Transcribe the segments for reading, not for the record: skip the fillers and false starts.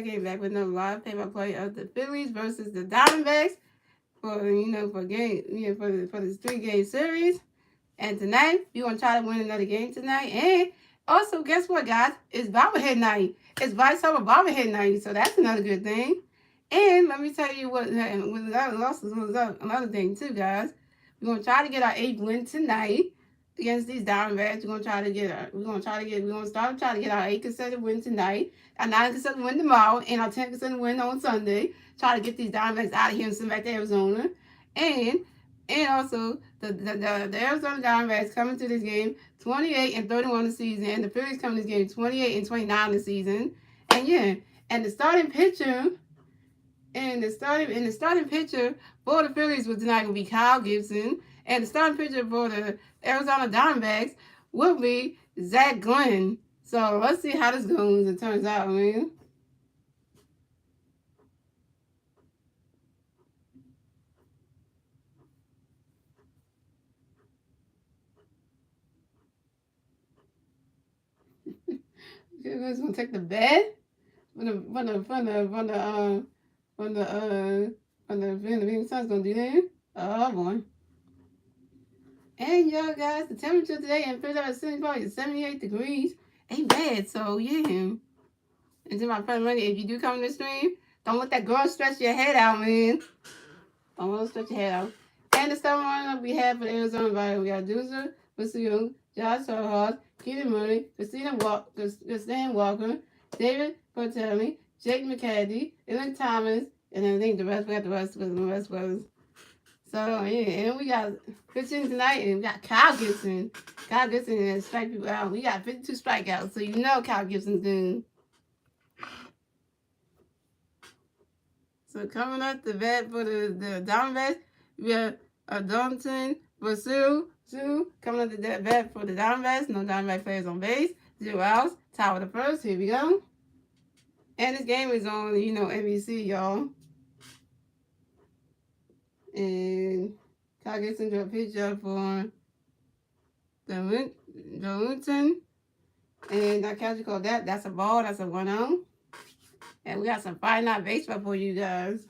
came back with another live play-by-play of the Phillies versus the DiamondBacks for for this 3-game series. And tonight we're gonna try to win another game tonight. And also, guess what, guys? It's bobblehead night. It's Vice Summer bobblehead night, so that's another good thing. And let me tell you what another thing too, guys. We're gonna try to get our 8th win tonight against these Diamondbacks. We're gonna try to get our 8 consecutive win tonight, our 9 consecutive win tomorrow, and our 10 consecutive win on Sunday. Try to get these Diamondbacks out of here and send back to Arizona. And also the Arizona Diamondbacks coming to this game 28-31 the season, and the Phillies coming to this game 28-29 the season. And yeah, and the starting pitcher. And the starting pitcher for the Phillies was tonight will be Kyle Gibson, and the starting pitcher for the Arizona Diamondbacks will be Zach Glenn. So let's see how this goes. It turns out, man. Who's gonna take the bed from the sun's gonna do that? Oh boy. And yo guys, the temperature today in Philadelphia is 78 degrees. Ain't bad, so yeah. And to my friend Money, if you do come to the stream, don't let that girl stretch your head out, man. Don't let her stretch your head out. And the starting lineup we have for the Arizona Valley, we got Deucer, Basil, Josh Harhart, Keaton Murray, Christina Walker, David Portelli, Jake McCarthy, Ellen Thomas, and I think the rest was. So yeah, and we got pitching tonight, and we got Kyle Gibson. Kyle Gibson and strike people out. We got 52 strikeouts, so you know Kyle Gibson's good. So coming up the bat for the Diamondbacks, we have Dalton Basil coming up the bat for the Diamondbacks. No Diamondback players on base. 0 outs. Top of the first. Here we go. And this game is on, NBC, y'all. And Kyle Gibson drew a pitch up for the Luton. And I catch you call that. That's a ball. That's a 1-0. And we got some Friday Night Baseball for you guys.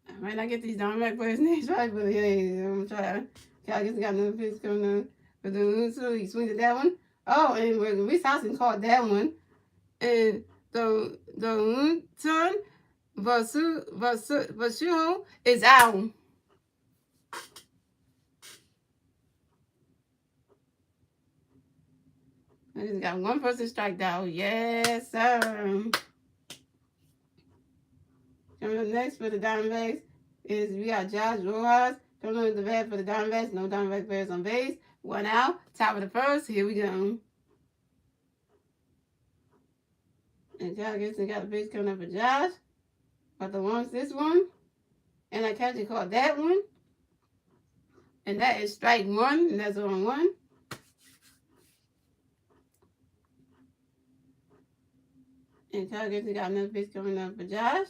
I might not get these Diamondback players' names right, but hey, I'm gonna try. Kyle Gibson got another pitch coming up for the Luton. He swings at that one. Oh, and Reese Houston caught that one. And the Luton Basu is out. I just got one person striked out. Yes, sir. Coming up next for the Diamondbacks is we got Josh Rojas. Coming up the bat for the Diamondbacks. No Diamondback players on base. 1 out. Top of the first. Here we go. And Kyle Gibson got a pitch coming up for Josh. About to launch this one. And I catch it called that one. And that is strike 1. And that's on 1. And Kyle Gibson got another pitch coming up for Josh.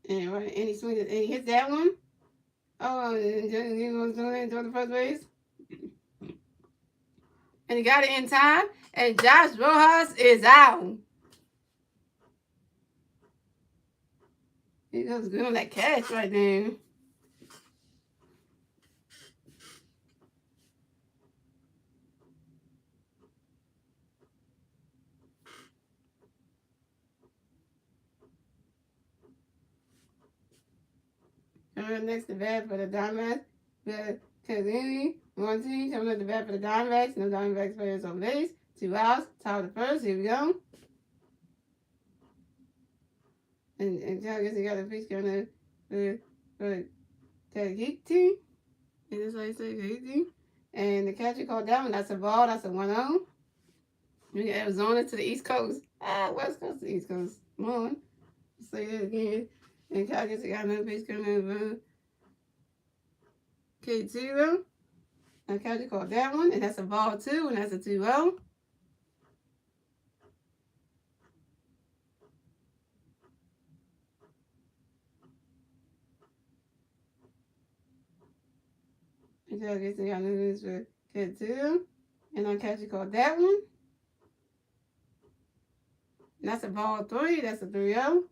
And he swings it, and he hits that one. Oh, and he goes to the first base. And he got it in time. And Josh Rojas is out. He goes good on that catch right there. Coming up next to bat for the Diamondbacks, we have Kazini Monty coming up the bat for the Diamondbacks. No Diamondbacks players on base. 2 outs. Top of the first. Here we go. And Kyle Gibson got a pitch coming up for Tahiti. And that's how you say Tahiti. And the catcher called that one. That's a ball. That's a 1-0. We got Arizona to the East Coast. West Coast to the East Coast. Come on. Say that again. And Kyle Gibson got another pitch coming up K0. And catcher called that one. And that's a ball 2. And that's a 2-0. And Kyle Gibson got another pitch for K2. And I catcher called that one. And that's a ball 3. That's a 3-0.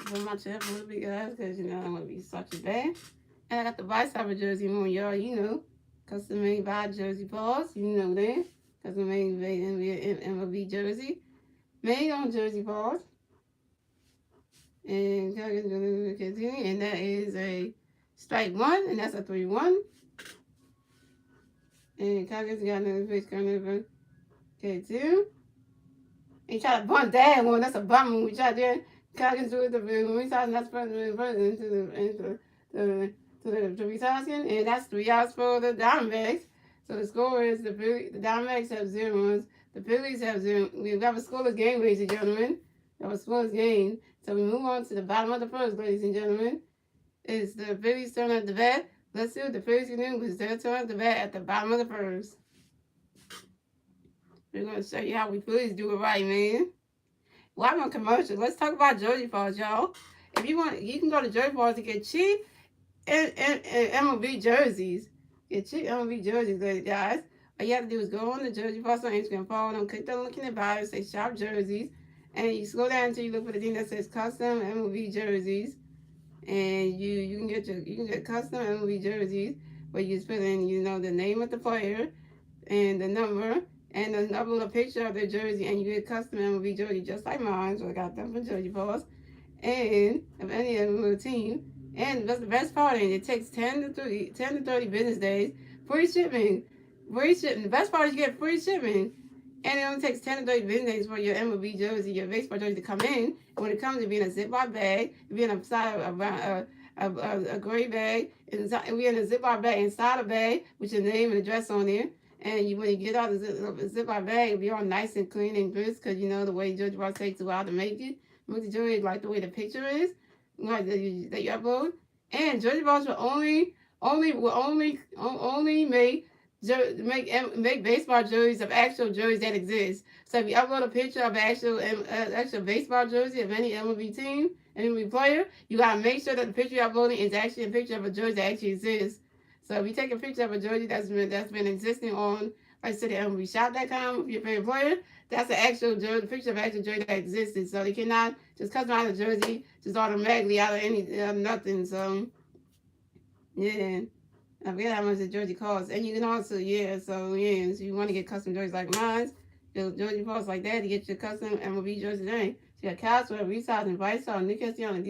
Put my chip a little bit, guys, because, you know, I'm going to be such a bad. And I got the Vice Hopper jersey on, y'all, you know. Custom made by Jersey Balls, you know that. Custom made by MLB jersey. Made on Jersey Balls. And continue. And that is a strike 1, and that's a 3-1. And Calgary got another fish coming over. Okay, 2. And try to bunt that one. That's a bum when we try to Calgary do it. When we saw that's into the retasking, and that's 3 outs for the Diamondbacks. So the score is the Diamondbacks have 0 runs. The Phillies have 0. We've got a scoreless game, ladies and gentlemen. That was a scoreless game. So we move on to the bottom of the first, ladies and gentlemen. It's the Phillies' turn at the bat. Let's see what the Phillies can do because it's their turn at the bat at the bottom of the first. We're going to show you how we Phillies do it right, man. Well, I'm on commercial. Let's talk about Jersey Falls, y'all. If you want, you can go to Jersey Falls to get cheap and MLB jerseys. Get cheap MLB jerseys, guys. All you have to do is go on the Jersey Falls on Instagram, follow them, click the link in the bio, say shop jerseys, and you scroll down until you look for the thing that says custom MLB jerseys, and you can get custom MLB jerseys where you just put in, you know, the name of the player and the number. And then upload a picture of their jersey, and you get custom MLB jersey just like mine. So I got them from Jersey Falls, and of any other team. And that's the best part, and it takes 10 to 30 business days. Free shipping. The best part is you get free shipping, and it only takes 10 to 30 business days for your MLB jersey, your baseball jersey to come in. And when it comes, to be in a Ziploc bag, it be in a gray bag, it be in a Ziploc bag inside a bag with your name and address on there. And when you get out the Ziploc bag, it'll be all nice and clean and crisp because you know the way George Ross takes a while to make it. Make the jewelry like the way the picture is, like that you upload. And George Ross will only make baseball jerseys of actual jerseys that exist. So if you upload a picture of actual baseball jersey of any MLB team, MLB player, you gotta make sure that the picture you're uploading is actually a picture of a jersey that actually exists. So if you take a picture of a jersey that's been existing on, like I said, MLBshop.com with your favorite player, that's an actual jersey, picture of an actual jersey that existed. So they cannot just customize a jersey just automatically out of nothing. So yeah, I forget how much the jersey costs. And you can also, so if you want to get custom jerseys like mine, the jersey costs like that to get your custom MLB jersey today. So you got Castro, Resizing, Vice Hall, Nick Castellanos,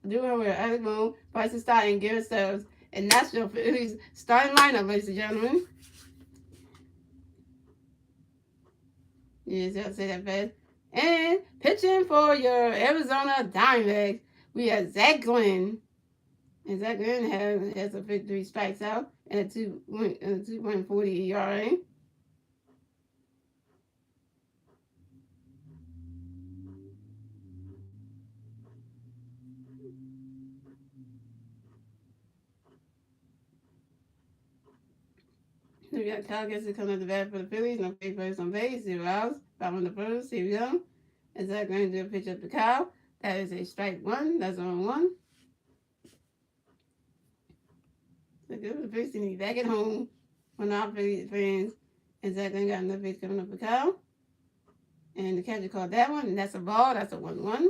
Duo, Alec Moon, Bryson Stott, and Garrett Stubbs. And that's your Phillies starting lineup, ladies and gentlemen. Yes, I'll say that fast. And pitching for your Arizona Diamondbacks, we have Zach Glenn. And Zach Glenn has a 53 strikes out and a 2.40 ERA. We got Kyle Gibson coming at the bat for the Phillies. No big first on base. 0 outs. Bottom of the first. Here we go. And Zach going to do a pitch up to Kyle. That is a strike 1. That's on 1. So good for the Phillies to be back at home on our Phillies fans. And Zach going got another pitch coming up for Kyle. And the catcher called that one. And that's a ball. That's a 1-1.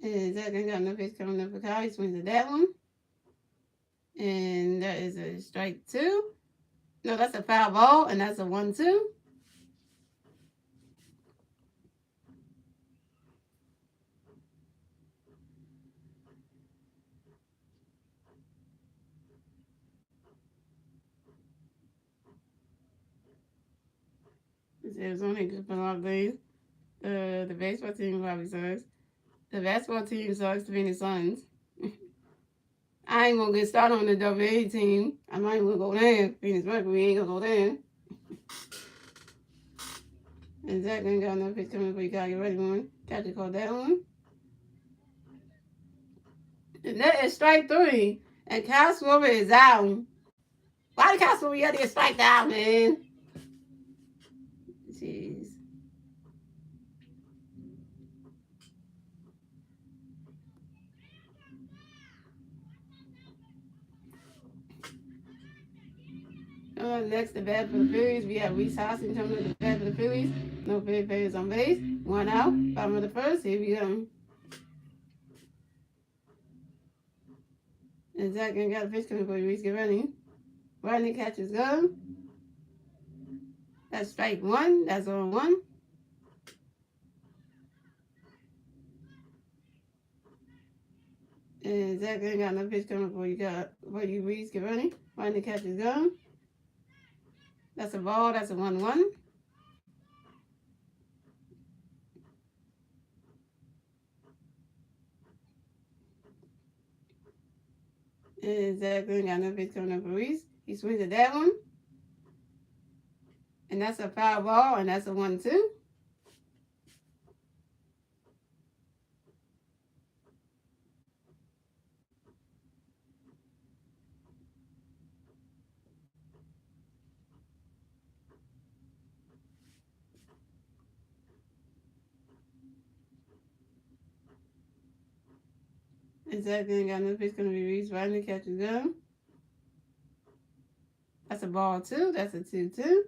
And Zach got another pitch coming up for Kyle. He swings at that one. And that is a strike 2. No, that's a foul ball, and that's a 1-2. It's Arizona good for a lot of things. The baseball team probably sucks. The basketball team sucks, the Phoenix Suns. I ain't gonna get started on the WA team. I might even go there. Phoenix Mercury ain't gonna go there. And Zach ain't got enough pitch coming for you gotta get ready one. Catcher called that one. And that is strike 3. And Kyle Schwarber is out. Why did Kyle Schwarber have to get striked out, man? Jeez. next to bat for the Phillies. We have Reese Hoskins coming up to bat for the Phillies. No Phillies players on base. One out. Bottom of the first. Here we go. And Zach got a pitch coming for Reese. Get ready. Rodney catches go. That's strike one. That's on one. And Zach ain't got no pitch coming for you, Reese. Get ready. Rodney catches go. That's a ball. That's a 1-1. And Zach ain't got no pitch coming up for Reese. He swings at that one. And that's a foul ball, and that's a 1-2. And Zach ain't got no pitch coming to Reese. Rodney catches go. That's a ball 2. That's a 2-2.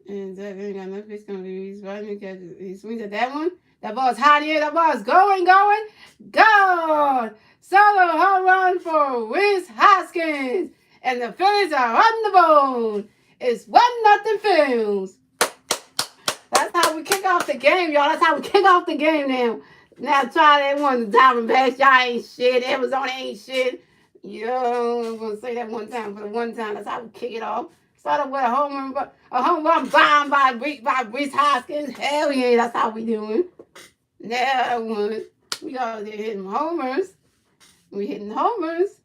And Zach ain't got no pitch coming to Reese. Rodney catches. He swings at that one. That ball's hot here. That ball's going. Gone! Solo home run for Reese Hoskins. And the Phillies are on the board. It's 1-0 Phillies. That's how we kick off the game, y'all. That's how we kick off the game now. Now try that one, the DiamondBacks. Y'all ain't shit. Arizona ain't shit. Yo, I'm going to say that one time for the one time. That's how we kick it off. Started with a home run bomb by Reese Hoskins. Hell yeah, that's how we doing. That one. We out there hitting homers. We hitting homers.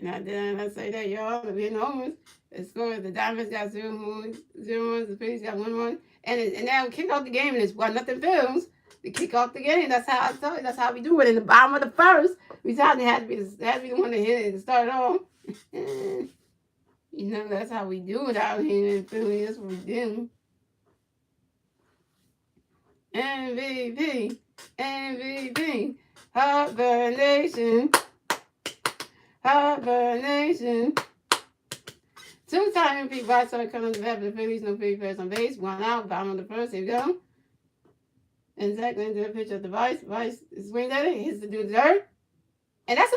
And I say that, y'all. We hitting homers. As far as the Diamonds got 0 runs, the Phillies got 1 run. And now we kick off the game, and it's 1-0 Phillies. To kick off the game. That's how I told you. That's how we do it. In the bottom of the first, we thought it had to be the one to hit it to start off. You know, that's how we do it out here in Philly. That's what we do. MVP. Heartburn Nation. 2-time MVP. Right side coming to bat for the Phillies. No Phillies players on base. 1 out. Bottom of the first. Here we go. And Zach into the pitch of the Vice. Vice swings at it. Hits the dude dirt. And that's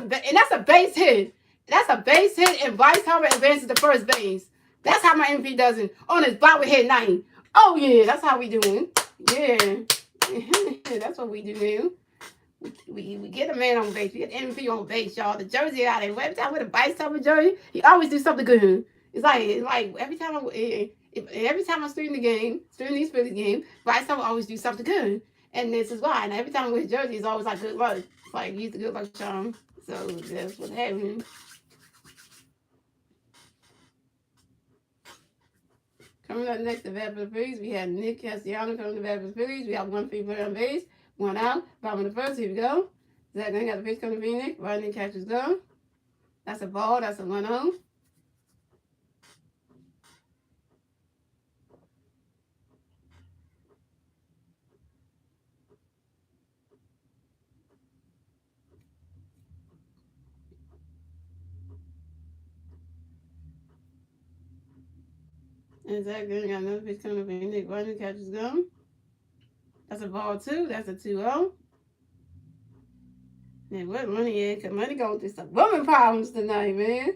a base hit. That's a base hit, and Bryce Harper advances to first base. That's how my MVP does it. On his bobblehead hit 9. Oh, yeah, that's how we doing. Yeah. That's what we do now. We get a man on base. We get MVP on base, y'all. The jersey out there. Every time with a Bryce Harper jersey, he always do something good. It's like every time I stream these Phillies games, Bryce Harper always do something good. And this is why. And every time with his jersey, it's always like good luck. It's like he's the good luck charm. So that's what happened. Coming up next to bat for the Phillies, we have Nick Castellanos coming to bat for the Phillies. We have 1 free player on base, 1 out. Bottom of the first, here we go. Zach got the pitch coming to Nick. Rodney catches go. That's a ball. That's a 1-0. And Zach got another pitch coming up in Nick. Rodney catches go. That's a ball 2. That's a 2-0. And what money is? Because money going through some woman problems tonight, man.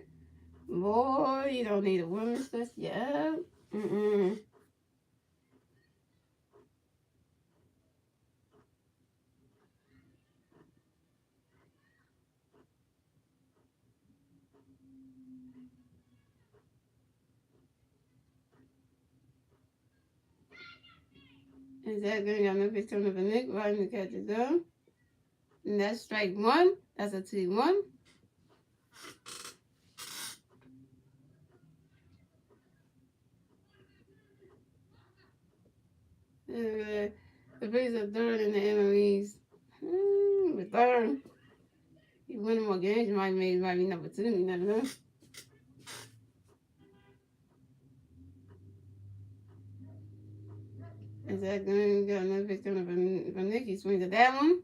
Boy, you don't need a woman stress. Yeah. And Zach got another pitch coming up in Nick. Rodney catches go. And that's strike 1. That's a 2-1. The Phillies are third in the MLEs. We're third. You win more games, you might be number 2. You never know. And Zach Green got another pitch coming from Nicky. Swings at that one.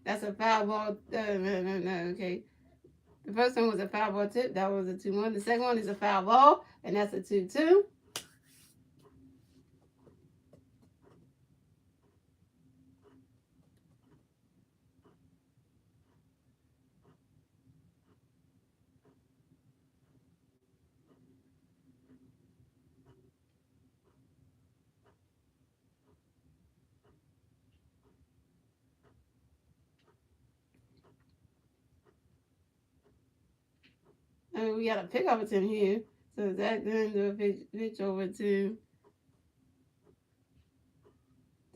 That's a foul ball. No, okay. The first one was a foul ball tip. That was a 2-1. The second one is a foul ball, and that's a 2-2. And we got a pick over to him here. So Zach Green do a pitch over to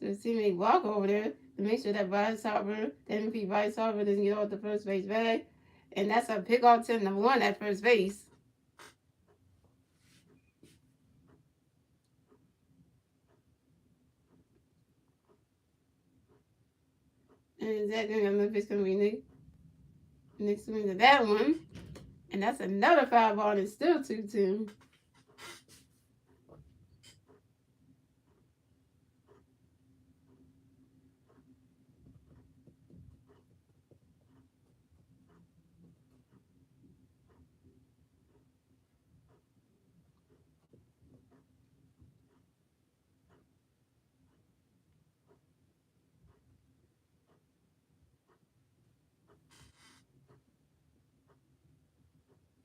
his teammate Walker over there to make sure that Bryce Harper, the MVP Bryce Harper, doesn't get off the first base bag. And that's a pick off to number 1 at first base. And Zach Green got another pitch coming to Nick. Nick swings at that one. And that's another foul ball, and it's still 2-2.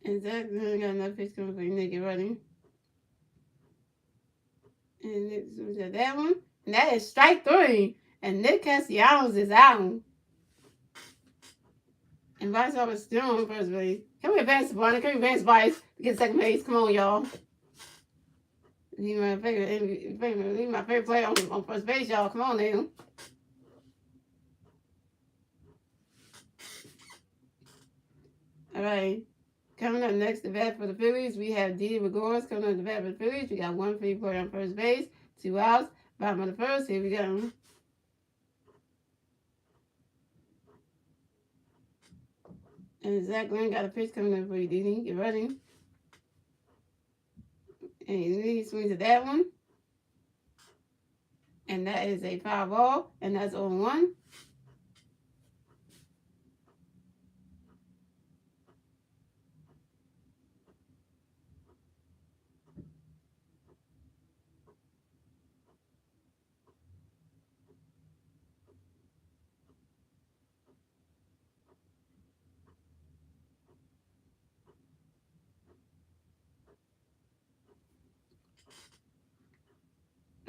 And Zach Green got another pitch coming for Nick and running. And Nick swings at that one. And that is strike 3. And Nick Castellanos is out. And Bryce Harper's still on first base. Can we advance the Barney? Can we advance Bryce to get second base? Come on, y'all. He's my favorite player on first base, y'all. Come on now. All right. Coming up next to bat for the Phillies, we have D. Regoras coming up to bat for the Phillies. We got 1 free player on first base, 2 outs. Bottom of the first. Here we go. And Zach Green got a pitch coming in for you, Didi. Get ready. And he swings at that one. And that is a foul ball. And that's 0-1.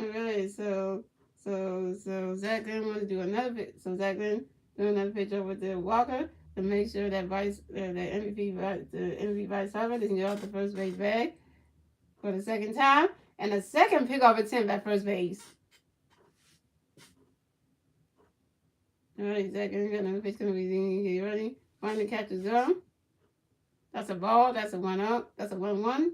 Alright, so Zach Green wants to do another pitch. So Zach Green do another pitch over to Walker to make sure that the MVP Bryce Harper doesn't get off the first base bag for the second time. And a second pickoff attempt at first base. Alright, Zach Green got another pitch coming to be ready. Finally catches go. That's a ball. That's a 1-out. That's a 1-1.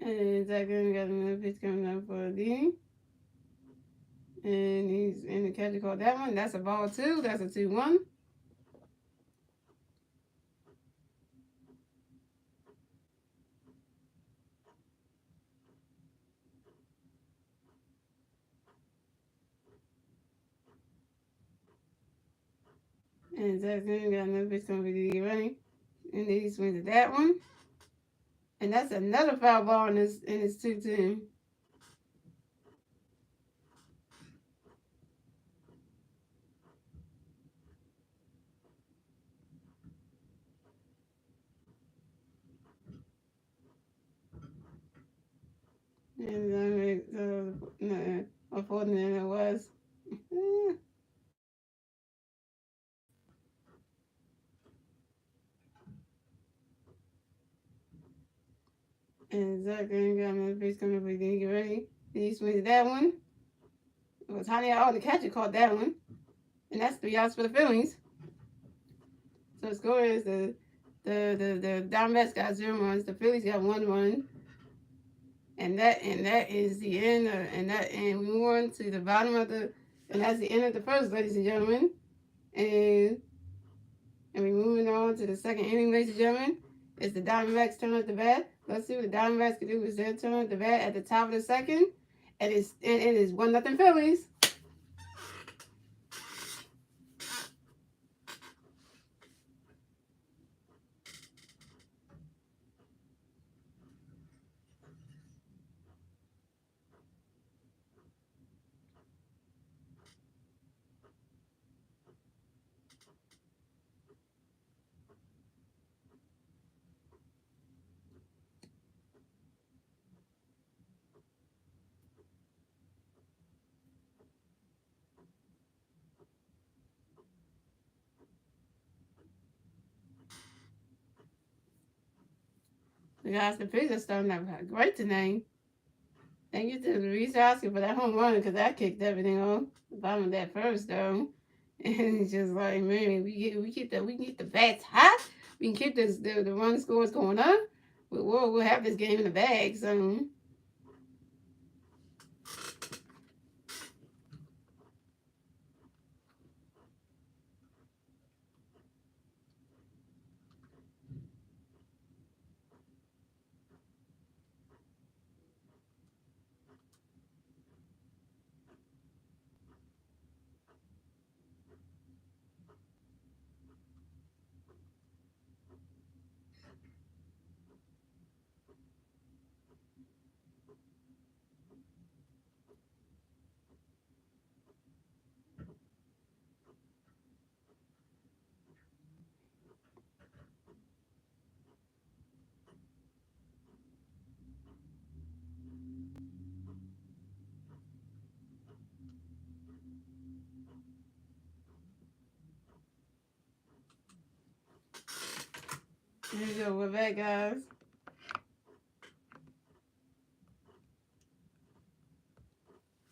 And Zach Green got another pitch coming up for D. And he's in the catcher called that one. That's a ball 2. That's a 2-1. And Zach Green got another pitch coming for D running. And then he swings at that one. And that's another foul ball in his 2-2. And unfortunately it was. And Zach Green got another pitch coming for D. Get ready. Then he swings at that one. It was Honey out. The catcher caught that one. And that's 3 outs for the Phillies. So the score is the DiamondBacks got 0 runs. The Phillies got 1 run. And that is the end of, and we move on to the bottom of the, and that's the end of the first, ladies and gentlemen. And we're moving on to the second inning, ladies and gentlemen. It's the Diamondbacks turn at the bat. Let's see what the Diamondbacks can do with their turn at the bat at the top of the second. And it is 1-0 Phillies. The guys, the Phillies are starting out great tonight. Thank you to Reese Hoskins for that home run, because that kicked everything off. The bottom of that first, though. And it's just like, man, we can keep the bats hot. We can keep the run scores going up. We'll have this game in the bag. So here we go. We're back, guys.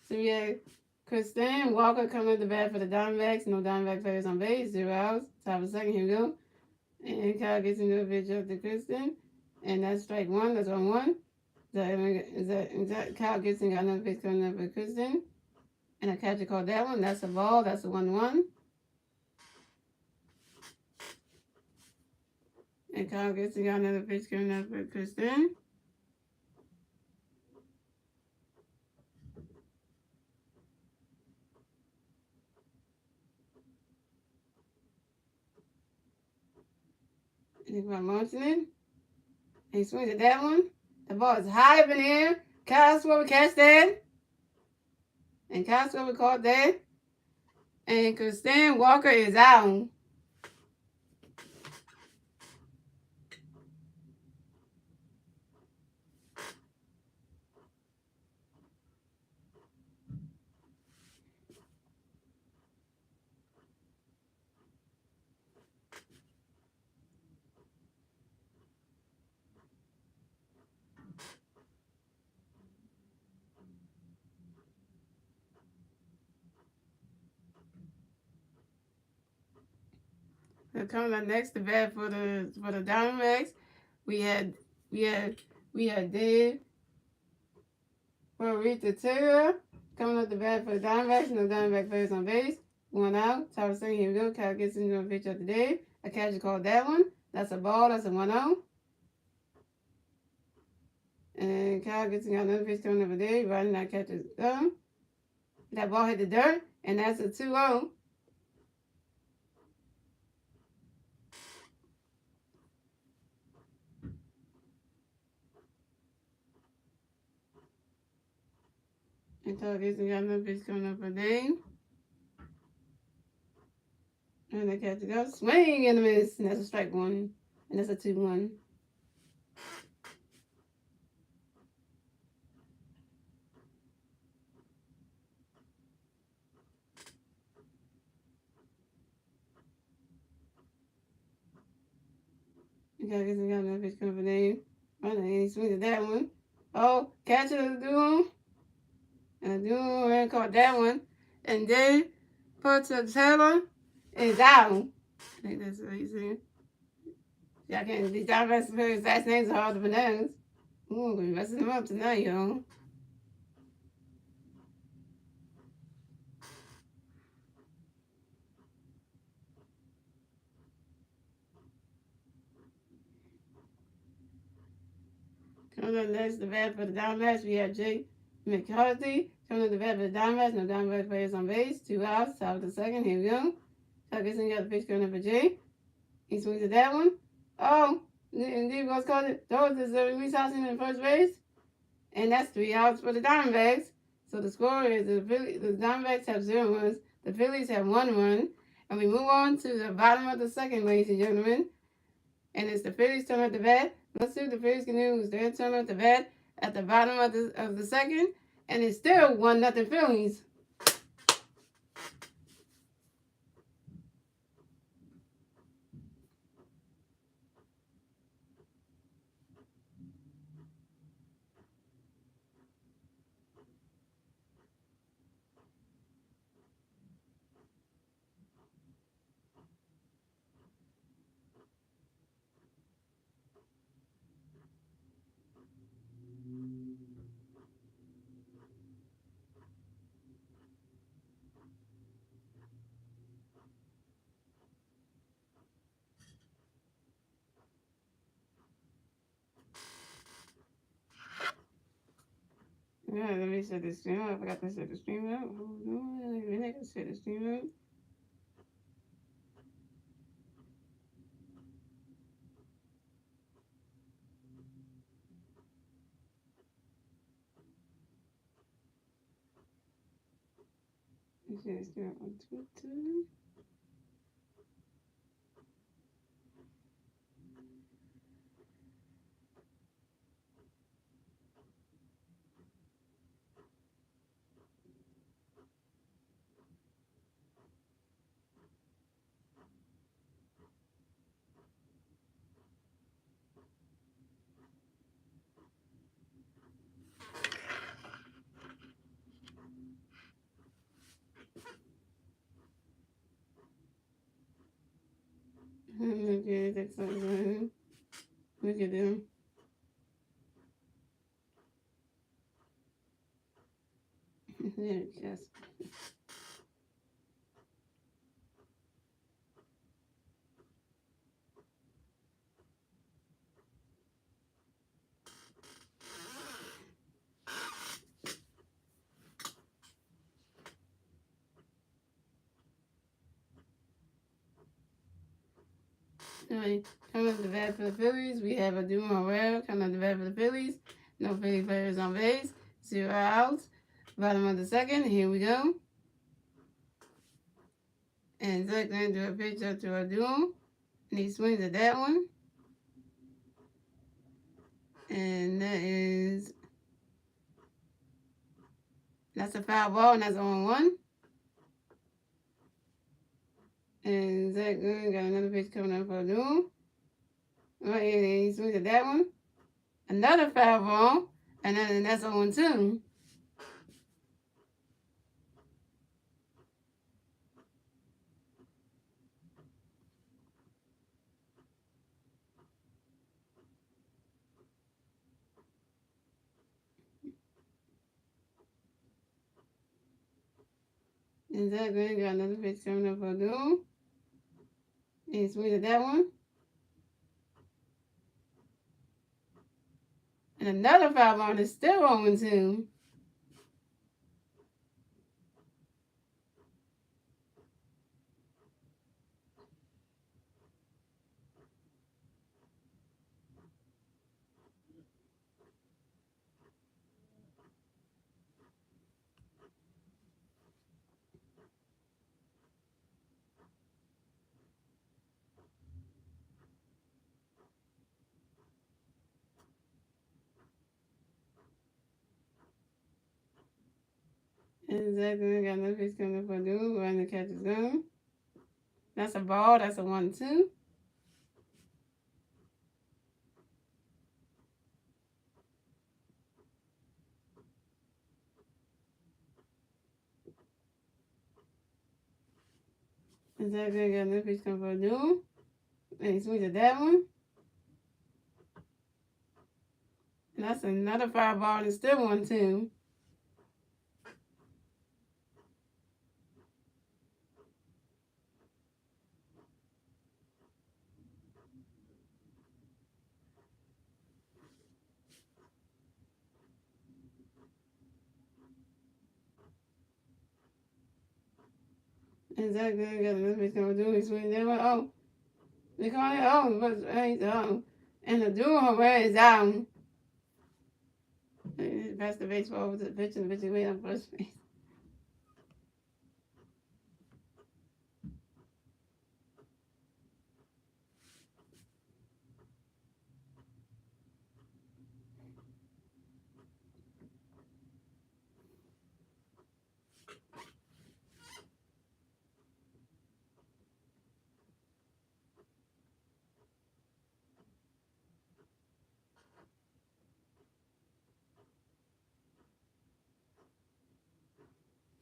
So we have Kristen Walker coming at the bat for the Diamondbacks. No Diamondback players on base. 0 outs. Top of the second. Here we go. And Kyle gets into a pitch up to Kristen. And that's strike one. That's 1-1. Is that Kyle Gibson got another pitch coming up for Kristen. And a catcher called that one. That's a ball. That's a 1-1. And Kyle Gibson got another pitch coming up for Kristen. And he's launching it. And he swings at that one. The ball is high up in the air. Kyle Schwarber catch that. And Kyle Schwarber caught that. And Kristen Walker is out. So coming up next to bat for the Diamondbacks, we had Dave Rita Taylor coming up the bat for the Diamondbacks. No Diamondback players on base. 1 out. Top of the second. Here we go. Kyle gets into a pitch up to Dave. A catcher called that one. That's a ball. That's a 1-0. And Kyle gets another pitch coming up for Dave. Riding that catcher's thumb. That ball hit the dirt, and that's a 2-0. And Kyle Gibson got another pitch coming up for Dave. And the catcher goes swing and a miss. And that's a strike one. And that's a 2-1. And Kyle Gibson got another pitch coming for Dave. And he swings at that one. Oh, catcher the doom. And the doom ran caught that one. And Dave puts a Taylor is out. I think that's what he's saying. Yeah, I can't. These Diamondbacks players' last names are hard to pronounce. Ooh, we're messing them up tonight, y'all. Coming up next, the bat for the Diamondbacks, we have Jake McCarthy. Coming up the bat for the Diamondbacks, no Diamondbacks players on base. 2 outs, top of the second. Here we go. Tuckerson got the pitch coming up for Jake. He swings at that one. Oh, indeed, what's called it? Throws is Reese Housing in first base. And that's 3 outs for the Diamondbacks. So the score is the Diamondbacks have 0 runs. The Phillies have 1 run. And we move on to the bottom of the second, ladies and gentlemen. And it's the Phillies' turn at the bat. Let's see what the Phillies can do. It's their turn at the bat at the bottom of the second. And it's still 1-0 Phillies. Yeah, let me set the stream up. I forgot to set the stream up. Hold on. Let me set the stream up. Let me set the stream up on Twitter. Okay, that's not good. Look at them. Yes. Alright, coming up the bat for the Phillies, we have a Morel coming up the bat for the Phillies. No Philly players on base. 0 outs. Bottom of the second, here we go. And Zach going to do a pitch up to a duel. And he swings at that one. And that's a foul ball, and that's on 1. And Zach Green got another pitch coming up for a duel. Right, and he swings at that one. Another foul ball, and that's on 2. And Zach Green got another pitch coming up for a duel. And he swings at that one. And another foul ball is still on 2. And Zach Green got another pitch coming up for a duel. Running the catch is gone. That's a ball. That's a 1-2. And Zach Green got another pitch coming for a duel. And he swings at that one. And that's another fireball and still 1-2. Exactly. Got another bitch gonna do it. Swing there. Oh, they call it. Oh, but ain't and the duo where is down. Pass the baseball over to the pitcher, and the pitcher wait on first base.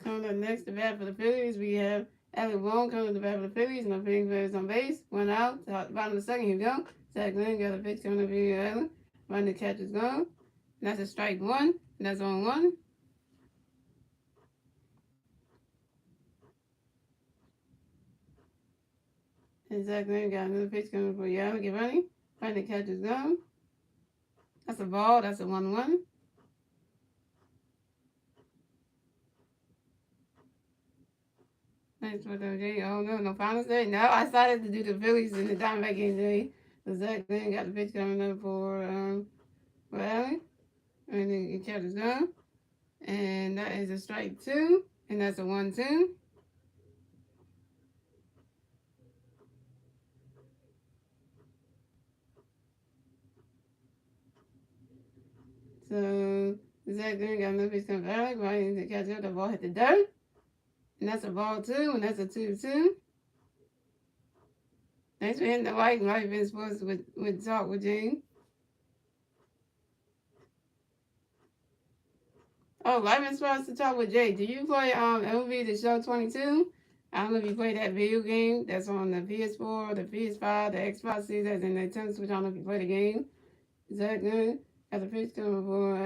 Coming up next, the bat for the Phillies, we have Alec Bohm coming to the bat for the Phillies. No pitching players on base. One out. Bottom of the second, here we go. Zach Glenn got a pitch coming up here, Allen. Run the catch is gone. And that's a strike one. And that's on one. And Zach Glenn got another pitch coming for Allen. Get running. Run the catch is gone. That's a ball. That's a 1-1. Thanks for the day. Oh no, no finals day. No, I started to do the Phillies in the DiamondBacks game today. So Zach Glenn got the pitch coming up for Allen. And the catch is gone. And that is a strike two. And that's a 1-2. So Zach Green got no pitch coming back. Right, to catch up, the ball hit the dirt. And that's a ball two, and that's a 2-2. Thanks for hitting the like. Like been supposed with talk with Jane. Oh, like been supposed to talk with Jay. Do you play MLB The Show 22? I don't know if you play that video game that's on the PS4, the PS5, the Xbox Series, that's in the Nintendo Switch. I don't know if you play the game. Is that good? Got the pitch coming for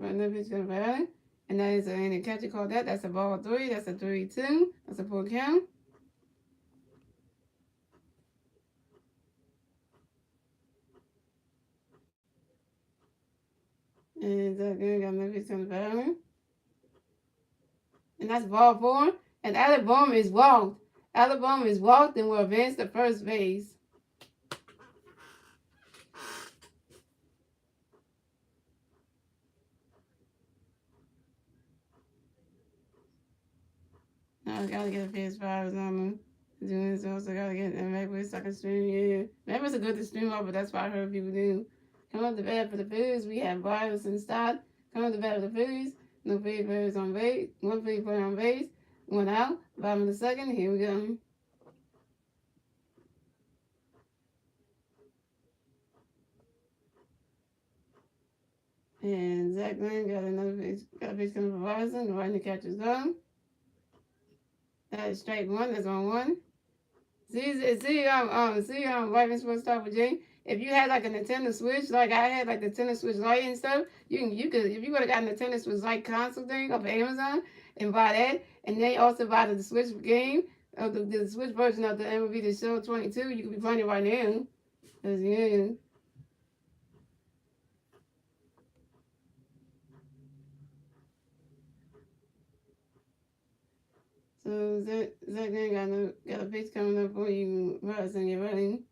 another pitch coming for Allen. And that is in a catcher called that. That's a ball three. That's a 3-2. That's a full count. And Zach Green got another pitch coming for Allen. And that's ball four. And Alec Bohm is walked. Alec Bohm is walked and will advance to first base. Now I gotta get a PS5 on doing this. Also gotta get an MacBook so I can stream. Yeah, MacBooks are good to stream off, but that's what I heard people do. Come up the bat for the Phillies. We have Bios and Stott. Come up the bat for the Phillies. No Philly players on base. One Philly player on base. One out. Bottom of the second. Here we go. And Zach Glenn got another pitch. Got a pitch coming from Boston. Right in the catcher's zone. That is strike one. That's on one. See, right been supposed to start with Jay. If you had like a Nintendo Switch, like I had like the Nintendo Switch Lite and stuff, you could if you would have got a Nintendo Switch Lite console thing off of Amazon and buy that, and they also buy the Switch game, the Switch version of the MLB The Show 22, you could be playing it right now. Cause yeah. So Zach got a pitch coming up for you, Russ, and you're running.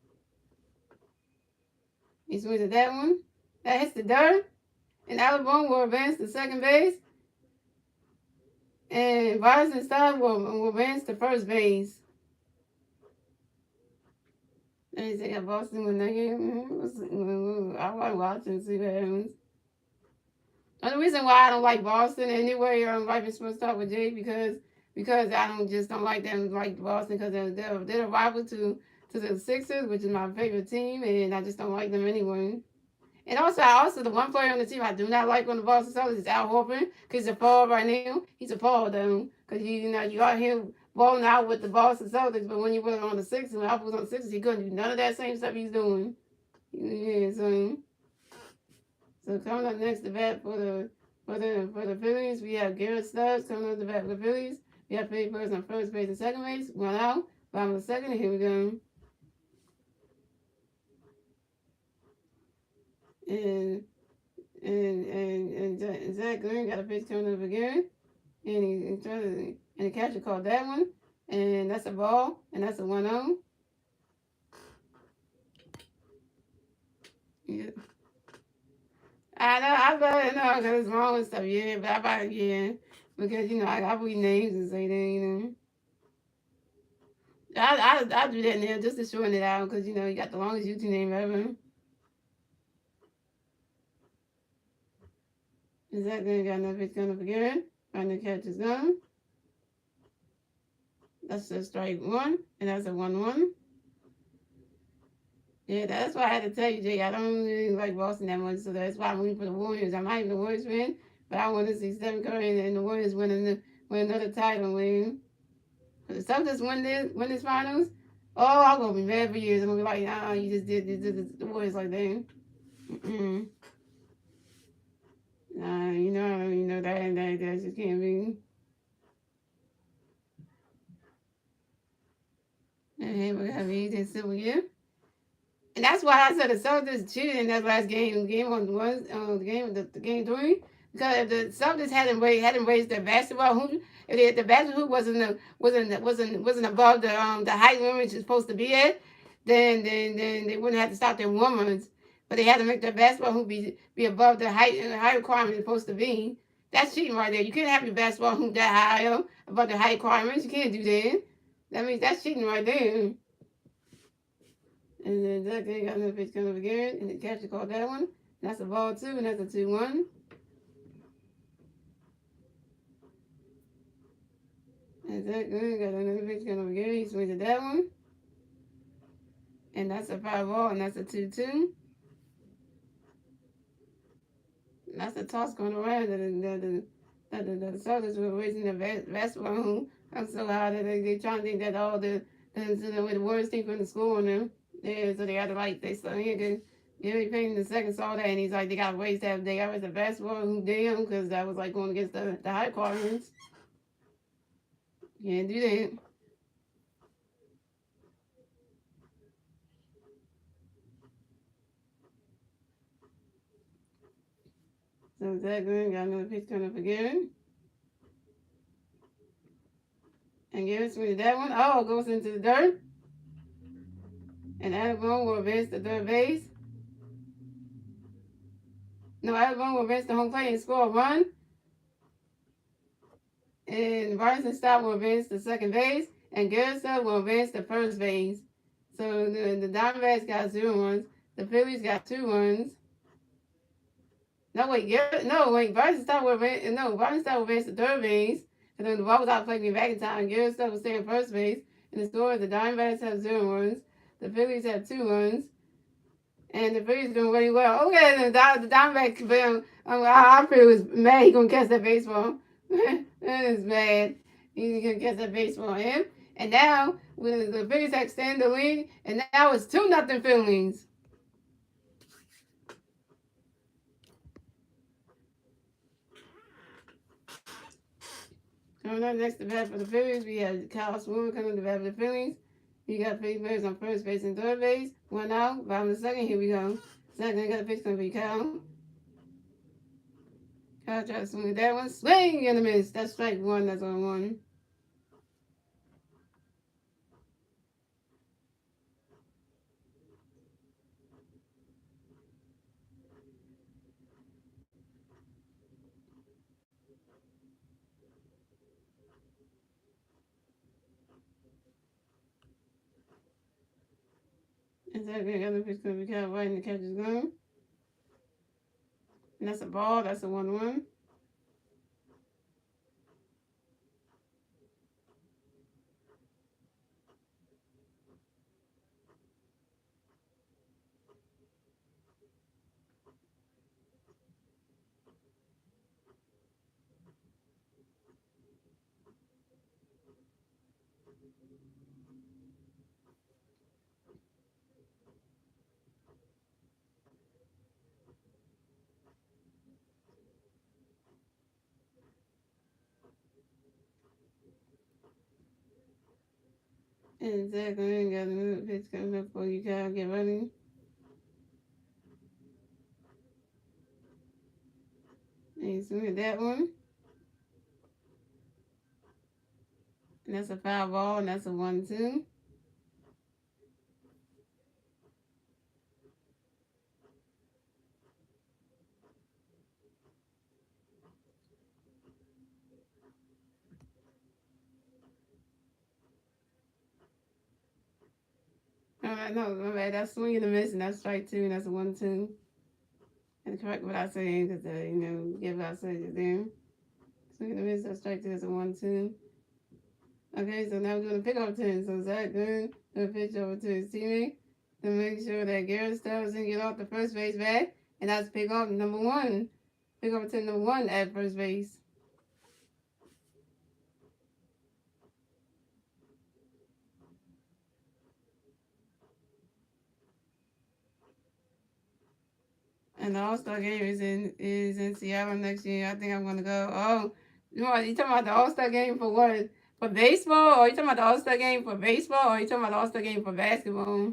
He swings at that one. That hits the dirt. And Alec Bohm will advance to second base. And Boston Stott will advance to first base. And he said, Boston win that game. I want to watch and see what happens. And the reason why I don't like Boston anyway, right been supposed to start with Jay, because I don't like them like Boston because they're a rival to the Sixers, which is my favorite team, and I just don't like them anyway. And also the one player on the team I do not like on the Boston Celtics is Al Horford, because he's a forward right now. He's a forward though, because you out here balling out with the Boston Celtics, but when you were on the Sixers, when Al was on the Sixers, he couldn't do none of that same stuff he's doing. Yeah, so So coming up next to bat for the Phillies, we have Garrett Stubbs coming up to bat for the Phillies. We have Philly players on first base and second base. 1 out. Bottom of the second. Here we go. And Zach Green got a pitch coming up again. And the catcher called that one. And that's a ball. And that's a 1-0. Yeah. I better know because it's wrong and stuff, yeah, but I better, yeah. Because, I read names and say that, I do that now just to shorten it out because, you got the longest YouTube name ever. Exactly, got enough pitch coming up again. Find the catch is gone. That's a strike 1, and that's a 1-1. Yeah, that's why I had to tell you, Jay. I don't really like Boston that much, so that's why I'm rooting for the Warriors. I'm not even the Warriors fan, but I want to see Stephen Curry and the Warriors win another title. Win. If the Celtics win this finals, oh, I'm gonna be mad for years. I'm gonna be like, you just did the Warriors like that. Mm-mm. Nah, that just can't be. And we're having anything civil year. And that's why I said the Celtics cheated in that last game on the game 3, because if the Celtics hadn't raised their basketball hoop, if the basketball hoop wasn't above the height limit it's supposed to be at, then they wouldn't have to stop their warm-ups. But they had to make their basketball hoop be above the height requirement it's supposed to be. That's cheating right there. You can't have your basketball hoop that high above the height requirements. You can't do that. That means that's cheating right there. And then Zach got another pitch coming up again, and the catcher called that one. That's a ball 2, and that's a 2-1. And Zach got another pitch coming up again. He swings at that one. And that's a 5-ball, and that's a 2-2. And that's a toss going around. The Celtics were raising the basketball hoop. That's so high that they trying to think that all the worst team from the school on them. Yeah, so they had to they started here. Gary Payton the second saw that, and he's like, they got to raise the basketball hoop down because that was like going against the high requirements. Can't do that. So Zach Green got another pitch coming up again. And Gary swings that one. Oh, goes into the dirt. And Adam Bone will advance to third base. No, Adam Bone will advance to home plate and score a run. And Bryson Stott will advance to second base. And Garrett Stubbs will advance to first base. So the Diamondbacks got 0 runs. The Phillies got 2 runs. Bryson Stott will advance to third base. And then the ball was out playing back in time. Garrett Stubbs will stay in first base. And the score, the Diamondbacks have 0 runs. The Phillies have 2 runs. And the Phillies doing really well. Okay, the Diamondbacks, I feel was mad he gonna catch that baseball. That is mad. He's gonna catch that baseball. And now the Phillies extend the lead, and now it's 2-0 Phillies. Coming up next to bat for the Phillies, we have Kyle Swooper coming to bat for the Phillies. You got Phillies players on first base and third base. 1 out. Bottom of the second. Here we go. Second, got a pitch coming for Kyle. Kyle try to swing at that one. Swing and a miss. That's strike 1. That's on 1. And second, got a pitch coming for Kyle right, and the catch is gone. And that's a ball. That's a 1-1. And Zach Lynn got another pitch coming up for you, Kyle. Get ready. And you swing at that one. And that's a foul ball, and that's a 1-2. All right, no, my bad. That's swing and a miss, and that's strike 2, and that's a 1-2. And correct what I say, because, get what I said there. Swing and a miss, that's strike 2, that's a 1-2. Okay, so now we're going to pick up 10. So Zach Good going to pitch over to his teammate to make sure that Garrett Stubbs doesn't get off the first base bag. And that's pick up number 1. Pick up 10 number 1 at first base. And the All-Star game is in Seattle next year. I think I'm gonna go. Oh, you talking about the All-Star game for what? For baseball? Or you talking about the All-Star game for baseball? Or you talking about the All-Star game for basketball?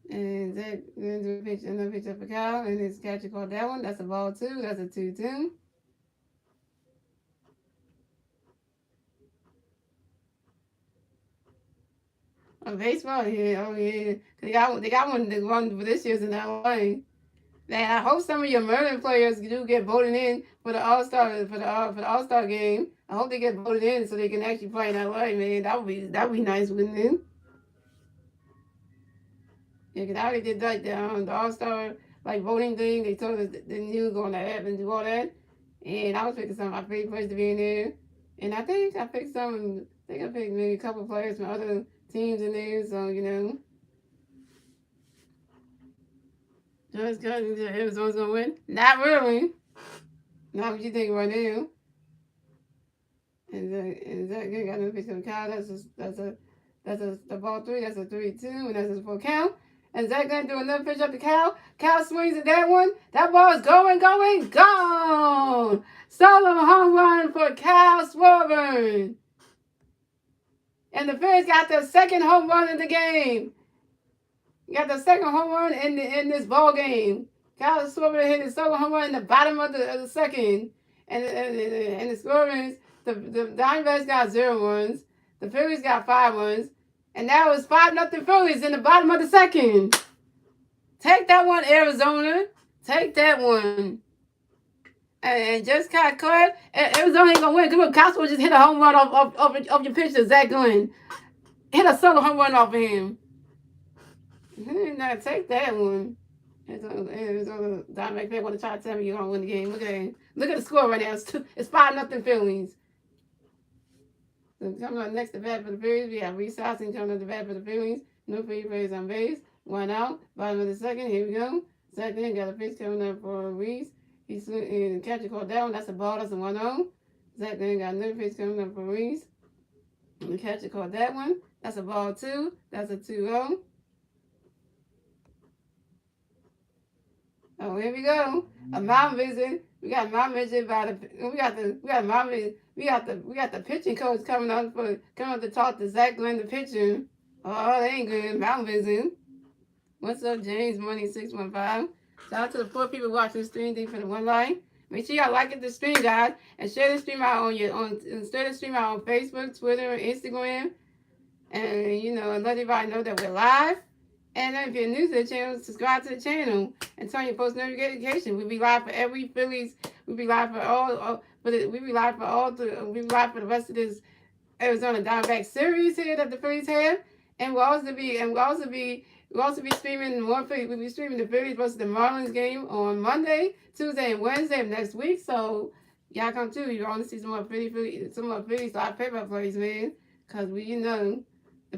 And Zach gonna do another pitch for Kyle, and his catcher called that one. That's a ball 2. That's a 2-2. Oh, baseball, yeah, oh yeah. They got one for this year's in LA. And I hope some of your Maryland players do get voted in for the All-Star game. I hope they get voted in so they can actually play in LA, man. That would be nice, wouldn't it? Yeah, because I already did like the All-Star like voting thing. They told us the news going to happen and do all that. And I was picking some of my favorite players to be in there. And I think I picked maybe a couple of players from other teams in there. So, just because Arizona's going to win? Not really. Not what you think right now. And Zach Good got another pitch to the cow. That's the ball 3. That's a 3-2, and that's a full count. And Zach gonna do another pitch up the cow. Cow swings at that one. That ball is going, gone. Solo home run for Cal Swervin. And the Phillies got their second home run in the game. Got the second home run in this ball game. Cal Swervin hit his solo home run in the bottom of the second. And the Swervins, the Diamondbacks got 0 runs. The Phillies got 5 runs. And that was 5-0 Phillies in the bottom of the second. Take that one, Arizona. Take that one. And just got clear. Arizona ain't gonna win. Come on, Costco just hit a home run off your pitcher, Zach Glenn. Hit a solo home run off of him. Now take that one. Arizona Diamondback fan want to try to tell me you're gonna win the game. Look at that. Look at the score right now. It's 5-0 Phillies. So coming up next to bat for the Phillies, we have Reese Housing coming up to bat for the Phillies. No free plays on base. 1 out. Bottom of the second. Here we go. Second got a pitch coming up for Reese. He's in the catcher called down. That's a ball. That's a 1-0. Zach then got another pitch coming up for Reese. The catcher called that one. That's a ball 2. That's a 2-0. Oh, here we go. A mountain visit. We got a mountain visit by the. We got the pitching coach coming up to talk to Zach Glenn, the pitcher. Oh, they ain't good. Mountain visit. What's up, James Money 615? Shout out to the 4 people watching the stream. Thank you for the 1 like. Make sure y'all like the stream, guys, and share the stream out share the stream out on Facebook, Twitter, Instagram, and let everybody know that we're live. And if you're new to the channel, subscribe to the channel and turn your post notification. We'll be live for every Phillies. We'll be live for the rest of this Arizona Diamondbacks series here that the Phillies have. And we'll also be streaming more Phillies. We'll be streaming the Phillies versus the Marlins game on Monday, Tuesday, and Wednesday of next week. So y'all come too. You want to see some more Phillies live paper plays, man. Cause the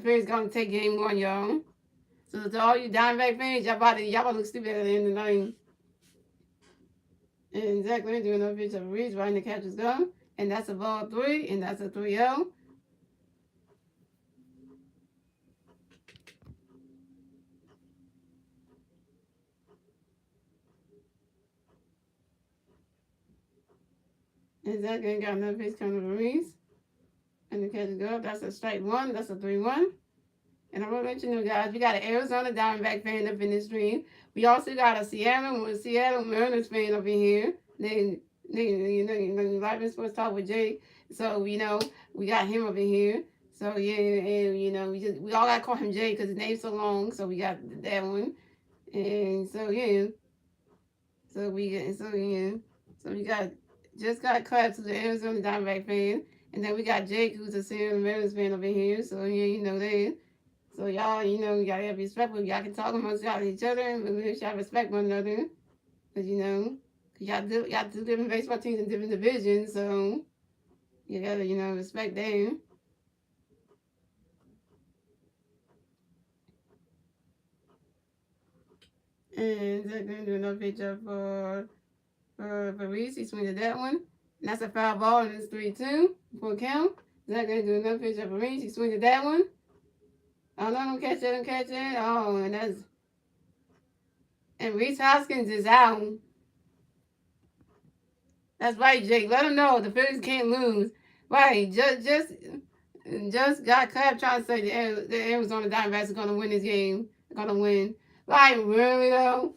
Phillies gonna take game 1, y'all. So to all you Diamondback fans, y'all about to look stupid at the end of the night. And Zach Lynn doing another pitch of Reese right in the catcher's gun. And that's a ball 3, and that's a 3-0. And Zach ain't got another pitch coming to Maurice. And the catch go up. That's a strike one. That's a 3-1. And I'm going to let you know, guys, we got an Arizona Diamondback fan up in this stream. We also got a Seattle Mariners fan up in here. Live in Sports Talk with Jay. So, you know, we got him up in here. So, yeah, and, you know, we all got to call him Jay because his name's so long. So, we got that one. And so, yeah. So, we got clap to the Arizona Diamondback fan. And then we got Jake, who's a Seattle Mariners fan up in here. So, yeah, you know that. So y'all, you know, y'all have respect. Y'all can talk amongst y'all each other, and y'all respect one another. Cause you know, cause y'all do different baseball teams in different divisions, so you gotta, you know, respect them. And they're gonna do another pitch up for Reese. He swings at that one. And that's a foul ball, and it's 3-2 for count. They're gonna do another pitch up for Reese. He swings at that one. Oh no, don't catch it. Oh, and Reese Hoskins is out. That's right, Jake. Let them know the Phillies can't lose. Right, just got clapped trying to say the Arizona Diamondbacks are gonna win this game. They're gonna win. Like really though?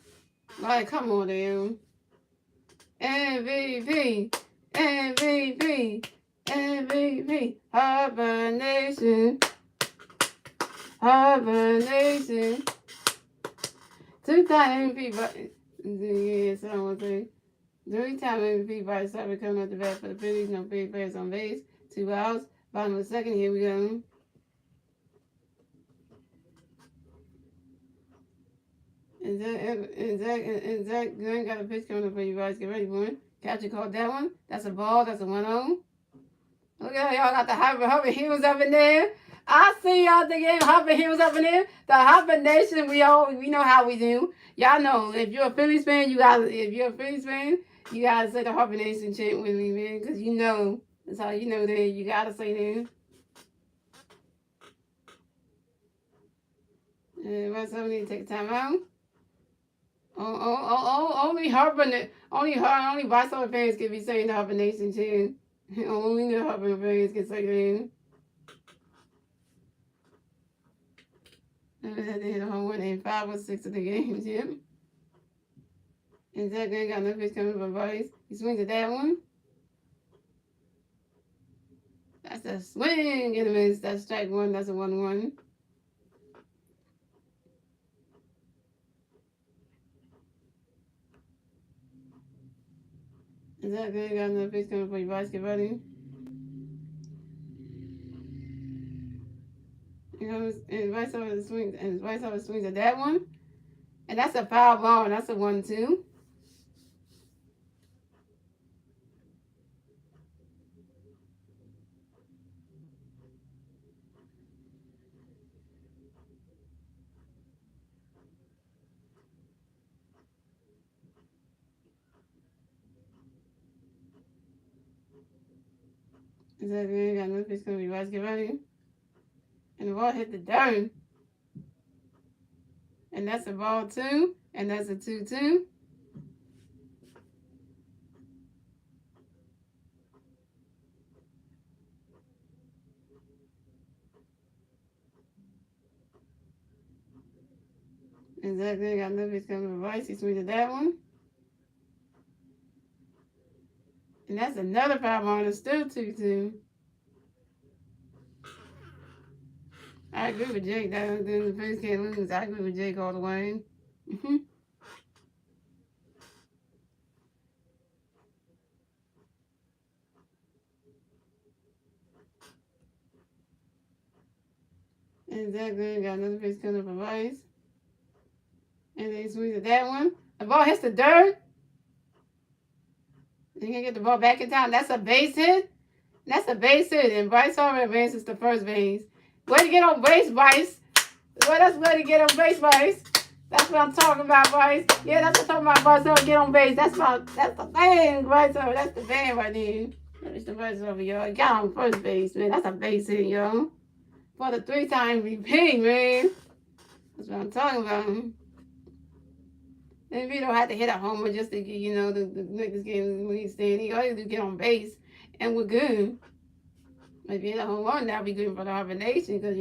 Like come on, damn. MVP, Harbor Nation. 2-time MVP, but yeah, so I want to say. 3-time MVP by Cyber coming up the bat for the Phillies. No big players on base. 2 outs. Bottom of the second. Here we go. And Zach Gunn got a pitch coming up for you guys. Get ready for it. Catcher called that one. That's a ball. That's a 1-0. Look at y'all got the Hopper Heels up in there. I see y'all the game. Hopper Heels up in there. The Hopper Nation. We know how we do. Y'all know if you're a Phillies fan, you gotta say the Hopper Nation chant with me, man, because you know that's how you know that you gotta say that. And West Ham need to take time out. Only Vice fans can be saying the Hopper Nation chant. Only the Hopper fans can say that. They had to hit a home run in 5 or 6 of the games, yeah. And Zach ain't got no pitch coming from Vice. He swings at that one. That's a swing and a miss. That's strike one. That's a 1-1. And Zach ain't got no pitch coming from Vice. Get ready. You know, and Vice over swings at that one. And that's a foul ball, and that's a 1-2. And Zach ain't got no pitch coming from Vice. Get ready. And the ball hit the dirt. And that's a ball 2. And that's a 2-2. And Zach ain't got no pitch coming from Vice. He swings at that one. And that's another foul ball. And it's still 2-2. I agree with Jake. That the Phillies can't lose. I agree with Jake all the way. And Zach Green got another pitch coming from Vice. And then he swings at that one. The ball hits the dirt. He can get the ball back in time. That's a base hit. That's a base hit. And Bryce Harper advances to first base. Way to get on base, Bryce. Well, that's way to get on base, Bryce. That's what I'm talking about, Bryce. Yeah, that's what I'm talking about, Bryce Harper. Get on base. That's the man, Bryce Harper. That's the man right there. That's the Bryce Harper, y'all. Got on first base, man. That's a base hit, y'all. For the 3-time repeat, man. That's what I'm talking about. And we don't have to hit a homer just to get, to make this game when he's standing. All you do is get on base, and we're good. If you hit a home run, that'll be good for the Harvard Nation because,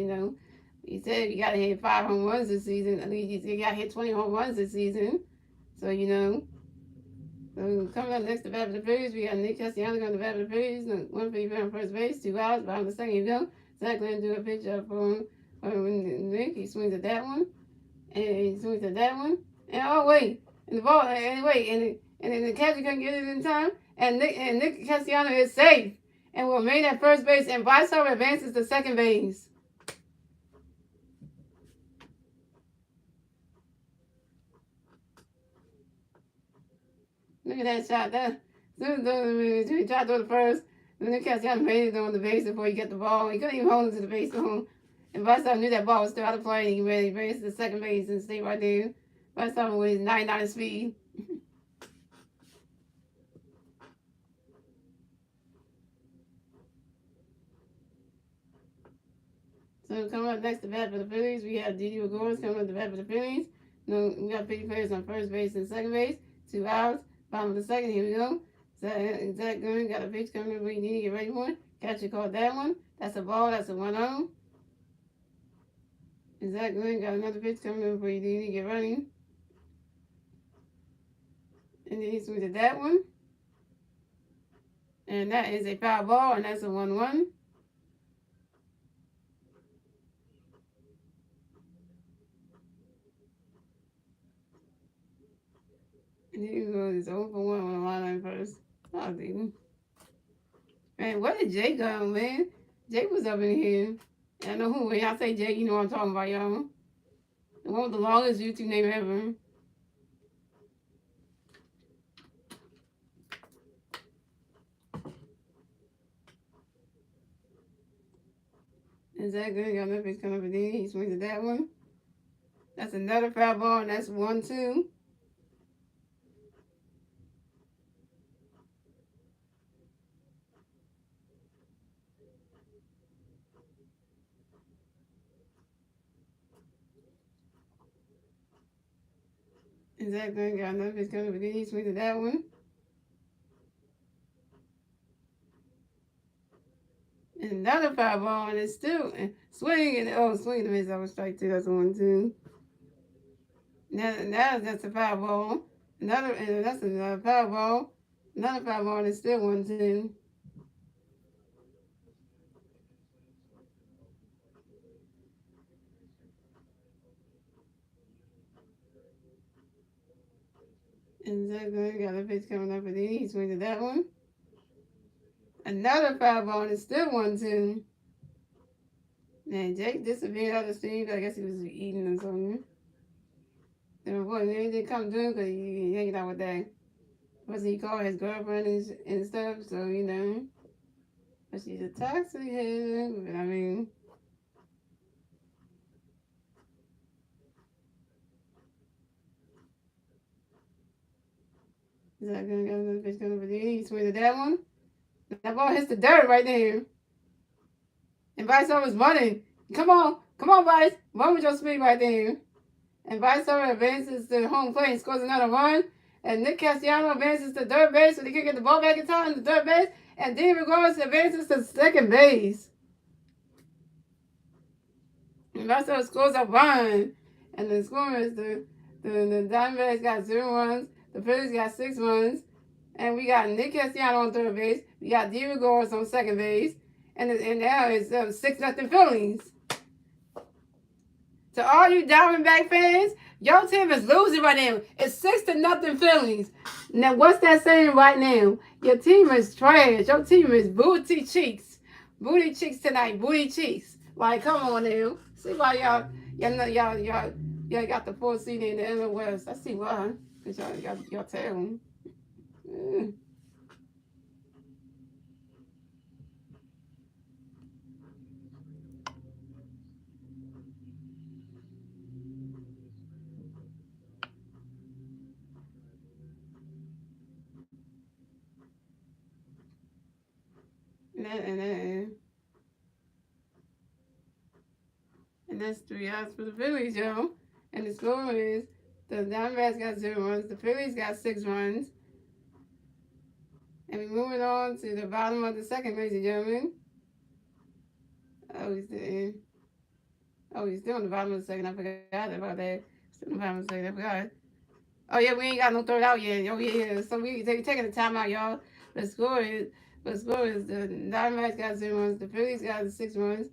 he said you got to hit 5 home runs this season. At least you got to hit 20 home runs this season. So, So coming up next to bat for the Phillies, we got Nick Castellanos going to bat for the Phillies. One for you on first base, 2 outs. Bottom of the second, you go. Zach Glenn do a pitch up for Nick. He swings at that one. And he swings at that one. And oh, wait. And the ball, and wait. And then the catcher couldn't get it in time. And Nick Castellanos is safe. And will remain at first base. And Visor advances to second base. Look at that shot. He tried to throw the first. Then Nick Castellanos made it on the base before he got the ball. He couldn't even hold it to the base. And Visor knew that ball was still out of play. And he raised to second base and stayed right there. Visor with his 99 speed. So coming up next to bat for the Phillies, we have Didi Gregorius coming up to bat for the Phillies. We got 50 players on first base and second base. 2 outs. Bottom of the second, here we go. Zach Green got a pitch coming up where you need to get ready for it. Catcher caught that one. That's a ball. That's a 1-0. And Zach Green got another pitch coming up where you need to get ready. And then he swings at that one. And that is a foul ball, and that's a 1-1. And here he goes 0 for 1 on the line first. Oh, dude. Man, where did Jay go, man? Jay was up in here. I know who. When y'all say Jay, you know what I'm talking about, y'all. The one with the longest YouTube name ever. And Zach Green got another pitch coming up, and then he swings at that one. That's another foul ball, and that's 1-2. And Zach Green got another pitch coming up, and then he swings at that one. And another foul ball, and it's still swinging. Swinging and miss. That was strike 2. That's a 1-2. Now that's a foul ball. That's another foul ball. Another foul ball, and it's still 1-2. And Zach Green got a pitch coming up, and then he swings at that one. Another foul ball, and it's still 1-2. And Jake disappeared out of the stream. I guess he was eating or something. And boy, he didn't come to him because he hanging out with that. What's he called his girlfriend and stuff? So, But she's a toxic head. I mean. Zach Green got another pitch coming over there. He swings at that one. That ball hits the dirt right there. And Vice was running. Come on, Vice. Run with your speed right there. And Vice advances to home plate and scores another run. And Nick Castellanos advances to third base so they can get the ball back in time to third base. And Didi Gregorius advances to second base. And Vice scores a run. And the score is the DiamondBacks got 0 runs. The Phillies got 6 runs. And we got Nick Castellanos on third base. We got Didi Gregorius on second base. And now it's 6-0 Phillies. To all you Diamondback fans, your team is losing right now. It's 6-0 Phillies. Now, what's that saying right now? Your team is trash. Your team is booty cheeks. Booty cheeks tonight. Booty cheeks. Like, come on now. See why y'all got the 4th seed in the NL West. I see why. Because y'all tell them. And that's 3 outs for the Phillies, y'all. And the score is The Diamondbacks got 0 runs. The Phillies got 6 runs. And we're moving on to the bottom of the second, ladies and gentlemen. Oh, he's still on the bottom of the second. I forgot about that. Still on the bottom of the second. I forgot. Oh, yeah, we ain't got no third out yet. Oh, yeah. So we're taking the time out, y'all. The score is the Diamondbacks got 0 runs. The Phillies got 6 runs.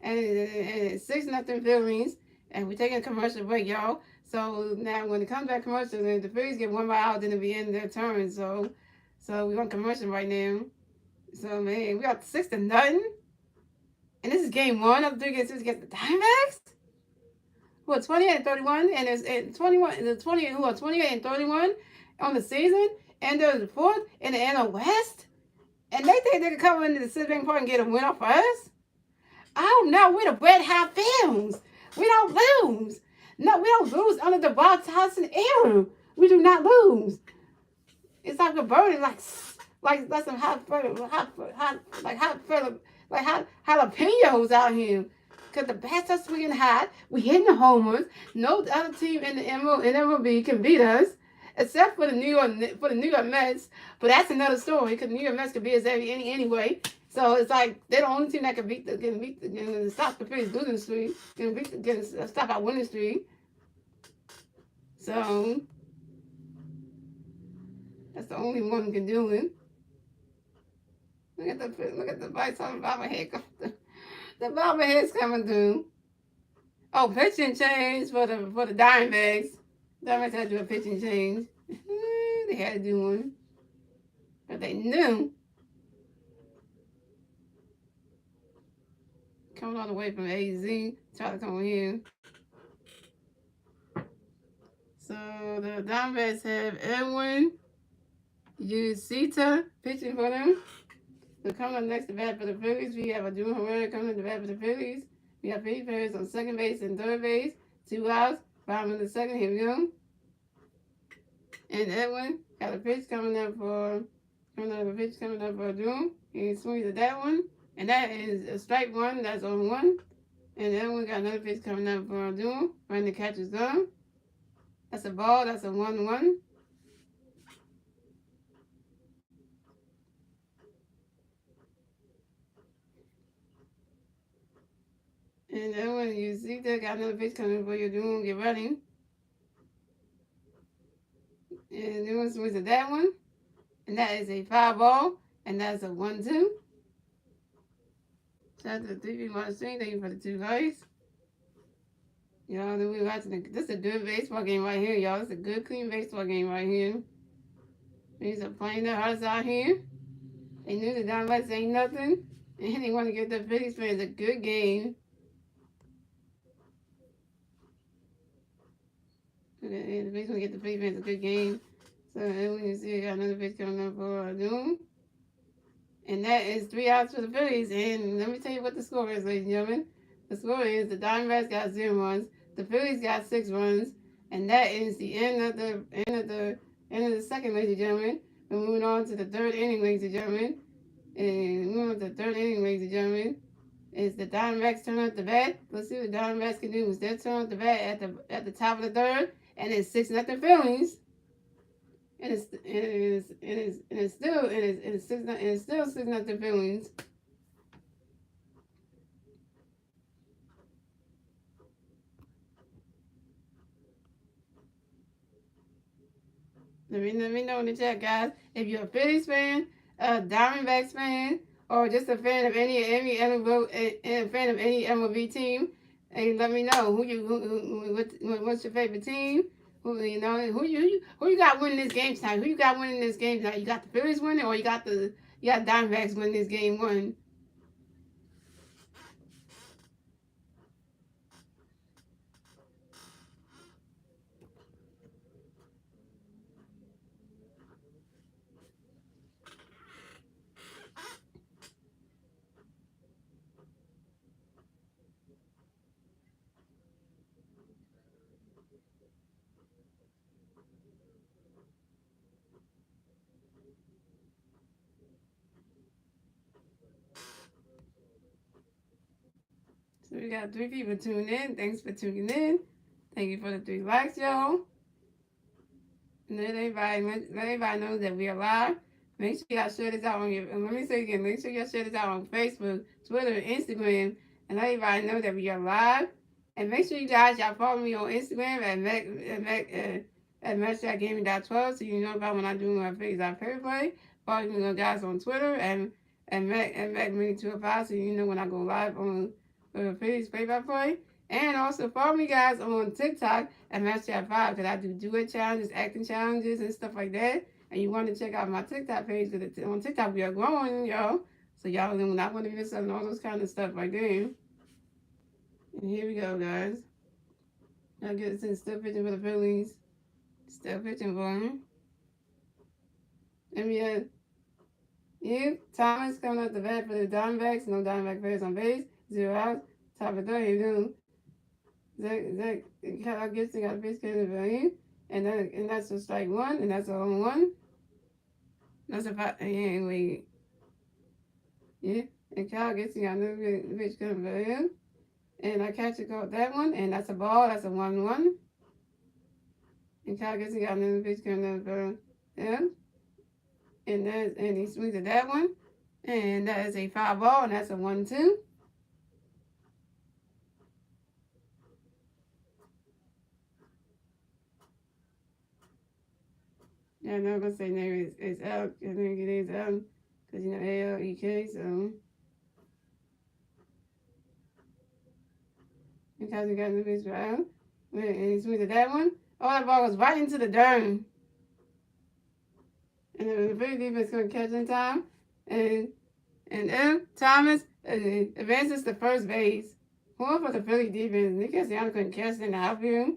And it's 6-0 Phillies. And we're taking a commercial break, y'all. So now when it comes back commercial, then the Phillies get 1 more out, then it'll be in their turn. So we're on commercial right now. So, man, we got 6-0. And this is game 1 of the 3 games against the Diamondbacks. Who are 28-31, and it's 21. The 20 who are 28-31 on the season, and they're the 4th in the NL West. And they think they can come into the Citibank Park and get a win off us. Oh no, we're the red hot Films. We don't lose. No, we don't lose under the Bob Thompson era. We do not lose. It's like a burning, like some jalapenos out here. Cause the bats are swinging hot. We hitting the homers. No other team in the MLB can beat us, except for the New York Mets. But that's another story. Cause the New York Mets can beat us anyway. So it's like they're the only team that can stop the Phillies losing streak. Can stop our winning streak. So that's the only one who can do it. Look at the bites on the bobblehead. The bobblehead's coming through. Oh, pitching change for the Diamondbacks. Diamondbacks had to do a pitching change. They had to do one, but they knew. Coming all the way from AZ, try to come here. So the Diamondbacks have Edwin Yusita pitching for them. So coming up next to bat for the Phillies, we have a June Herrera coming to bat for the Phillies. We have Pete Ferris on second base and third base. 2 outs. Bottom of the second. Here we go. And Edwin got a pitch coming up for June. He swings at that one. And that is a strike 1. That's on 1. And Edwin got another pitch coming up for June. When the catch is gone. That's a ball. That's a 1-1. And then when you see that got another pitch coming for your doing, get ready. And then one swings at that one. And that is a 5 ball. And that's a 1-2. Shout out to the 3 people on the stream. Thank you for the 2 likes. Y'all, then we watching this is a good baseball game right here, y'all. It's a good, clean baseball game right here. These are playing their hearts out here. They knew the Diamondbacks ain't nothing. And they want to give the Phillies fans a good game. And the Phillies want to get the Phillies fans a good game. So when you see, got another pitch coming up for Doom. And that is 3 outs for the Phillies. And let me tell you what the score is, ladies and gentlemen. The score is the Diamondbacks got 0 runs. The Phillies got 6 runs. And that is the end of the second, ladies and gentlemen. We're moving on to the 3rd inning, ladies and gentlemen. And moving on to the 3rd inning, ladies and gentlemen. It's the Diamondbacks turn up the bat. Let's see what the Diamondbacks can do. It's their turn up the bat at the top of the 3rd. And it's 6-0 Phillies. And it's still 6-0 Phillies. Let me know in the chat, guys. If you're a Phillies fan, a Diamondbacks fan, or just a fan of any MLB team, and let me know what's your favorite team. Who you got winning this game tonight? Who you got winning this game tonight? You got the Phillies winning, or you got Diamondbacks winning this game 1? So we got 3 people tuning in. Thanks for tuning in. Thank you for the 3 likes, y'all. let everybody know that we are live. Make sure y'all share this out on your, and let me say again, make sure y'all share this out on Facebook, Twitter, and Instagram, and let everybody know that we are live. And make sure you guys, y'all follow me on Instagram at Masteryhi Gaming 12 so you know about when I do my Phillies play. Follow me guys on Twitter and Mac Mini 205 so you know when I go live on Phillies play. And also follow me guys on TikTok at Masteryhi5 because I do duet challenges, acting challenges, and stuff like that. And you want to check out my TikTok page because on TikTok we are growing, y'all. So y'all will not want to miss out on all those kind of stuff right there. And here we go, guys. I'll get this still pitching for the Phillies. Still pitching for him. And we have Thomas coming out the bat for the Diamondbacks. No Diamondback players on base. 0 outs. Top of third. Here we go. Zach Gibson got a base for him. And that's a strike one. And that's a home one. That's a five. Yeah, wait. Yeah. And Kyle Gibson got another pitch coming for him. And I catch it caught that one. And that's a ball. That's a 1-1. And Kyle Gibson got another pitch coming for him. And he swings at that one. And that is a foul ball. And that's a 1-2. Yeah, I'm not going to say no, it's out. I think it is out. Because, you know, A-L-E-K, so. Because we got the pitch for out. And he swings at that one. Oh, that ball goes right into the dirt. And the Philly defense going to catch in time. And Thomas advances to first base. Going for the Philly defense. Nick Castellanos couldn't catch it in the outfield.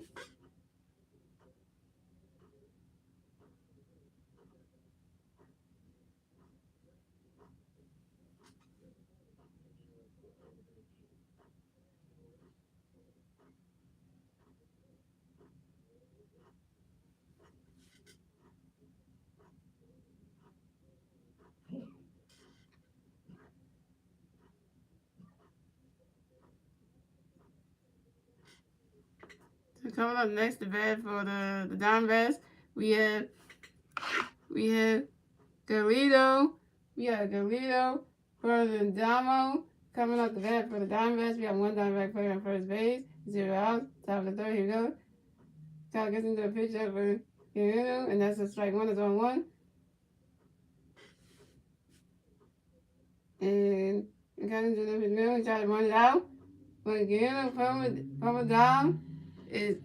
So coming up next to bat for the Diamondbacks, we have Galito. We have Galito for the Damo. Coming up the bat for the Diamondbacks, we have one Diamondback player on first base, 0 outs. Top of the third, here we go. Kyle gets into a pitch up for Galito, and that's a strike one. It's on one. And Kyle gets into the pitch middle and try to run it out. But Galito from a down is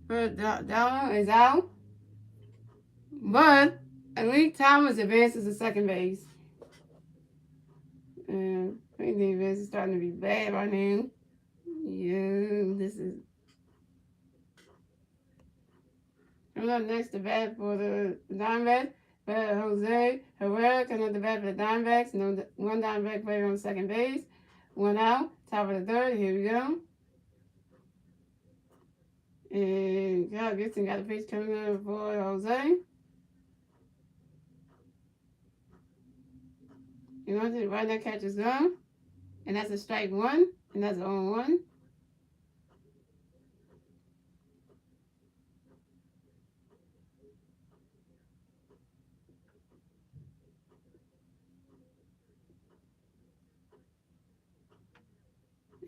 for down is out. But Elite Thomas advances to second base. And I think the defense is starting to be bad right now. Yeah, this is. I'm up next to bat for the Diamondbacks. But Jose Herrera coming up the bat for the Diamondbacks. No, one Diamondback player on second base. One out. Top of the third. Here we go. And Kyle Gibson got a pitch coming up for Jose. You know, the right now catch is gone. And that's a strike one. And that's a 0-1.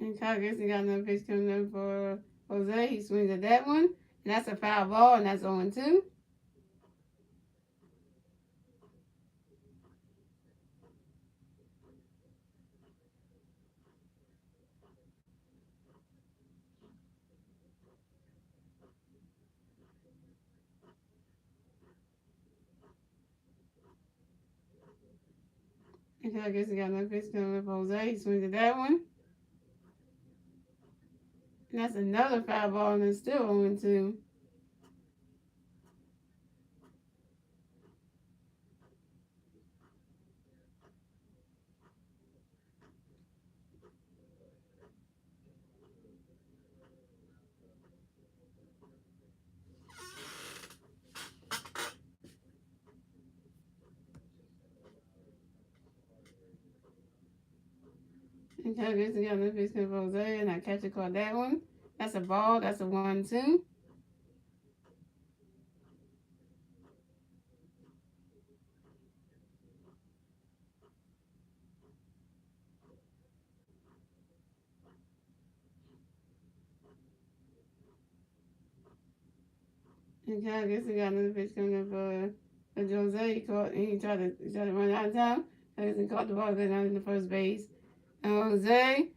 And Kyle Gibson got another pitch coming up for Jose. He swings at that one. And that's a foul ball. And that's 0-2. And Kyle Gibson got another pitch coming up for Jose. He swings at that one. And that's another foul ball. And it's still 0-2. And Kyle Gibson got another pitch coming for Jose. And I catch it caught that one. That's a ball. That's a 1-2. Okay, I guess he got another pitch coming up for Jose. He caught, and he tried to run out of time. I guess he caught the ball going down in the first base. And Jose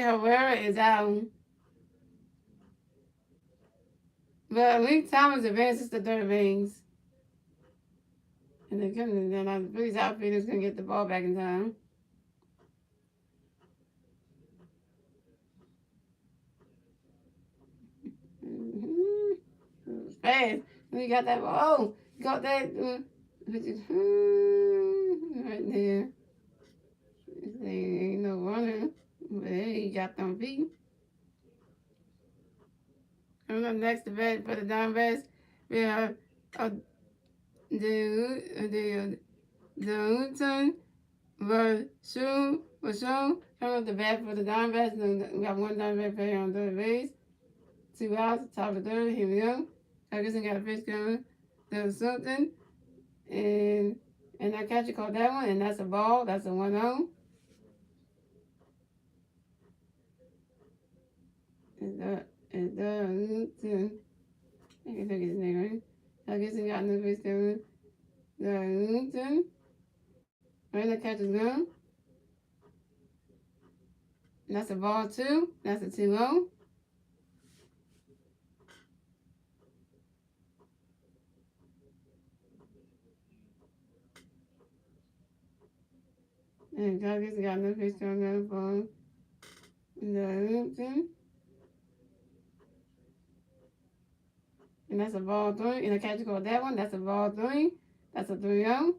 Herrera is out. But Lee Thomas advances to third base. And then the Phillies outfielder's going to get the ball back in time. Mm-hmm. It was fast. When he got that ball, oh, he got that right there. Ain't no runner. But hey, he got them feet. Coming up next to bat for the DiamondBacks, we have the Unton Vashon coming up the bat for the DiamondBacks. We got one Diamondback player on third base. 2 outs, top of the third. Here we go. Ferguson got a pitch coming. There was something. And that catcher caught that one, and that's a ball. That's a 1-0. And I can take his name right. Ferguson got another pitch coming. The right, the catcher's gone. And that's a ball 2. That's a 2-0. And Ferguson got another pitch coming up for the and that's a ball 3. And the catcher caught that one. That's a ball 3. That's a 3-0.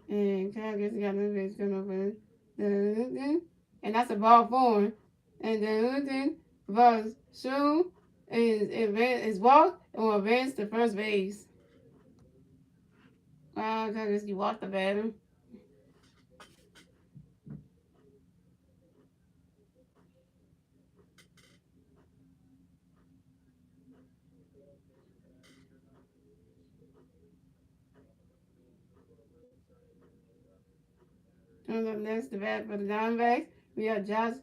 And Calgary got another base coming over the and that's a ball 4. And the was soon is walked and will advance to first base. Wow, Calgary, you walked the batter. Coming up next, the bat for the Diamondbacks. We have Josh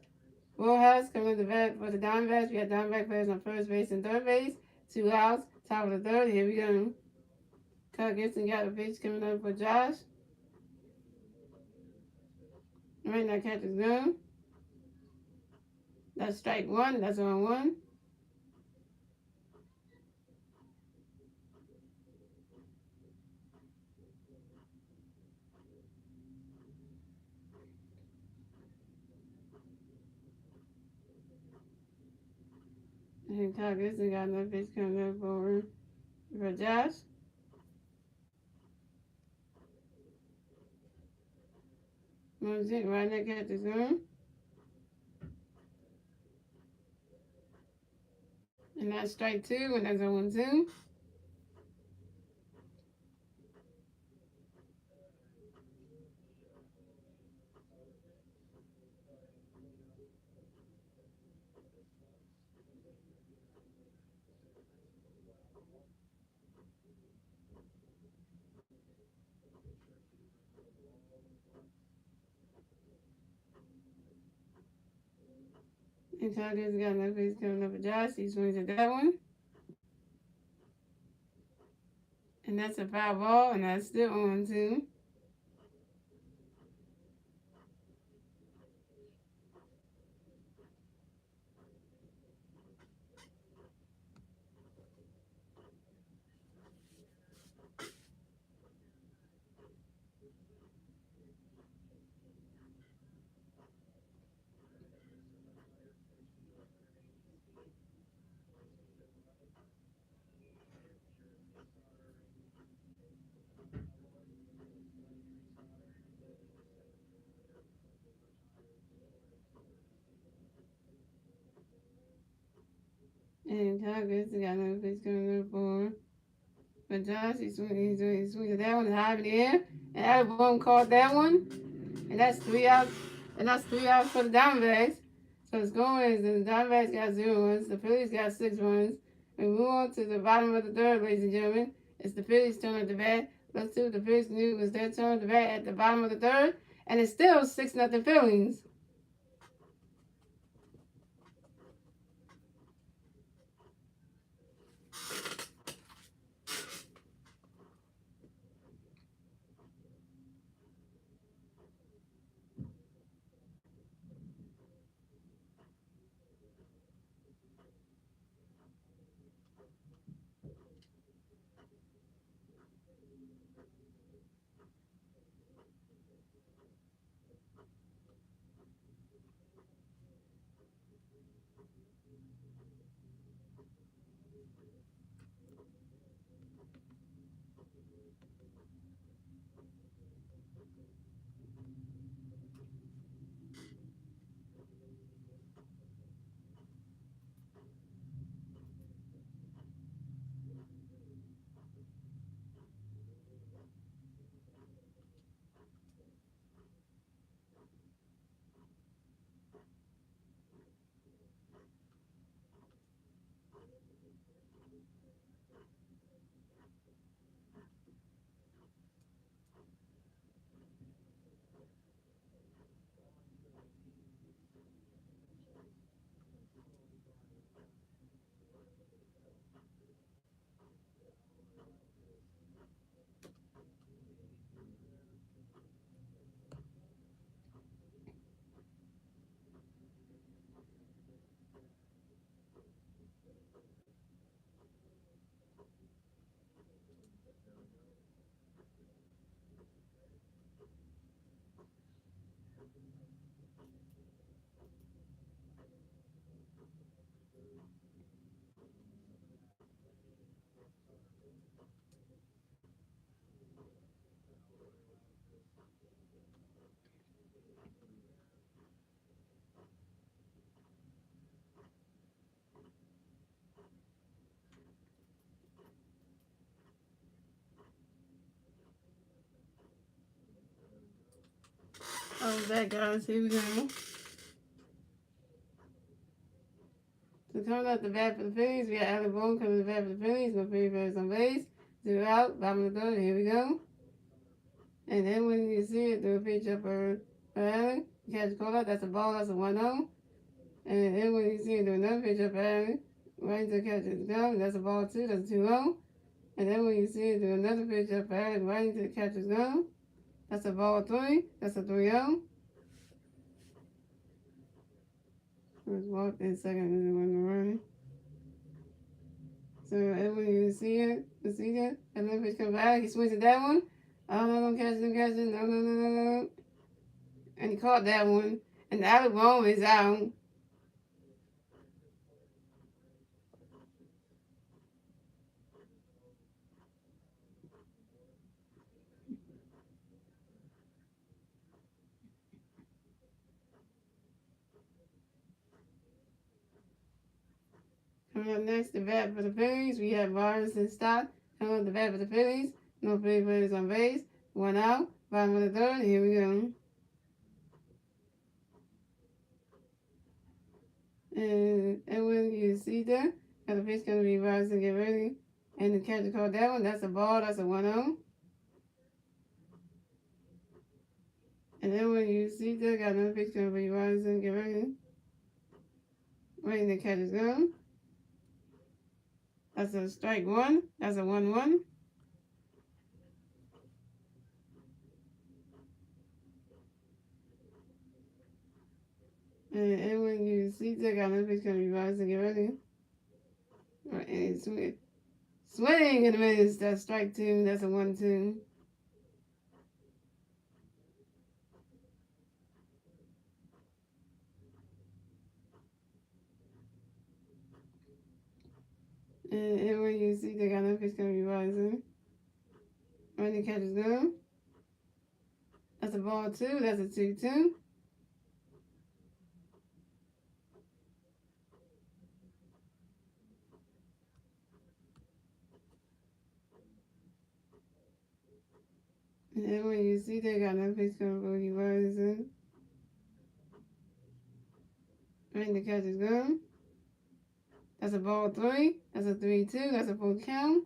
Rojas coming to the bat for the Diamondbacks. We have Diamondback players on first base and third base. 2 outs, top of the third. Here we go. Kyle Gibson got a pitch coming up for Josh. Right now, catch is gone. That's strike 1. That's on 1. And Kyle Gibson got another pitch coming up for Josh. Moves it right there, catch is gone. And that's strike 2, and that's a 1-2. And Tigers got another pitch coming up for Josh. He swings at that one. And that's a foul ball, and that's still on 2. And Tigers got another pitch coming up for Josh. He swings at that one, high in the air. And Alabama caught that one. And that's 3 outs. And that's 3 outs for the Diamondbacks. So the score is the Diamondbacks got 0 runs. The Phillies got 6 runs. We move on to the bottom of the third, ladies and gentlemen. It's the Phillies' turn at the bat. Let's see what the Phillies can do. It's their turn at the bat at the bottom of the third. And it's still 6-0 Phillies. I'm back, guys. Here we go. So coming up the bat for the Phillies, we got Alec Boone coming to the bat for the Phillies. No Philly players on base. 0 out. Bottom of the third. Here we go. And then when you see it, do a pitch up for Alec. Catch call out. That's a ball. That's a 1-0. And then when you see it, do another pitch up for Alec. Right to catch his gun. That's a ball 2. That's a 2-0. And then when you see it, do another pitch up for Alec. Right to catch his gun. That's a ball 3. That's a 3-0. First walk, then second, and then one run. So, and when you see it, and then pitch come back, he swings at that one. Oh, no, don't catch it, no. And he caught that one. And the Alec Boone is out. Coming up next, the bat for the Phillies. We have Vargas and Stott. Coming up the bat for the Phillies. No Philly players on base. 1 out. Bottom of the third. Here we go. And when you see that, the pitch going to be Vargas and get ready. And the catcher called that one. That's a ball. That's a 1-0. And then when you see that, got another pitch going to be Vargas and get ready. Waiting the catcher's gun. That's a strike 1. That's a 1-1. And when you see that, got another pitch going to be Vargas and get ready. Right, and swing and a miss. That's strike 2. That's a 1-2. And when you see they got no pitch gonna be rising. When the catch is gone. That's a ball 2. That's a 2-2. And when you see they got no pitch gonna be rising. When the catch is gone. That's a ball 3. That's a 3-2. That's a full count.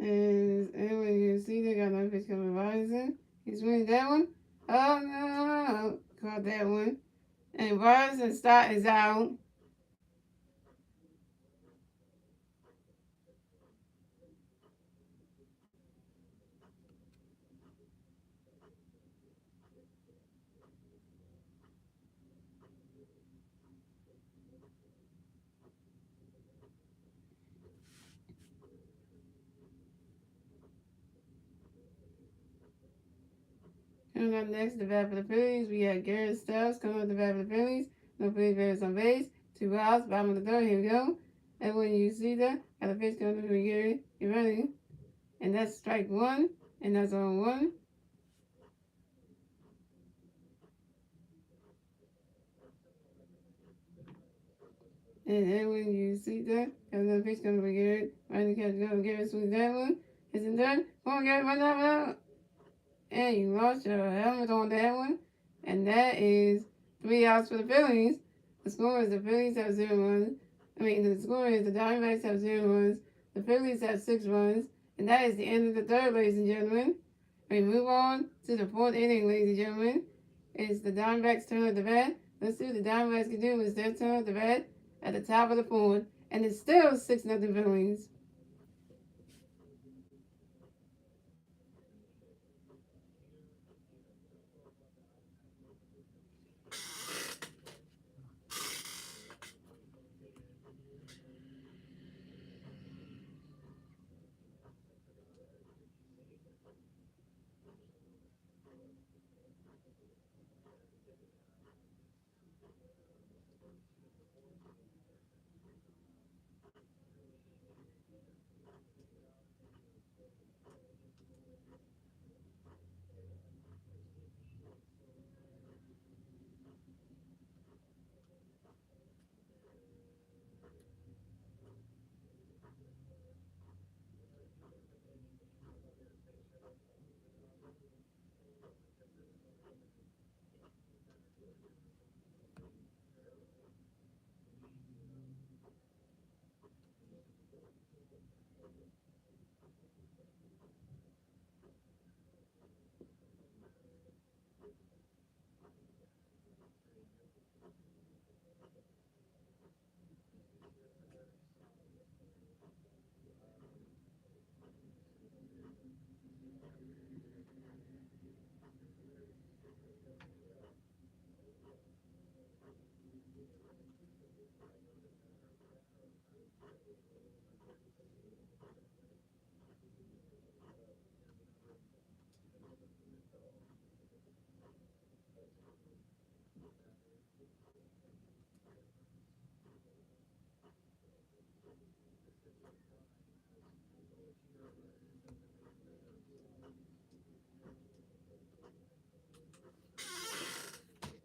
And when you see they got no pitch coming rising, he's winning that one. Oh no! Caught that one. And Rising Stott is out. Coming up next, the bat for the Phillies, we have Garrett Stubbs coming up the bat for the Phillies. No Phillies players on base. 2 outs, bottom of the third. Here we go. And when you see that, got a pitch coming from Gary. You ready? And that's strike 1. And that's on 1. And then when you see that, got another pitch coming from Gary. Right in the catch, go. Gary swings that one. Isn't done. Come on, Gary, run out. And you lost your helmet on that one. And that is 3 outs for the Phillies. The score is the Phillies have 0 runs. The score is the Diamondbacks have 0 runs. The Phillies have 6 runs. And that is the end of the third, ladies and gentlemen. We move on to the 4th inning, ladies and gentlemen. It's the Diamondbacks' turn at the bat. Let's see what the Diamondbacks can do. It's their turn at the bat at the top of the 4th. And it's still 6-0 Phillies.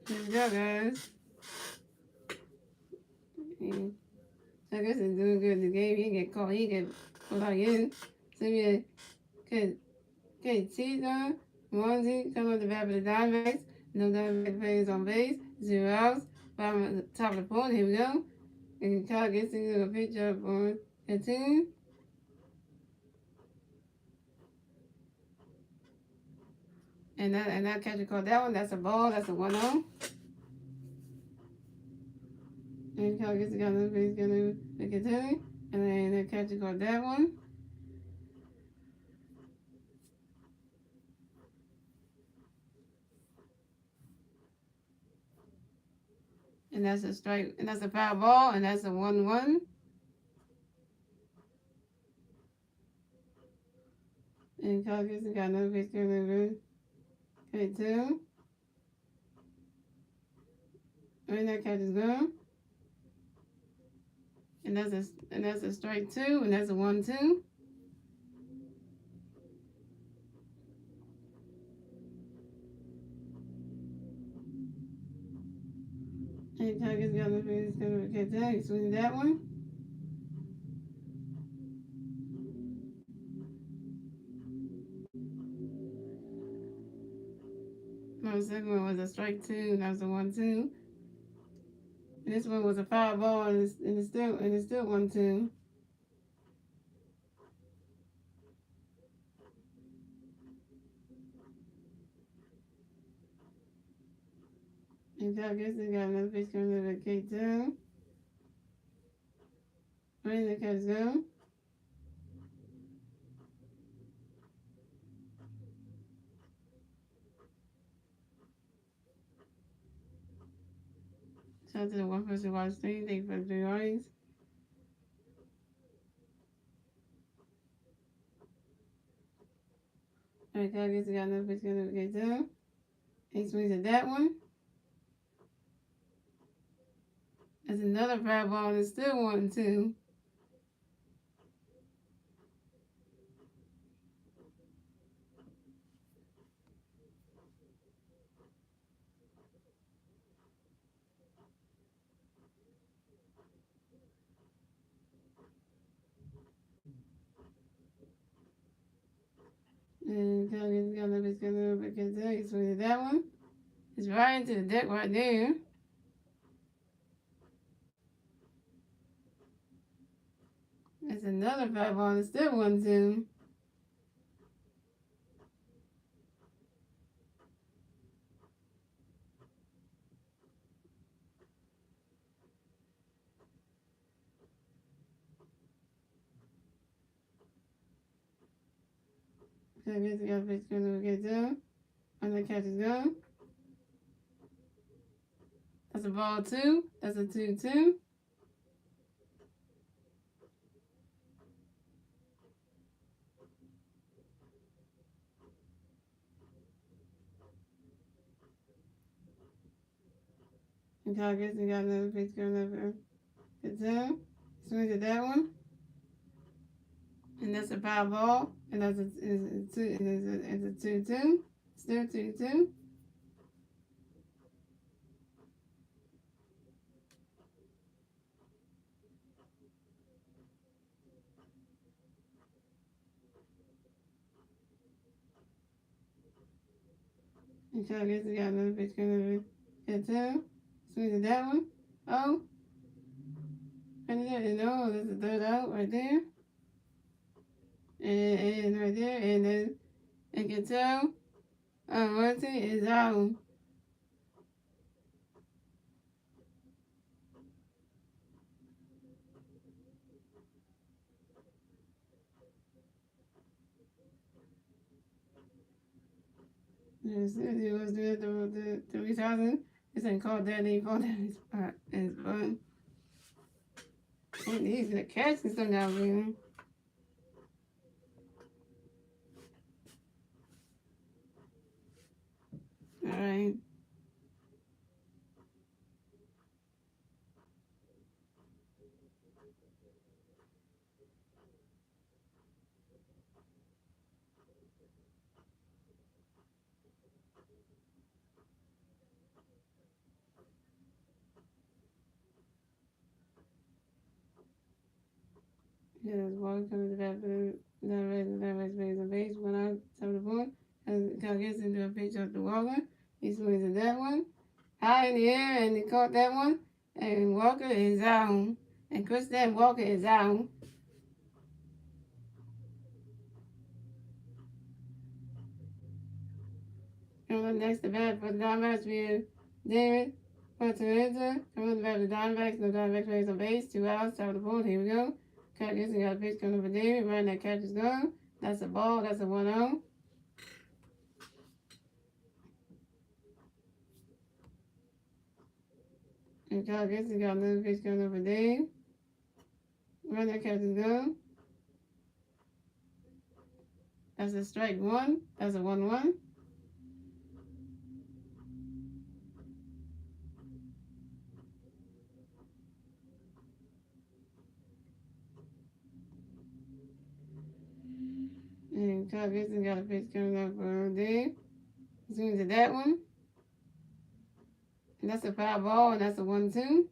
Here we go, guys. And so I guess he's doing good in the game. He get caught. He get put out in. So we had Tito, Monzi coming up the bat for the Diamondbacks. No Diamondback players on base. 0 outs. Bottom at the top of the fourth. Here we go. And Kyle gets into a pitch up on the team. And that catcher caught that one. That's a ball. That's a 1-0. And Kyle gets the guy on the base. Gonna make it 2. And then that catcher caught that one. And that's a strike. And that's a foul ball. And that's a 1-1. And Kyle gets the guy on the base. Gonna make it 2. And that catcher's gone. And that's a strike 2, and that's a 1-2. And Tigers got the face gonna catch that. He's swinging that one. No, the second one was a strike 2, and that was a 1-2. And this one was a foul ball, and it's still 1-2. And Tigers got another pitch coming to the K2. Ready to catch go. Shout out to the one person watching stream. Thank you for the 3 audience. Alright, Tigers got another pitch coming to the K2. He swings at that one. That's another fly ball, and it's still 1-2. And Kelly's got a little bit there. He swings at that one. It's right into the deck right there. That's another fly ball, and it's still 1-2. Kelly's got a pitch going to get there. And the catch is gone. That's a ball 2. That's a 2-2. And Calgary got another pitch going over. Good time. Swings at that one. And that's a foul ball. And that's a 2-2. Still 2-2. And Calgary got another pitch going over. Good time. Swings at that one. Oh. And no, that's a third out right there. And right there. And then you can tell. One thing is out. Yes, it was the 3000. This ain't called that. They called that his fun. And he's gonna catch and stuff now, really. Alright. Yeah, there's one coming to that for that race base on base. One out, top of the board. And Cal gets into a pitch off the Walker. He swings at that one. High in the air, and he caught that one. And Walker is out. And Christian Walker is out. Coming up next to bat for the Diamondbacks being David Fortaleza. Coming up to bat for the Diamondbacks. No Diamondbacks race on base. 2 outs, top of the board. Here we go. Cal gets got a pitch coming up for David. Right, that catch is gone. That's a ball. That's a 1-0. And Cal gets got another pitch coming up for Dave. Right, that catch is gone. That's a strike 1. That's a 1-1. And Cal Gibson got a pitch coming up for Dave. Swings at that one. And that's a foul ball, and that's a 1-2.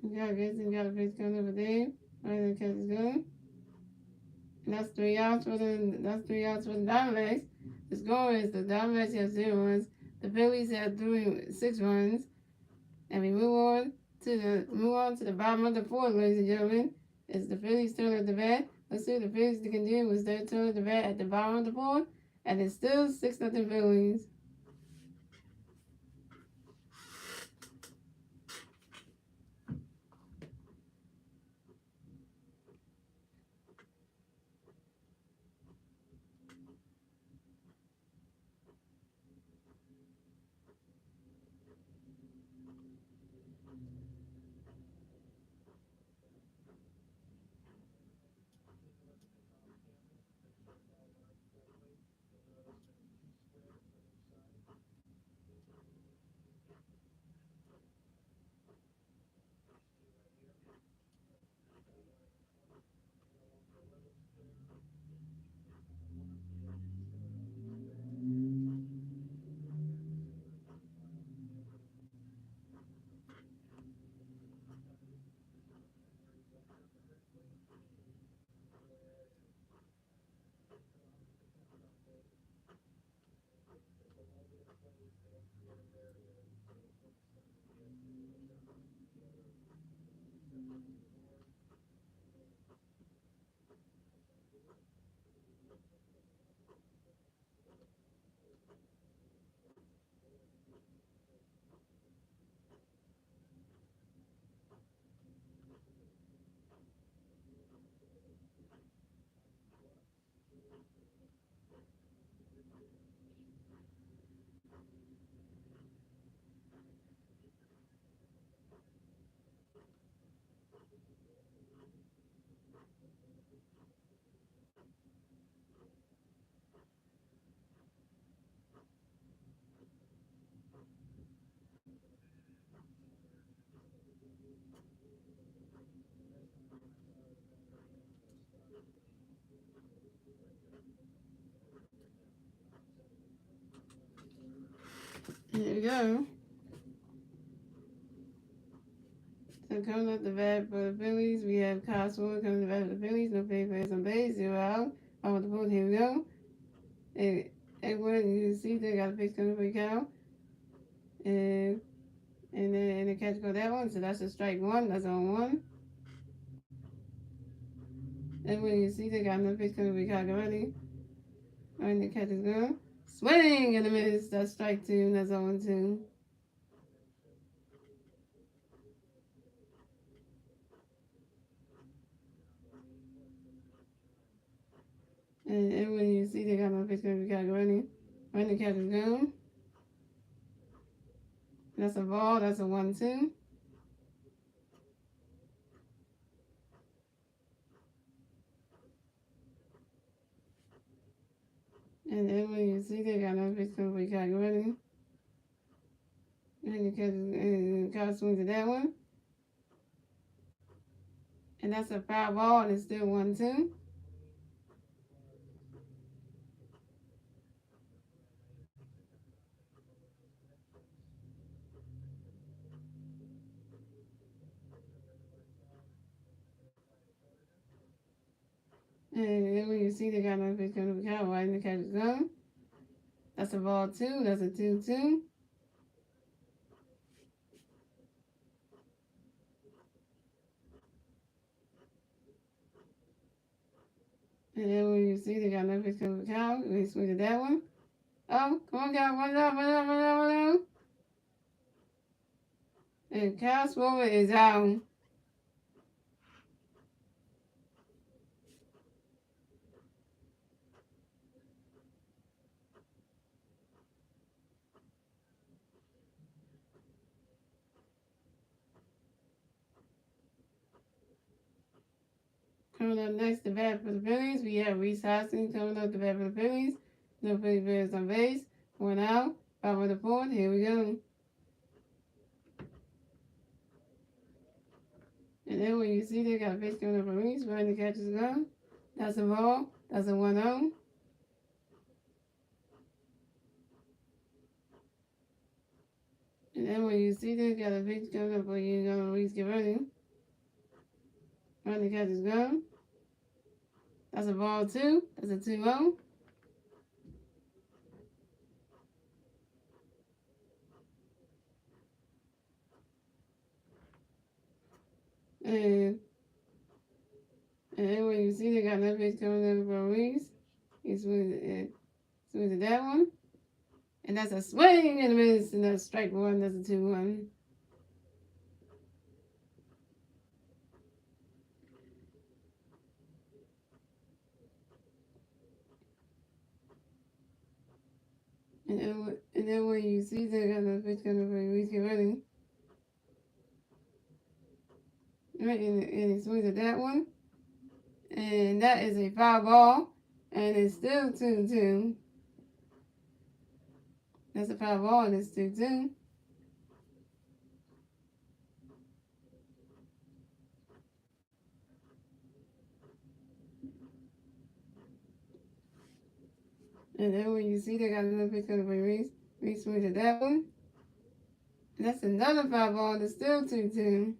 And Cal Gibson got a pitch coming up for Dave. Right, the catch is good. And that's 3 outs for the Diamondbacks. The score is the Diamondbacks have 0 runs. The Phillies have 6 runs. And we move on to the bottom of the fourth, ladies and gentlemen. It's the Phillies' turn at the bat. Let's see what the Phillies can do with their turn at the bat at the bottom of the fourth. And it's still 6-0 Phillies. Here we go. So coming up the bat for the Phillies, we have Cosmo coming to the bat for the Phillies. No play players on base, 0 out. On with the board, here we go. And Edward, you can see they got a pitch coming for Cal. And the catch go that one, so that's a strike one. That's on one. And when you see they got another pitch coming for Cal already. And the catch is good. Swing and a miss. That's strike two. That's on two. And when you see they got no pitch coming for Cal already. And the catch is good. That's a ball. That's a 1-2. And then when you see they got no pitch coming for Cal already. And the catch swings at that one. And that's a foul ball, and it's still 1-2. And then when you see they got no pitch coming to Cal, right in the catch is gone. That's a ball two. That's a 2-2. And then when you see they got no pitch coming to Cal, we swing to that one. Oh, come on, Cal, run it up, run it up, run it up, run it up. And Cal's forward is out. Coming up next, the bat for the Phillies. We have Reese Hoskins coming up the bat for the Phillies. No Philly players on base. 1 out. 5 on the board. Here we go. And then when you see they got a pitch coming up for Reese, right in the catch is gone. That's a ball. That's a 1-0. And then when you see they got a pitch coming up for you, you're going to Reese get ready. Right in the catch is gone. That's a ball 2. That's a 2-0. And then when you see they got another pitch coming up for Reese, he swings at that one. And that's a swing and a miss, and that's strike one. That's a 2-1. And then when you see they got another pitch coming up for Reese, get ready. Right, and he swings at that one. And that is a foul ball. And it's still 2-2. That's a foul ball, and it's 2-2. And then when you see they got another pitch coming for Reese, Reese swings at that one. And that's another foul ball, and it's still 2-2.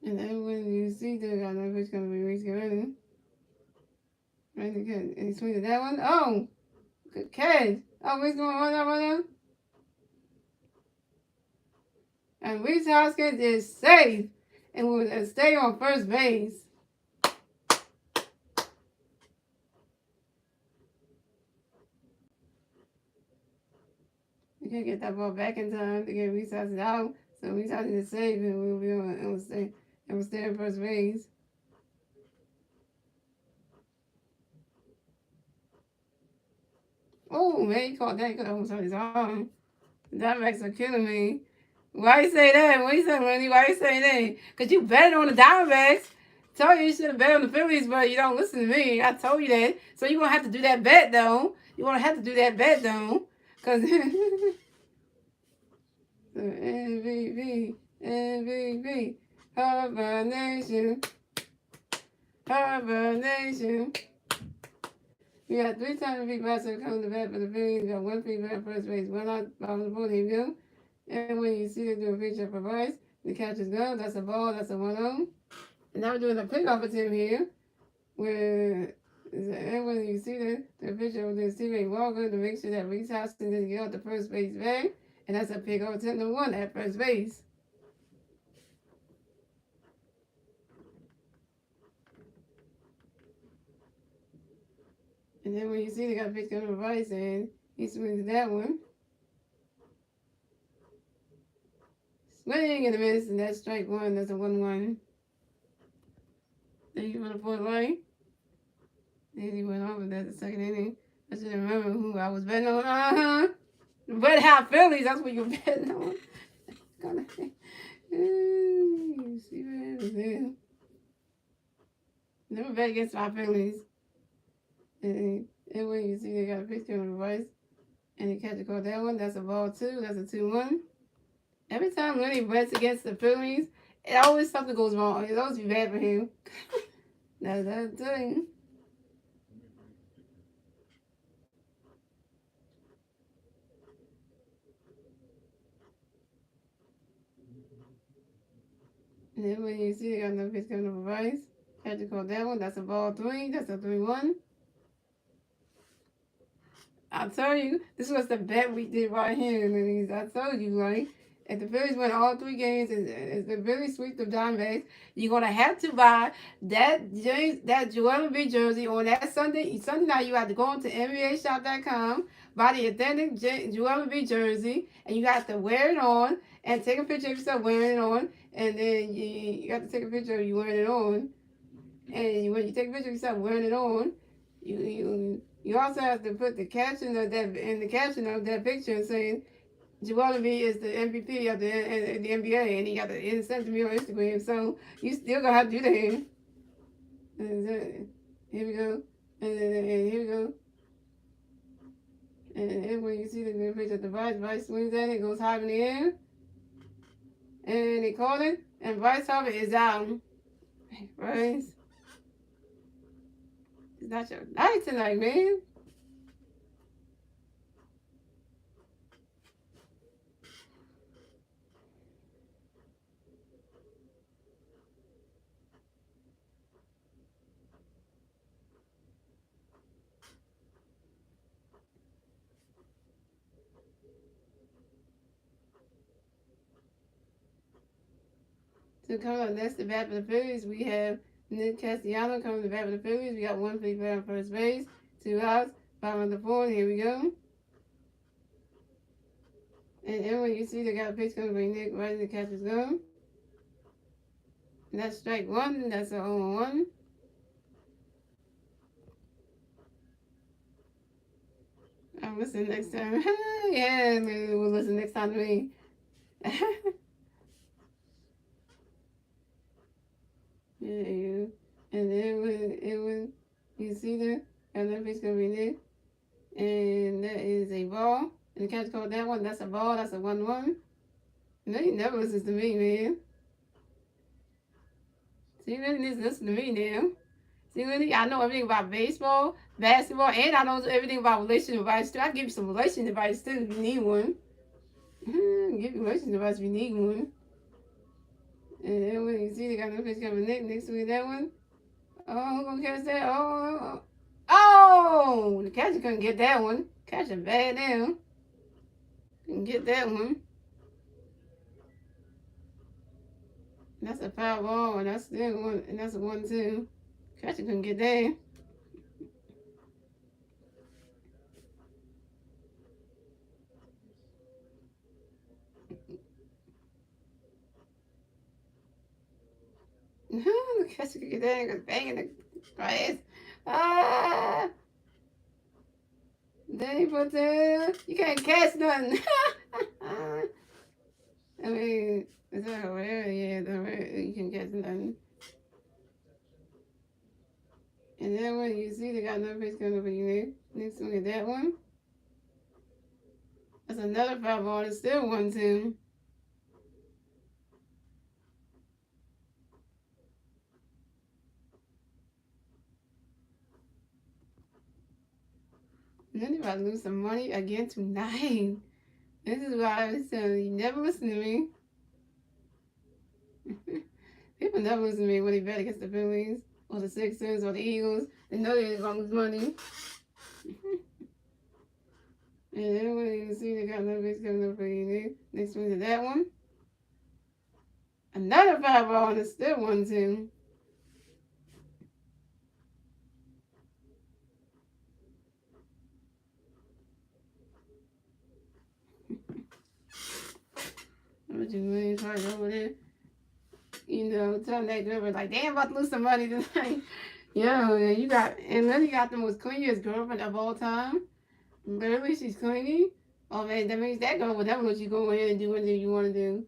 And then when you see the I know which gonna be rescheduled. Right, good. And he swings at that one. Oh, good catch. Oh, Reese going on that one. And Reese Hoskins is safe and will stay on first base. You can't get that ball back in time to get Reese Hoskins out. So Reese Hoskins is safe and will be on and will stay on first base. Oh man, he caught that. He could almost hurt his arm. The Diamondbacks are killing me. Why you say that? What you say, Lenny? Why you say that? Because you betted on the Diamondbacks. Told you should have bet on the Phillies, but you don't listen to me. I told you that. So you're going to have to do that bet, though. You're going to have to do that bet, though. Because so MVP, Harbor Nation. Harbor Nation. We got 3 times the big batter coming to bat for the Phillies. We got 1 free bat first base. 1 out, bottom of the board. Here we go. And when you see them do a picture for Bryce, the catch is gone. That's a ball. That's a 1-0. And now we're doing a pickoff attempt here. Where, and when you see the picture of the teammate Walker to make sure that Reese Hoskins didn't get off the first base bag. And that's a pickoff attempt number 1 at first base. And then when you see they got a pitch coming to Bryce and he swings that one. Swing and a miss, and that's strike 1. That's a 1-1. Then you run a 4th line. Then he went over. That's the second inning. I should remember who I was betting on. Red Hot Phillies. That's what you're betting on. You see what it is. Never bet against my Phillies. And when you see they got a pitch on the Bryce, and he catch a call that one. That's a ball 2. That's a 2-1. Every time Lenny bets against the Phillies, it always something goes wrong. It always be bad for him. That's that thing. And then when you see they got no pitch coming up for Rice, had to call that one. That's a ball 3. That's a 3-1. I tell you, this was the bet we did right here, ladies. I told you, like, if the Phillies win all 3 games, if the Phillies sweep the Diamondbacks, you're gonna have to buy that Joel Embiid jersey on that Sunday. Sunday night, you have to go on to NBAshop.com, buy the authentic Joel Embiid jersey, and you have to wear it on and take a picture of yourself wearing it on, and then you have to take a picture of you wearing it on. And when you take a picture of yourself wearing it on, you also have to put the caption of that picture saying Joel Embiid is the MVP of the NBA, and he got to send to me on Instagram. So you still gonna have to do that. And here we go, and here we go. And when you see the picture of the Bryce swings at it, goes high in the air, and they call it, and Bryce Harper is out. Bryce. It's not your night tonight, man. To come up next to bat for the Phillies, we have Nick Castellanos coming to bat for the Phillies. We got 1 free bat on first base, 2 outs, 5 on the 4th. Here we go. And then when you see they got a pitch coming to Nick right in the catcher's glove. And that's strike 1. That's a 0-1. I'll listen next time. Yeah, maybe we'll listen next time to me. Yeah. And then when you see that, and that pitch gonna be there, and that is a ball. And the catch called that one. That's a ball. That's a 1-1. No, he never listens to me, man. See, really needs to listen to me now. See, really, I know everything about baseball, basketball, and I know everything about relationship advice too. I give you some relationship advice too if you need one. Give you relationship advice if you need one. And then when you see they got no pitch coming next to that one. Oh, who gonna catch that? Oh, the catcher couldn't get that one. Catcher bad now. Couldn't get that one. That's a foul ball, and that's still one, and that's a 1-2. Catcher couldn't get that. The catcher could get that and was banging the grass. Ah! Danny Patel, you can't catch nothing. I mean, is that hilarious? Yeah, you can catch nothing. And then when you see they got another pitch coming up, you next one is that one. That's another foul ball. It's still 1-2. And then you about to lose some money again tonight. This is why I was telling you, never listen to me. People never listen to me when they bet against the Phillies or the Sixers or the Eagles. They know they're going to lose money. And then when you see they got another pitch coming up for you, next one to that one. Another foul ball and it's still 1-2. What you mean, right over there? You know, telling that girl, like, damn, about to lose some money tonight. Yo, you got, and then you got the most clingiest girlfriend of all time. Literally, she's clingy. Oh man, that means that girl would never let you go ahead and do anything you want to do.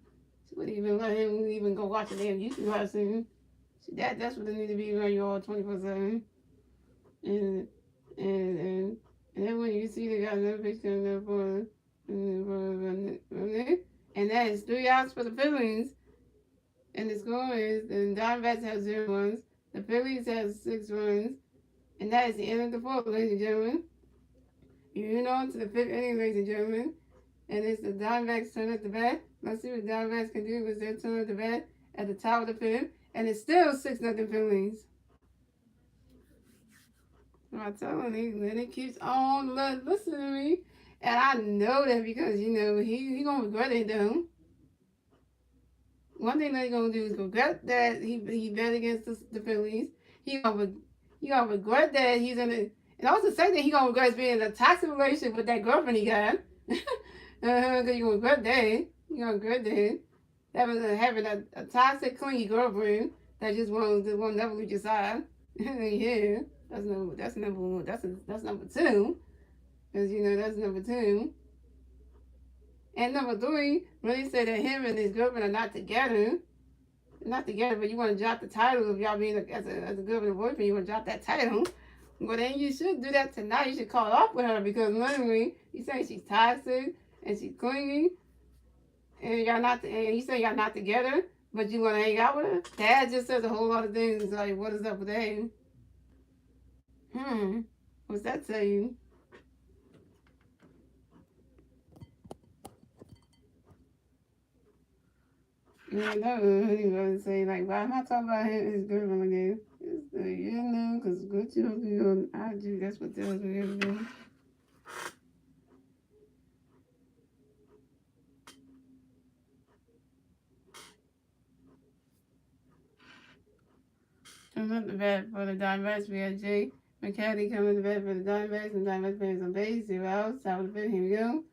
She wouldn't even let him even go watch a damn YouTube live stream. That's what they need to be around you all 24/7. And and then when you see they got another picture in there for and that is 3 outs for the Phillies. And the score is the Diamondbacks have 0 runs. The Phillies have 6 runs. And that is the end of the fourth, ladies and gentlemen. You're on to the 5th inning, ladies and gentlemen. And it's the Diamondbacks' turn at the bat. Let's see what the Diamondbacks can do with their turn at the bat at the top of the 5th. And it's still 6-0 Phillies. I'm telling you, and it keeps on listening to me. And I know that because, you know, he going to regret it, though. One thing that he's going to do is regret that he bet against the Phillies. He gonna regret that he's in a... And also say that he going to regret being in a toxic relationship with that girlfriend he got. Because you're going to regret that. You're going to regret that. Having a toxic, clingy girlfriend that just won't never leave your side. Yeah. That's number one. That's number 2. Because, you know, that's number 2. And number 3, really say that him and his girlfriend are not together. Not together, but you want to drop the title of y'all being as a girlfriend and boyfriend. You want to drop that title. Well, then you should do that tonight. You should call off with her because literally, you say she's toxic and she's clingy. And you say y'all not together, but you want to hang out with her. That just says a whole lot of things. Like, what is up with that? What's that saying? Yeah, that was he was saying like, why am I talking about his girlfriend again? You know, because what you on IG, that's what tells me everything. Coming up the bat for the Diamondbacks, we got Jay McCarthy coming to bat for the Diamondbacks, and Diamondbacks players on base, 0 outs, top of the 5th, here we go.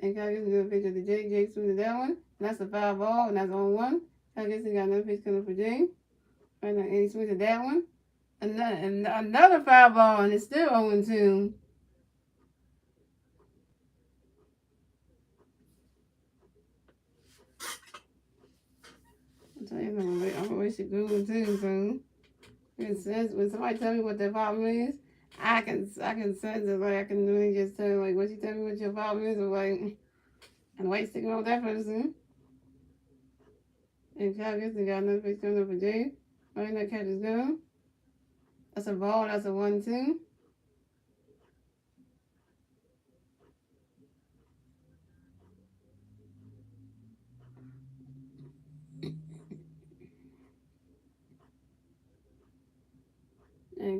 And Calgary gonna pitch to Jay. Jay swings that one. And that's a foul ball, and that's on 1. Calgary got another pitch coming for Jay. Right now, and he swings at that one. Another foul ball, and it's still 0-2. I'm telling you, I'm gonna waste your Google too, so it says when somebody tell me what their problem is, I can sense it, like I can really just tell like what you tell me what your problem is, or like and wait sticking on that person. And Calgary got another pitch coming up for Jay. Right now, catch is go. That's a ball. That's a 1-2.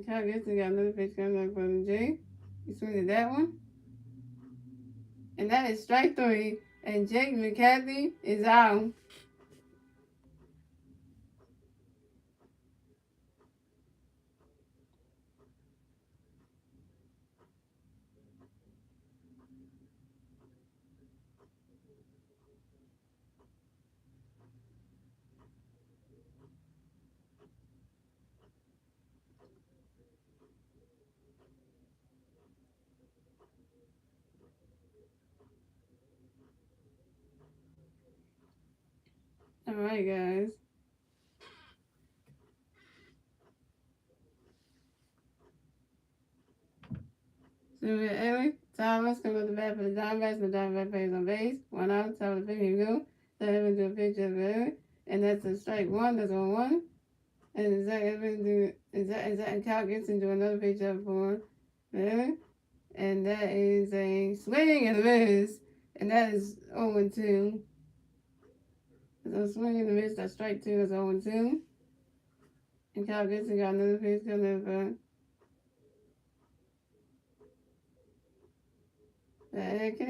And Kyle Gibson got another pitch coming up from Jay. He swinged at that one. And that is strike 3. And Jake McCarthy is out. Alright, guys. So we have Eric Thomas coming up the bat for the DiamondBacks. The DiamondBacks plays on base. 1 out. Top of the pitch. Here we go. So Evans do a picture of Eric. And that's a strike 1. That's on 1. And Zach Evans do and Kyle Gibson do another picture for Eric. And that is a swing and a miss. And that is 0-2. So swing and a miss. That's strike 2. That's 0-2. And Kyle Gibson got another pitch coming for the Eric.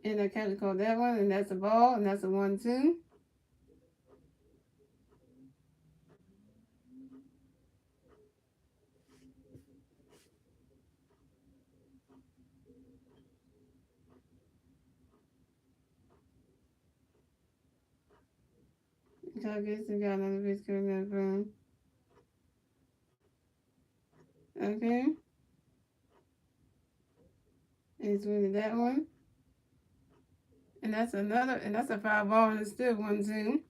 And I catcher called that one, and that's a ball, and that's a 1-2. Kyle Gibson got another pitch coming up from. Okay. And he's winning that one. And that's a foul ball, and it's still 1-2.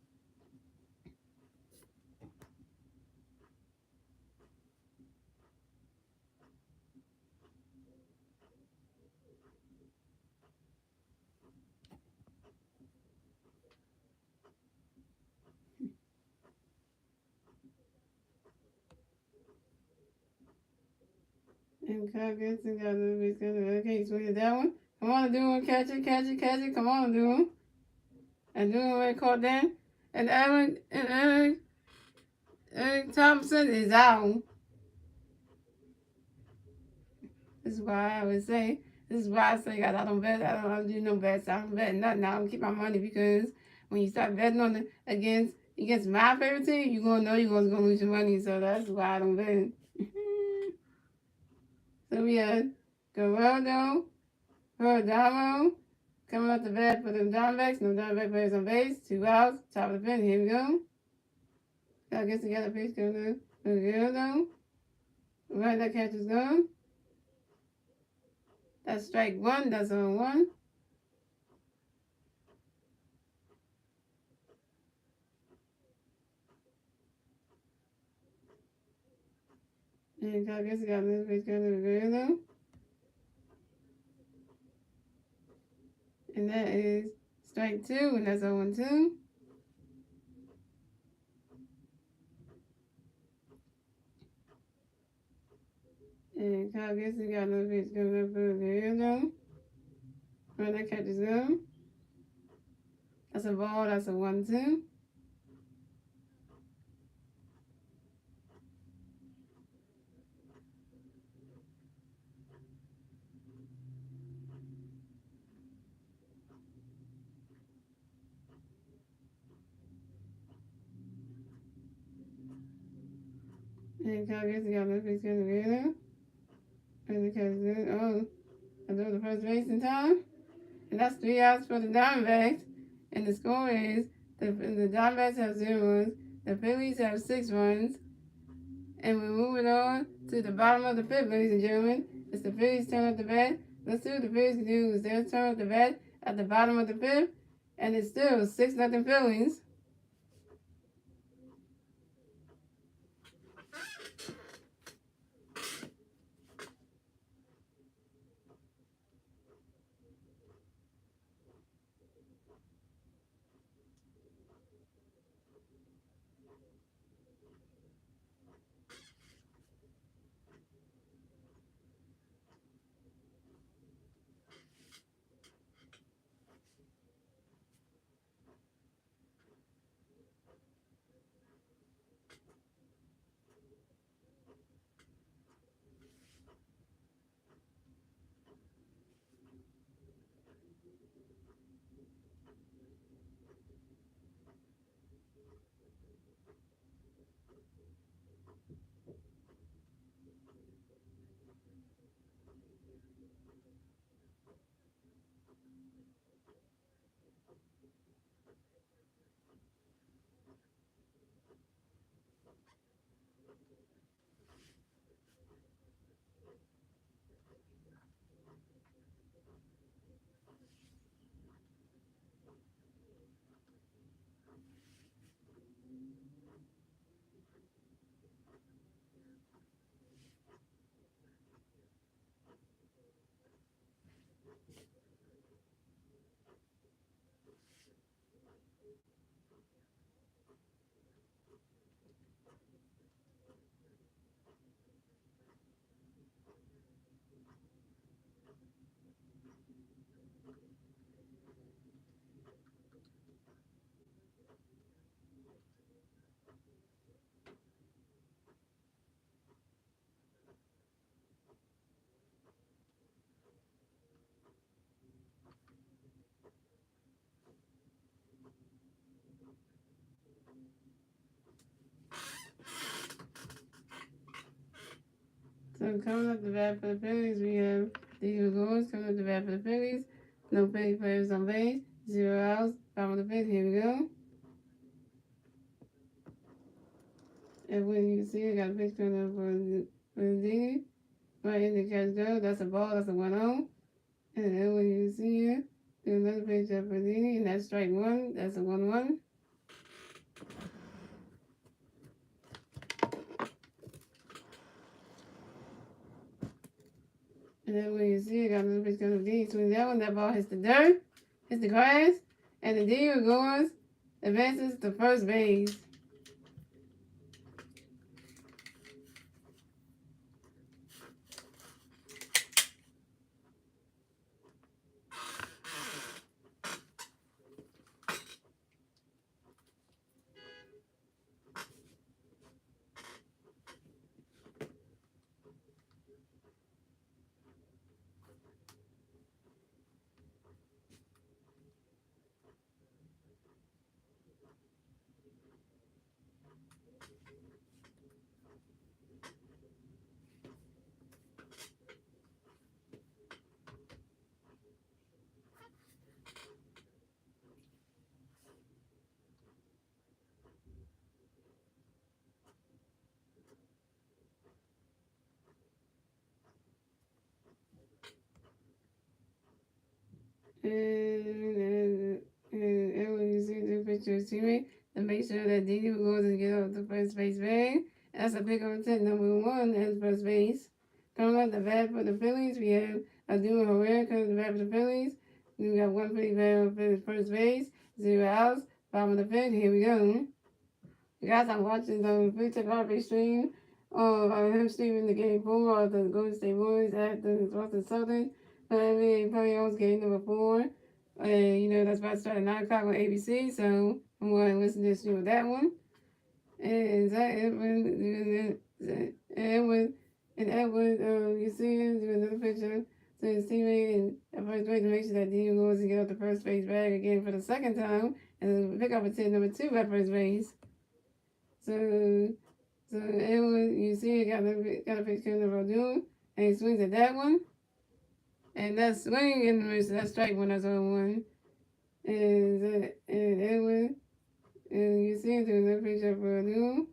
And Kyle Gibson got another pitch coming up. Okay, he's winning that one. Come on, do one, catch it. Come on, do one. And do one, caught that. And Eric Thompson is out. This is why I say, guys, I don't do no bets. I don't bet nothing. I don't keep my money because when you start betting on it against my favorite team, you're going to know you're going to lose your money. So that's why I don't bet. So we had Geraldo Perdomo coming up the bat for the DiamondBacks. No DiamondBack players on base. 2 outs. Top of the pen. Here we go. I guess we got a pitch coming up for Geraldo. Right, that catch is gone. That's strike 1. That's on 1. And I guess we got another pitch coming up for Geraldo. And that is strike 2, and that's 0-2. And Kyle Gibson got another pitch coming up for Geraldo. When that catch is gone. That's a ball, that's a 1-2. And Kyle Gibson got another pitch coming up for Geraldo. And the catch is gone. I do the first base in time. And that's 3 outs for the Diamondbacks. And the score is the Diamondbacks have 0 runs. The Phillies have 6 runs. And we're moving on to the bottom of the 5th, ladies and gentlemen. It's the Phillies' turn at the bat. Let's see what the Phillies can do. It's their turn at the bat at the bottom of the 5th. And it's still 6-0 Phillies. So coming up the bat for the Phillies, we have Didi McGowan coming up the bat for the Phillies. No Philly players on base. 0 outs. Bottom of the fifth. Here we go. And when you see it, got a pitch coming up for the Didi. Right in the catch go. That's a ball. That's a 1-0. And then when you see it, do another pitch up for Didi, and that's strike one. That's a 1-1. And then when you see it, got another pitch coming up Didi. Swings that one. That ball hits the dirt, hits the grass, and the Didi McGowan advances to first base. And when you see the picture of teammate, to make sure that Didi will go and get off the first base bag. That's a pick on 10, number 1 at first base. Coming up the bat for the Phillies, we have Aduma Herrera coming up the bat for the Phillies. We got one Philly bat for the first base, 0 outs. Bottom of the fifth, here we go. Guys, I'm watching the PSVita stream. I'm streaming the game 4 of the Golden State Warriors at the Boston Celtics. NBA playoffs game number 4. And that's about to start at 9 o'clock on ABC, so I'm going to listen to this with that one. And Edward, you see him do another picture to his teammate and at first base to make sure that Didi goes to get up the first base bag again for the second time and pick up a 10 number 2 at first base. So Edward, you see, got a picture of Odom, and he swings at that one. And that's swing and miss. That's strike one. That's 0-1. And Edward, and you see him doing another picture of Odom,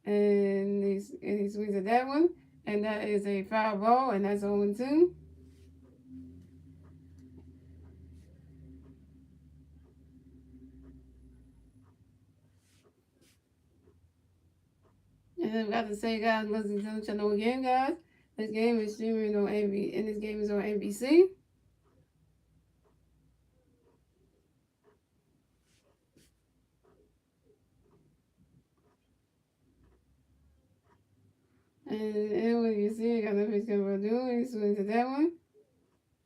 and he swings at that one. And that is a foul ball, and that's 0-2. And then we got to say, guys, listen to the channel again, guys. This game is streaming on ABC, and this game is on ABC. And when you see it, got no picture of Odom, he swings at that one.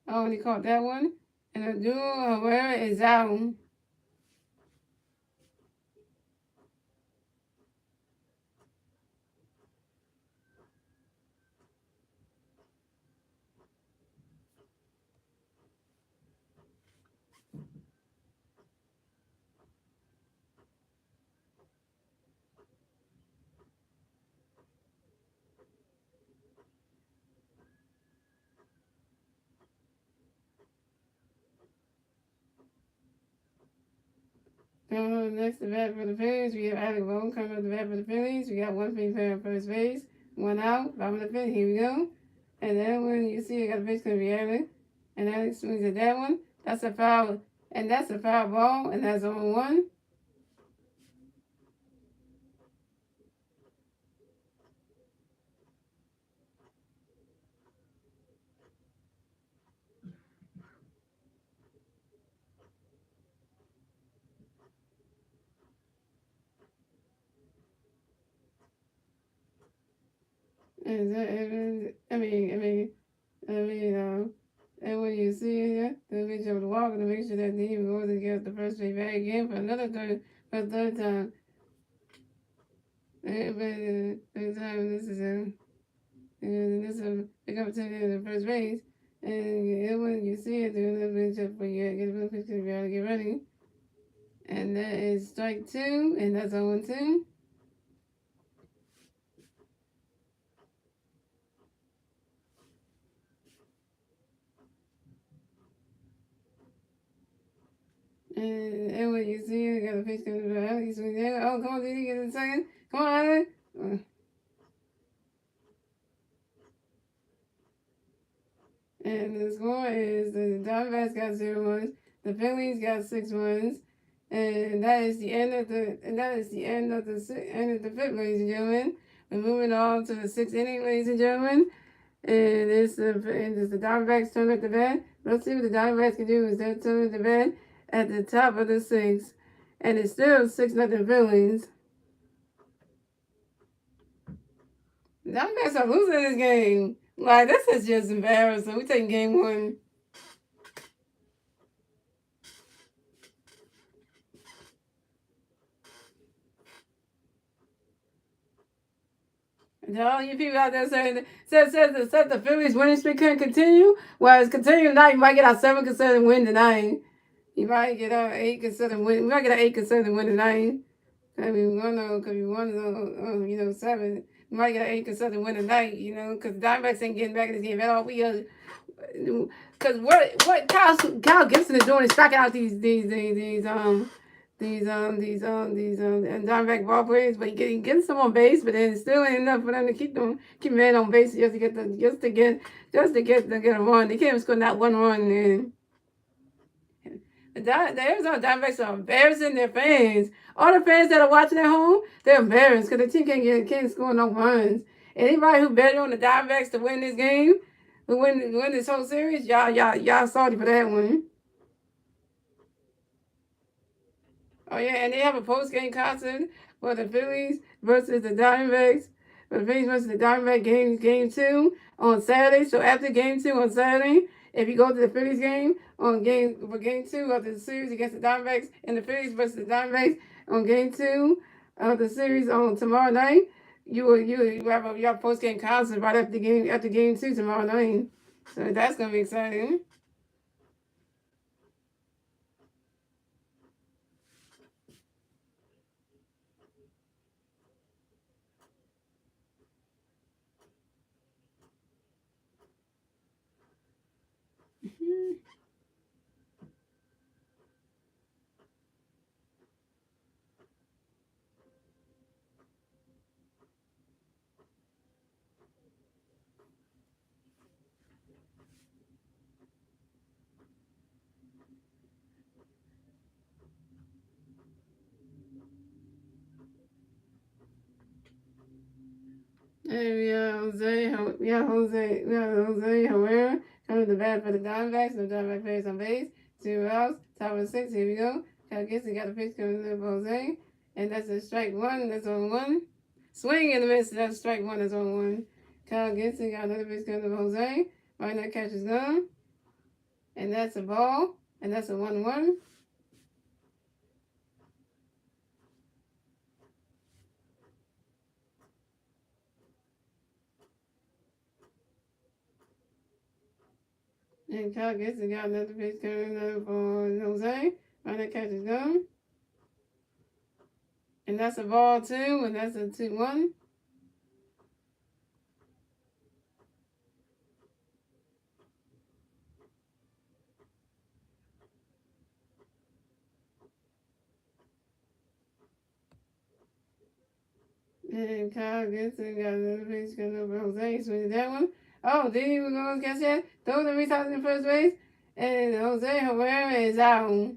Oh, and he caught that one. And Odom Herrera is out. Coming up next, the bat for the Phillies. We have Alec Boone coming up the bat for the Phillies. We got one Philly player on first base, one out, bottom of the fifth. Here we go. And then when you see it, got a pitch going to be Alec. And Alec swings at that one. That's a foul. And that's a foul ball, and that's 0-1. And I mean, And when you see it here, they'll be able to walk and make sure that the even goes against the first straight back again for another third time. And third time, this is a big opportunity in the first base. And when you see it, they're going to just for you get a picture to be able to get ready. And that is strike 2, and that's 0-2. And when you see it, you got a pitch coming to the alley. Oh, come on, did he get a second? Come on, Allen. And the score is the Diamondbacks got 0 runs, the Phillies got 6 runs, and that is the end of the end of the fifth, ladies and gentlemen. We're moving on to the sixth inning, ladies and gentlemen. And it's the Diamondbacks turn at the bat. Let's see what the Diamondbacks can do. Is they're turning the bat at the top of the sixth, and it's still 6-0 Phillies. The Diamondbacks are losing this game. Like, this is just embarrassing. We're taking game 1. And all you people out there saying says the Phillies winning streak couldn't continue. Well, it's continuing now. You might get our 7 consecutive win tonight. You might get our 8 consecutive win. We might get our 8 consecutive win tonight. I mean, could be 7. We might get an 8 consecutive win tonight. Because the Diamondbacks ain't getting back in this game at all. Because what Kyle Gibson is doing is striking out these Diamondback ball players, but he getting some on base, but then it still ain't enough for them to keep men on base just to get a run. They can't even score not one run. And the Arizona Diamondbacks are embarrassing their fans. All the fans that are watching at home, they're embarrassed because the team can't score no runs. Anybody who betted on the Diamondbacks to win this game, who win this whole series, y'all salty for that one. Oh yeah, and they have a post-game concert for the Phillies versus the Diamondbacks. For the Phillies versus the Diamondbacks game 2 on Saturday. So after game 2 on Saturday, if you go to the Phillies game game 2 of the series against the Diamondbacks and the Phillies versus the Diamondbacks on game 2 of the series on tomorrow night, you have your post-game concert right after game 2 tomorrow night. So that's gonna be exciting. And Jose Herrera coming to bat for the Diamondbacks. The Diamondback players on base. 2 outs. Top of the 6. Here we go. Kyle Gibson got a pitch coming to Jose. And that's a strike 1. That's on 1. Swing and a miss. That's strike 1. That's on 1. Kyle Gibson got another pitch coming to Jose. Right now, catch is gone. And that's a ball. And that's a 1-1. And Kyle Gibson got another pitch coming up for Jose. Right now, catch is gone. And that's a ball 2. And that's a 2-1. And Kyle Gibson got another pitch coming up for Jose. Swing that one. Oh, did he go catch that? Throw the retired in first base. And Jose Herrera is out.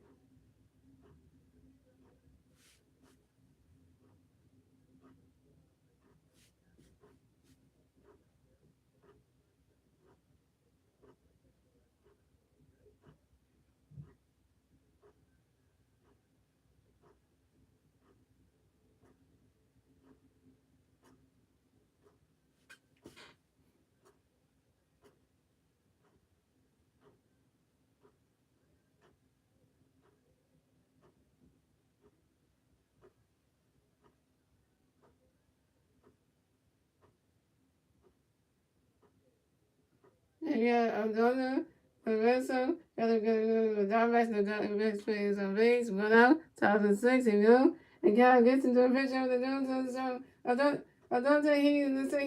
And yeah, Abdullah, Lorenzo, got to go to Diamondbacks, no Diamondbacks players on base, 1 out, 2006, here we go. And Cal gets into a picture of the Jones, so I don't think he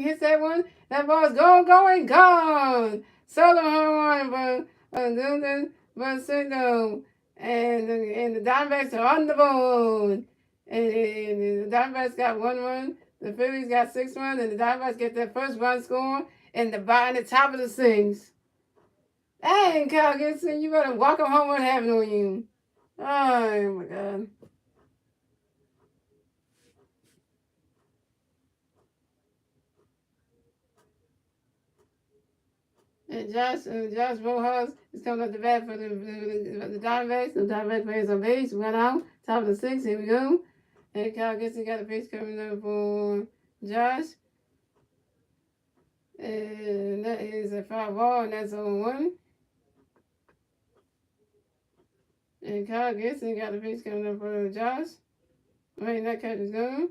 hits that one. That ball's gone. Solo home run, but Sindo. And the Diamondbacks are on the board. And the Diamondbacks got 1 run. The Phillies got 6 runs, and the Diamondbacks get their first run score in the top of the six. Dang, Kyle Gibson, you better walk home what happened on you. Oh my God. And Josh Rojas is coming up the bat for the Diamondbacks. The Diamondbacks players on base, 1 out, top of the six. Here we go. And Kyle Gibson got a pitch coming up for Josh. And that is a foul ball, and that's 0-1. And Kyle Gibson got a pitch coming up for Josh. Right, that catch is gone.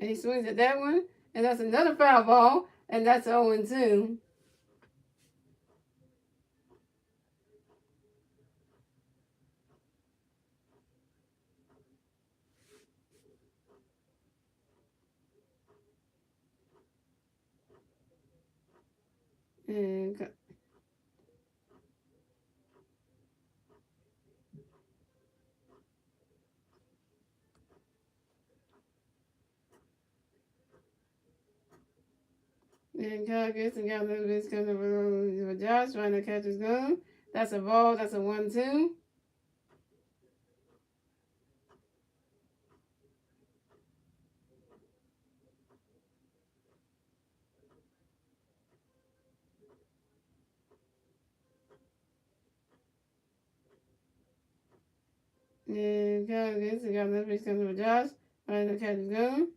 And he swings at that one. And that's another foul ball. And that's 0-2. And Kyle Gibson got a little bit coming for Josh, trying to catch his gun. That's a ball. That's a 1-2. And Kyle Gibson got a little bit coming for Josh, trying to catch his gun.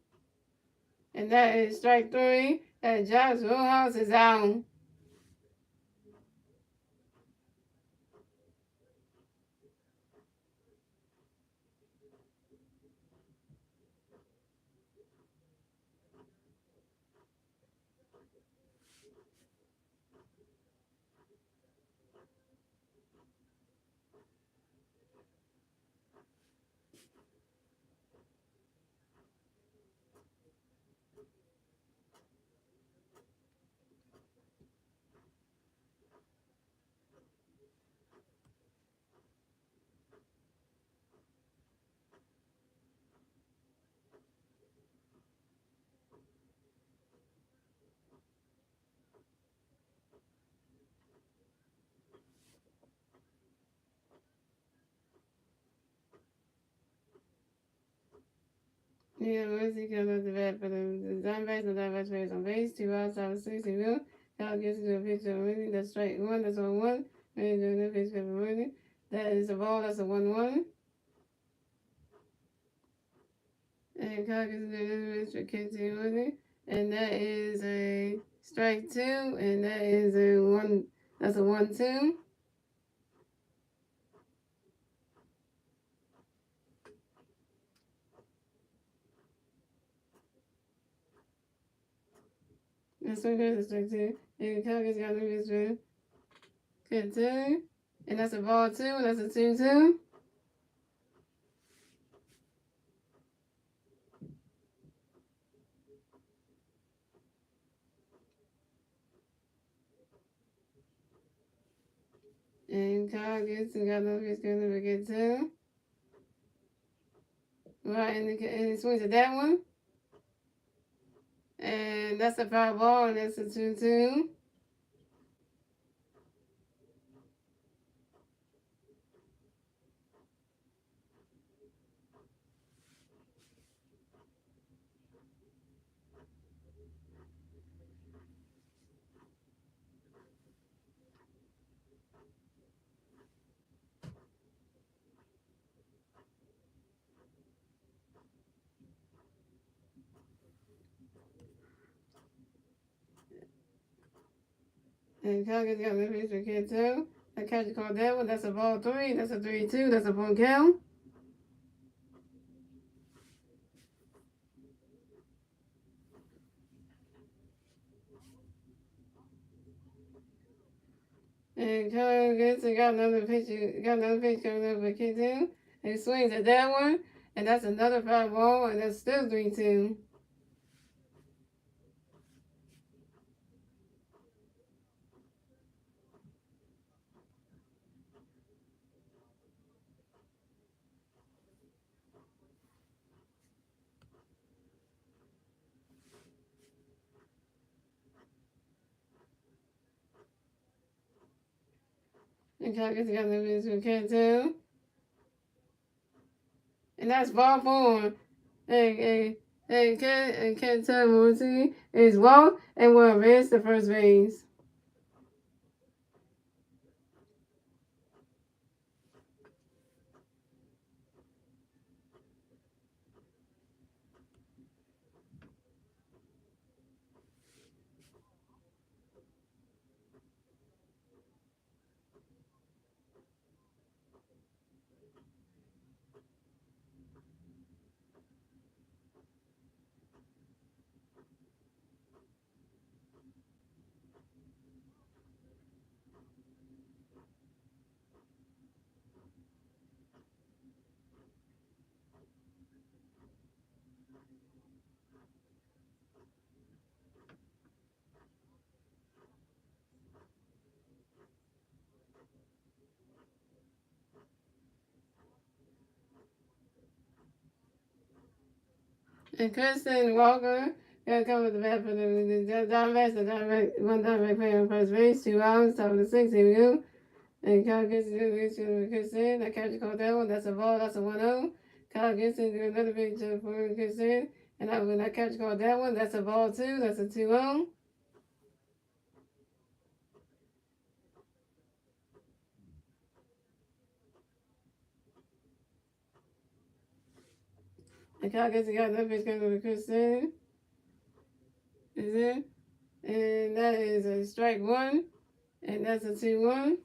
And that is strike 3. And Josh Rojas is out. Yeah, Mercy comes up the bat for the Diamondbacks. The Diamondbacks players on base. 2 outs, top of 6. He will. Kyle gets to a pitch of winning. That's strike 1. That's 0-1. And doing the pitch for winning. That is a ball. That's a 1-1. And Kyle gets to the pitch for Kitty winning. And that is a strike 2. And that is a 1. That's a 1-2. And so there's a strike 2. And Kyle gets got the pitch for Kitty. And that's a ball 2. That's a 2-2. And Kyle gets and got no pitch going to get 2. Right, and he swings at that one. And that's a foul ball, and that's a 2-2. And Calgary's got no pitch for kid 2. That catcher called that one. That's a ball 3. That's a 3-2. That's a full count. And Colin gets and got another pitch coming up for K2. He swings at that one, and that's another foul ball, and that's still 3-2. And Colin gets got another pitch for K2. And that's ball 4. And K2 Morty is walk and will advance to first base. And Kristen Walker got to come with the bat for the Diamondbacks. The Diamondback, one Diamondback player on first base, 2 outs, top of the 6th. Here we go. And Kyle gets to Kristen. That catcher caught that one. That's a ball. That's a 1-0. Kyle gets into another big jump for Kristen. And when that catcher caught that one, that's a ball too. That's a 2-0. And Kyle gets got another pitch coming to Kristen. Is it? And that is a strike 1. And that's a 2-1.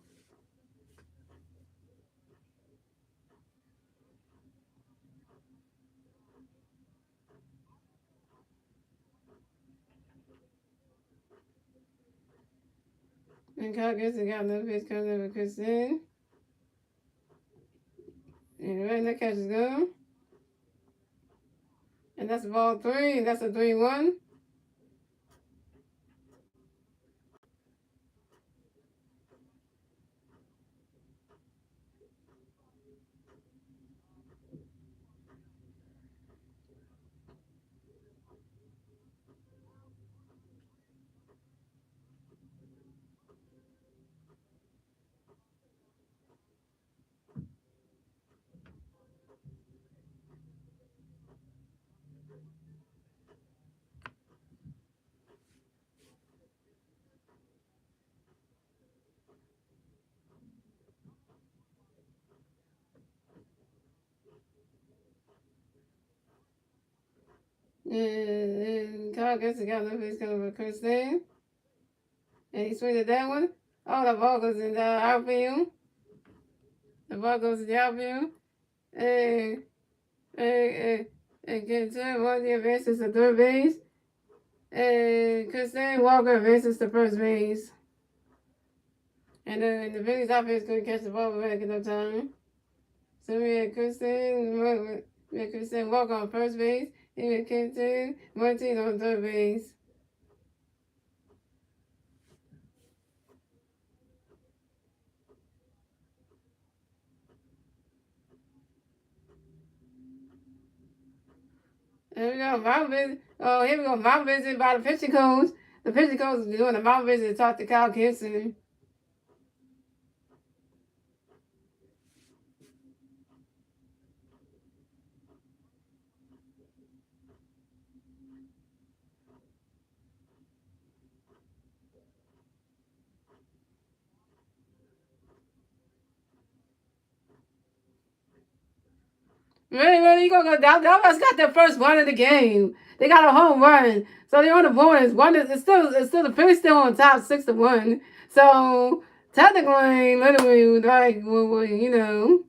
And Kyle gets got another pitch coming over Kristen. And right, that catch is gone. And that's ball 3. And that's a 3-1. And Kyle gets got another pitch coming over Kristen. And he swings at that one. Oh, the ball goes in the outfield. The ball goes in the outfield. And, and gets it. One advances to third base. And Kristen Walker advances to first base. And the Phillies offense couldn't catch the ball back in no time. So we had Kristen Walker on first base. He had Kenton Martin on third base. Here we go, mountain visit. Oh, here we go, mountain visit by the pitching coach. The pitching coach is doing a mountain visit to talk to Kyle Gibson. Really, you gonna go down? Dallas got their first run of the game. They got a home run, so they're on the board. It's still the Phillies still on top 6-1. So technically, literally, like you know,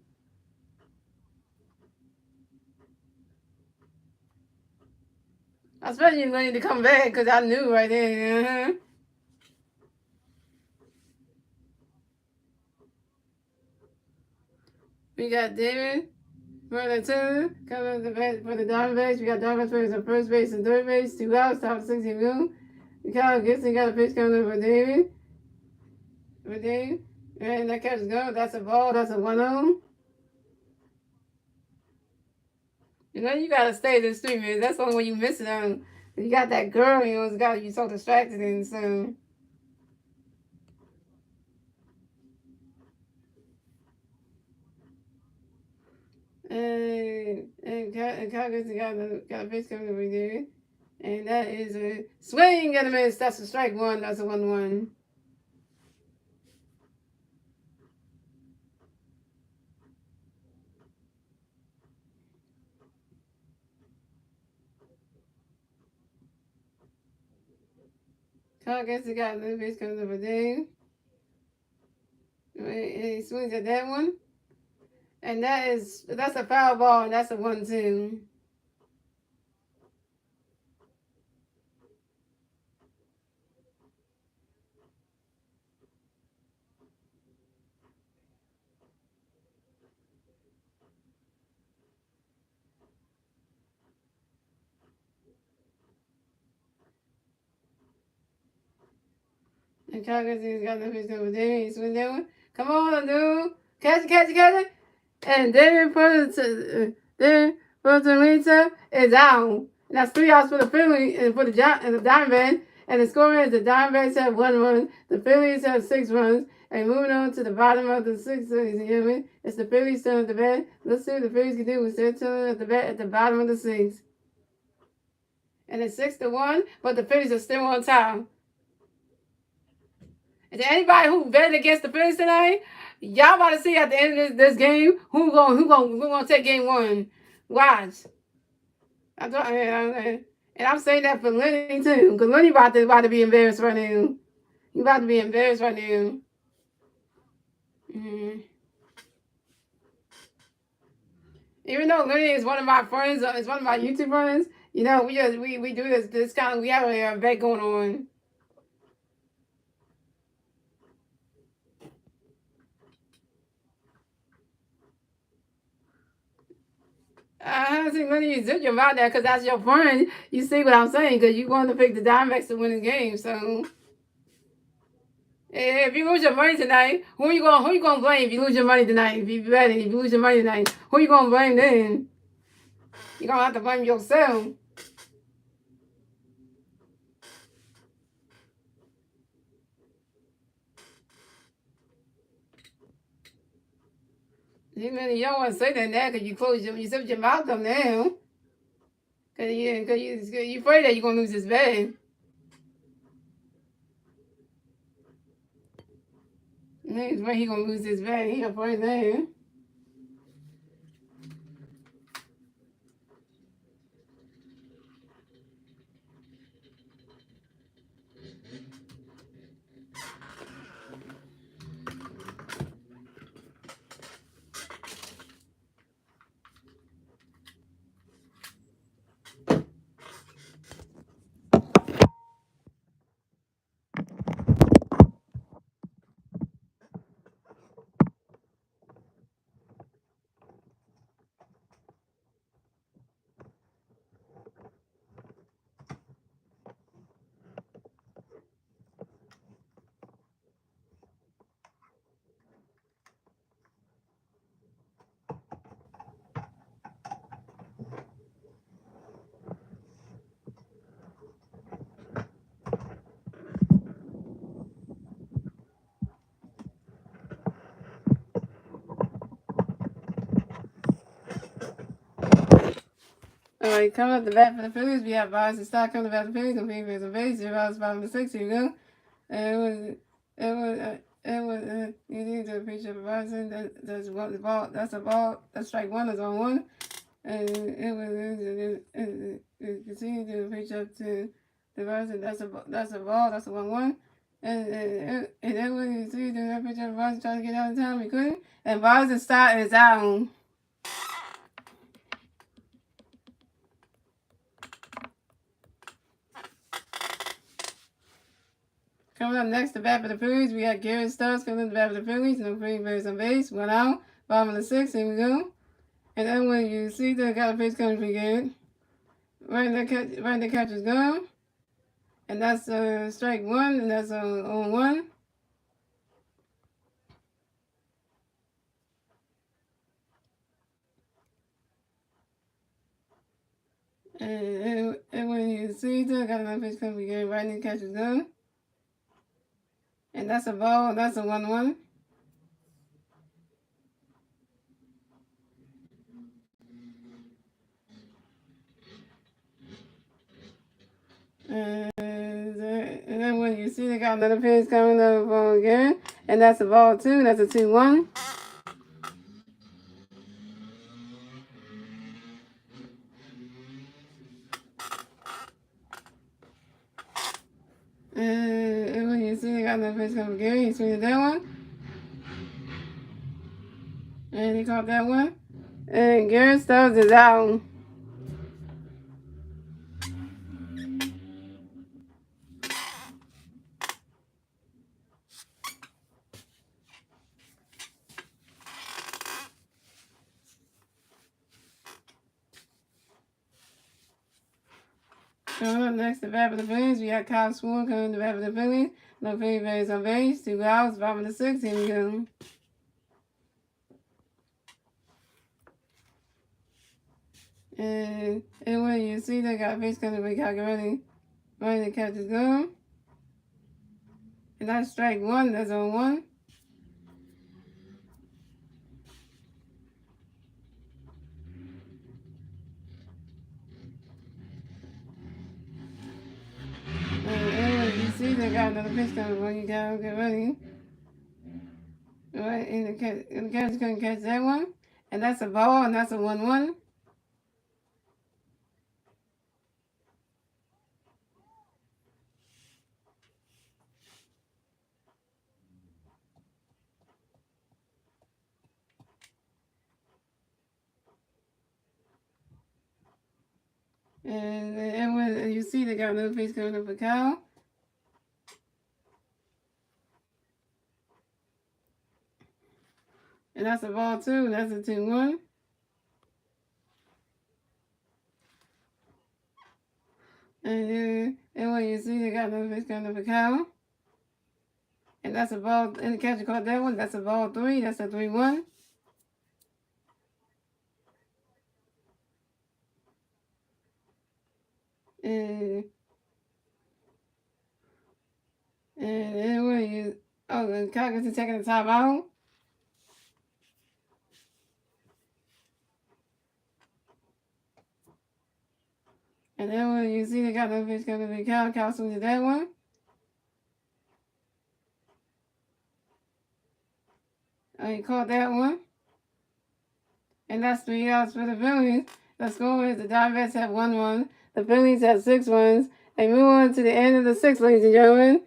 I expect you ready to come back because I knew right there. We got David for the two. Coming up the bat for the Diamondbacks. We got Diamondbacks on first base and third base. 2 outs, top of 60 room. Kyle Gibson got a pitch coming up for David. For David. And that catch is gone. That's a ball. That's a 1-0. You know, you gotta stay this stream, man. That's the only way you miss it on. You got that girl, you know, it's got you so distracted and so. And Congress got a pitch coming over there. And that is a swing and a miss. That's a strike one. That's a 1-1. Congress got a pitch coming over there. And he swings at that one. And that's a foul ball, and that's a 1-2. And Congress got no pitch over there. He swings that one. Come on, dude. Catch it. And David Portalita is out. And that's 3 outs for the Phillies and for the Diamondbacks. And the score is the Diamondbacks have 1 run, the Phillies have 6 runs. And moving on to the bottom of the 6th, ladies and gentlemen, it's the Phillies turn at the bat. Let's see what the Phillies can do with their turn at the bat at the bottom of the 6th. And it's 6-1, but the Phillies are still on top. Is there anybody who betted against the Phillies tonight? Y'all about to see at the end of this game who gonna take game 1. Watch. And I'm saying that for Lenny too, because Lenny about to be embarrassed right now. He about to be embarrassed right now. Even though Lenny is one of my friends, is one of my YouTube friends, you know, we do this kind of, we have a bet going on. I haven't seen Lenny you zip your mouth there because that's your friend. You see what I'm saying? Because you want to pick the Diamondbacks to win the game. So if you lose your money tonight, who you gonna blame if you lose your money tonight? If you lose your money tonight, who you gonna blame then? You're gonna have to blame yourself. You don't want to say that now because you zip your mouth up now. Because you're afraid that you're going to lose this bet. He's afraid he's going to lose this bet. He's afraid now. All right, coming up the bat for the Phillies, we have Vibes and Stock coming up the Phillies on Phillies and base. 0 outs, bottom of the 6th. Here you go. You need to appreciate the Vibes. That's the ball. That's a ball. That's strike 1. That's on 1. And continue to reach up to the Vibes. That's a ball. That's a 1-1. And then when you see the pitch of Vibes trying to get out of time, he couldn't. And Vibes and Stock is out. Coming up next, the bat for the Phillies, we got Garrett Stubbs coming up the bat for the Phillies. No free base on base. 1 out. bottom of the 6th, here we go. And then when you see the got a face coming again, right in the catch is gone. And that's strike 1, and that's on 1. And when you see the got a face coming again, right in the catch is gone. And that's a ball, that's a 1-1. And then when you see they got another pitch coming up again, and that's a ball 2, that's a 2-1. And when you see they got another pitch coming again, he swings that one. And he caught that one. And Garrett Stubbs is out. Coming up next, the bat for the Phillies. We got Kyle Swan coming to bat for the Phillies. No Phillies on base. 2 outs, bottom of the 6th. Here we go. And when you see they got a base coming to Calgary, ready to catch is gone. And that's strike 1, that's on 1. And you see they got another pitch coming when you gotta get ready. Alright, and the catcher's gonna catch that one. And that's a ball, and that's a 1-1. And when you see they got another pitch coming up for Kyle. And that's a ball 2, and that's a 2-1. And when you see they got another pitch coming up for Kyle. And that's a ball, and the catcher caught that one, that's a ball 3, that's a 3-1. And when you, the Kyle gets to taking the top out. And then when you see they got another pitch coming to Kyle, Kyle swings at that one. He caught that one. And that's 3 outs for the Phillies. The score is the DiamondBacks have 1-1. The Phillies have 6 runs. They move on to the end of the 6th, ladies and gentlemen.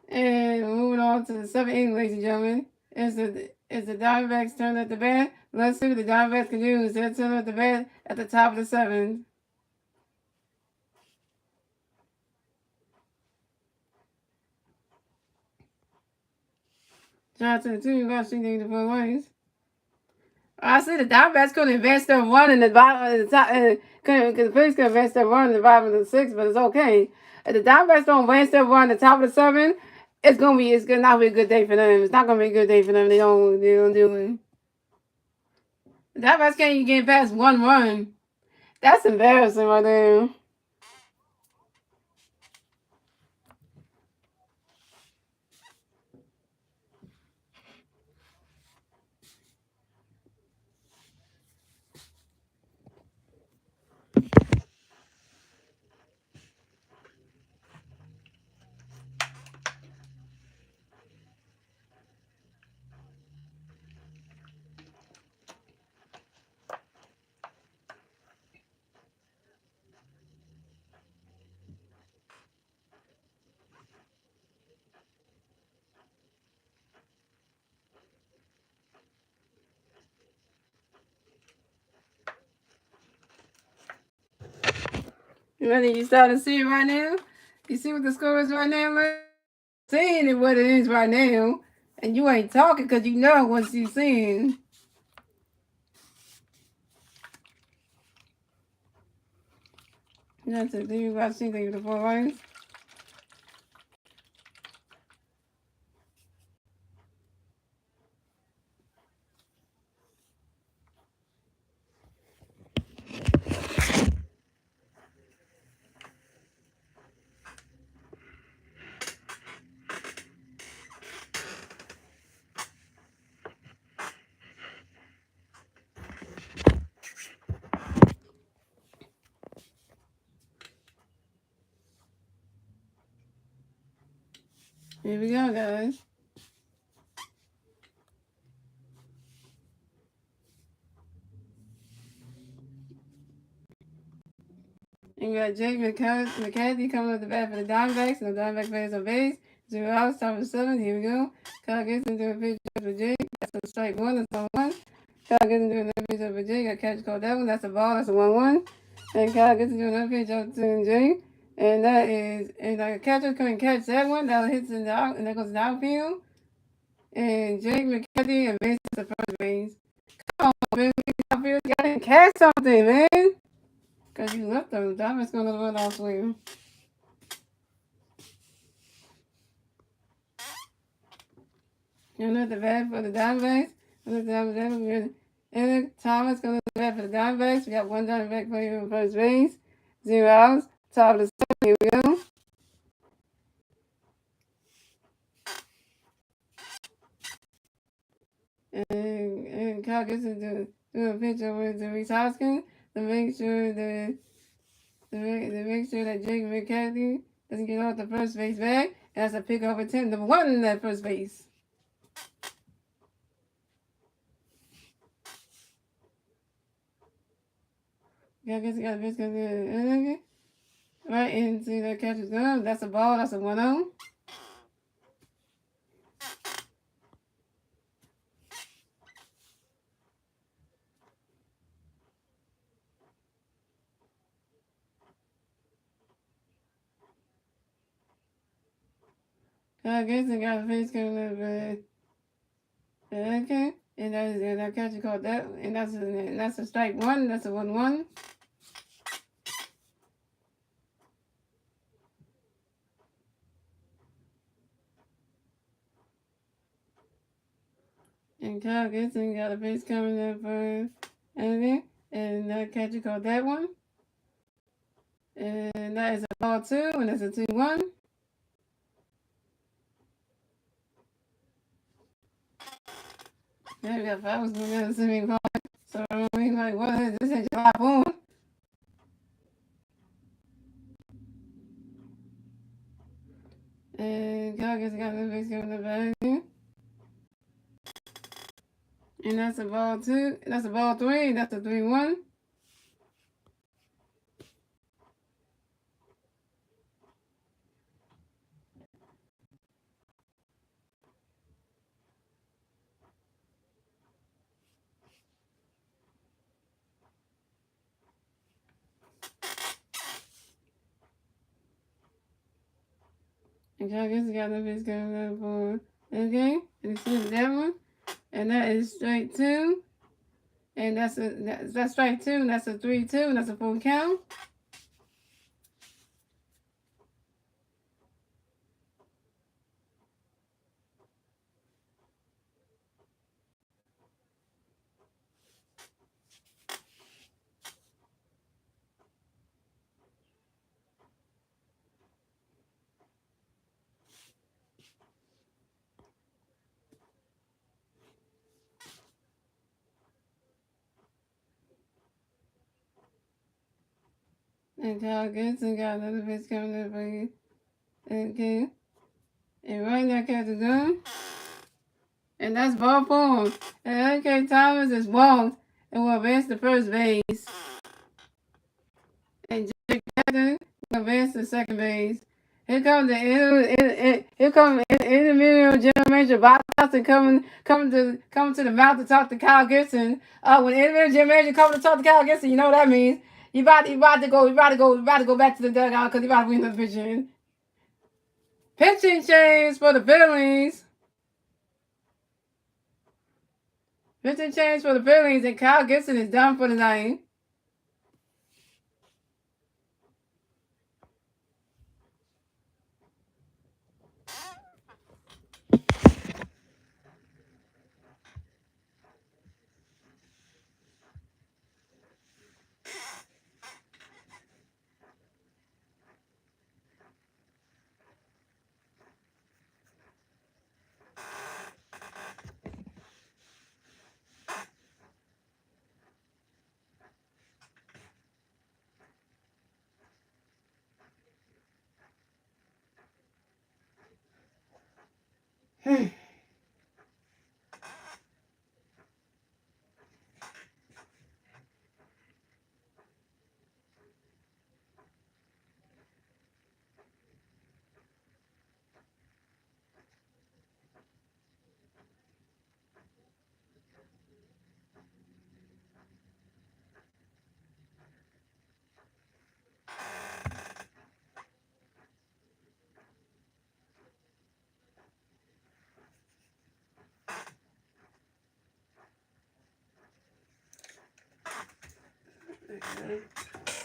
And we're moving on to the 7th inning, ladies and gentlemen. It's the Diamondbacks' turn at the bat. Let's see what the Diamondbacks can do. It's their turn at the bat at the top of the 7th. Johnson, 2 rushing into 4 ways. I see the Diamondbacks couldn't invest their run in the bottom of the top. Because the Phillies could invest their run in the bottom of the 6th, but it's okay. If the Diamondbacks don't invest their run at the top of the 7th, it's gonna not be a good day for them. It's not gonna be a good day for them. They don't do it. The Diamondbacks can't even get past 1 run. That's embarrassing right there. You starting to see it right now? You see what the score is right now? Seeing it what it is right now. And you ain't talking because you know what she's saying. That's it. Do you guys see the 4 lines? Here we go, guys. And you got Jake McCarthy coming up the bat for the Diamondbacks, and the Diamondback players on base. 0 outs, top of the 7th. Here we go. Kyle Gibson doing a pitch up for Jake. That's a strike 1. That's on 1. Kyle Gibson doing another pitch up for Jake. Got catch called that one. That's a ball. That's a 1-1. And Kyle Gibson doing another pitch up to Jake. And that is, and the catcher couldn't catch that one. That hits in the out, and that goes to the outfield. And Jake McCarthy advances to first base. Come on, man. Outfield, you gotta catch something, man. Because you left them. Diamond's going to run off swing. And at the bat for the Diamondbacks. And Thomas going to the bat for the Diamondbacks. We got one Diamondback player on first base. 0 outs. Top of the 7th. Here we go. And Kyle Gibson do a pitch over to Reese Hoskins to make sure that Jake McCarthy doesn't get off the first base bag. And that's a pick over 10, number 1 at first base. Yeah, I guess I got a pitch right into the catcher's glove. That's a ball. That's a 1-0. I guess I got a pitch coming up. Okay. And that catcher called that. And that's a strike 1. That's a 1-1. And Kyle Gibson got a base coming up for anything. And that catcher called that one. And that is a ball 2, and that's a 2-1. Yeah, we got fouls going down the swimming pool. So I mean, like, what is this? Ain't July 4. And Kyle Gibson got the base coming up for anything. And that's a ball 2. That's a ball 3. That's a 3-1. And Kyle Gibson got the base coming up for okay. And he sees that one. And that is straight 2. And that's strike 2. And that's a 3-2. And that's a full count. And Kyle Gibson got another pitch coming up for you. Okay. And right now, catches done. And that's ball 4. And okay, Thomas is walked and will advance to first base. And Jake Jackson will advance to second base. Here comes the intermediate general manager Bob Johnson coming to the mouth to talk to Kyle Gibson. When the intermediate general manager coming to talk to Kyle Gibson, you know what that means. You about to go back to the dugout because you about to win the pitching. Pitching change for the Phillies. 15 change for the Phillies, and Kyle Gibson is done for the night.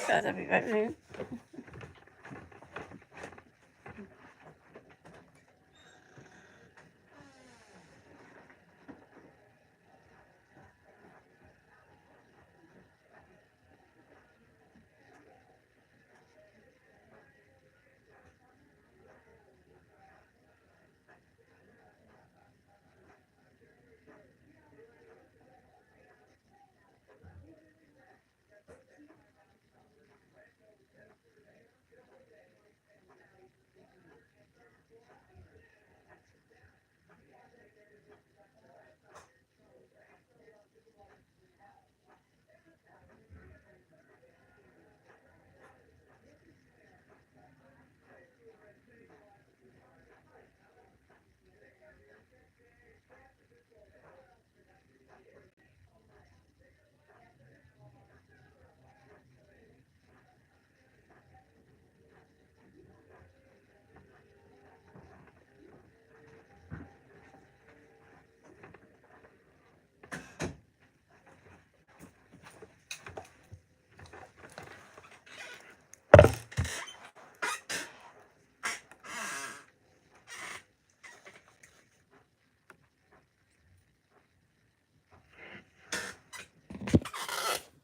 Guys, I'll be right back.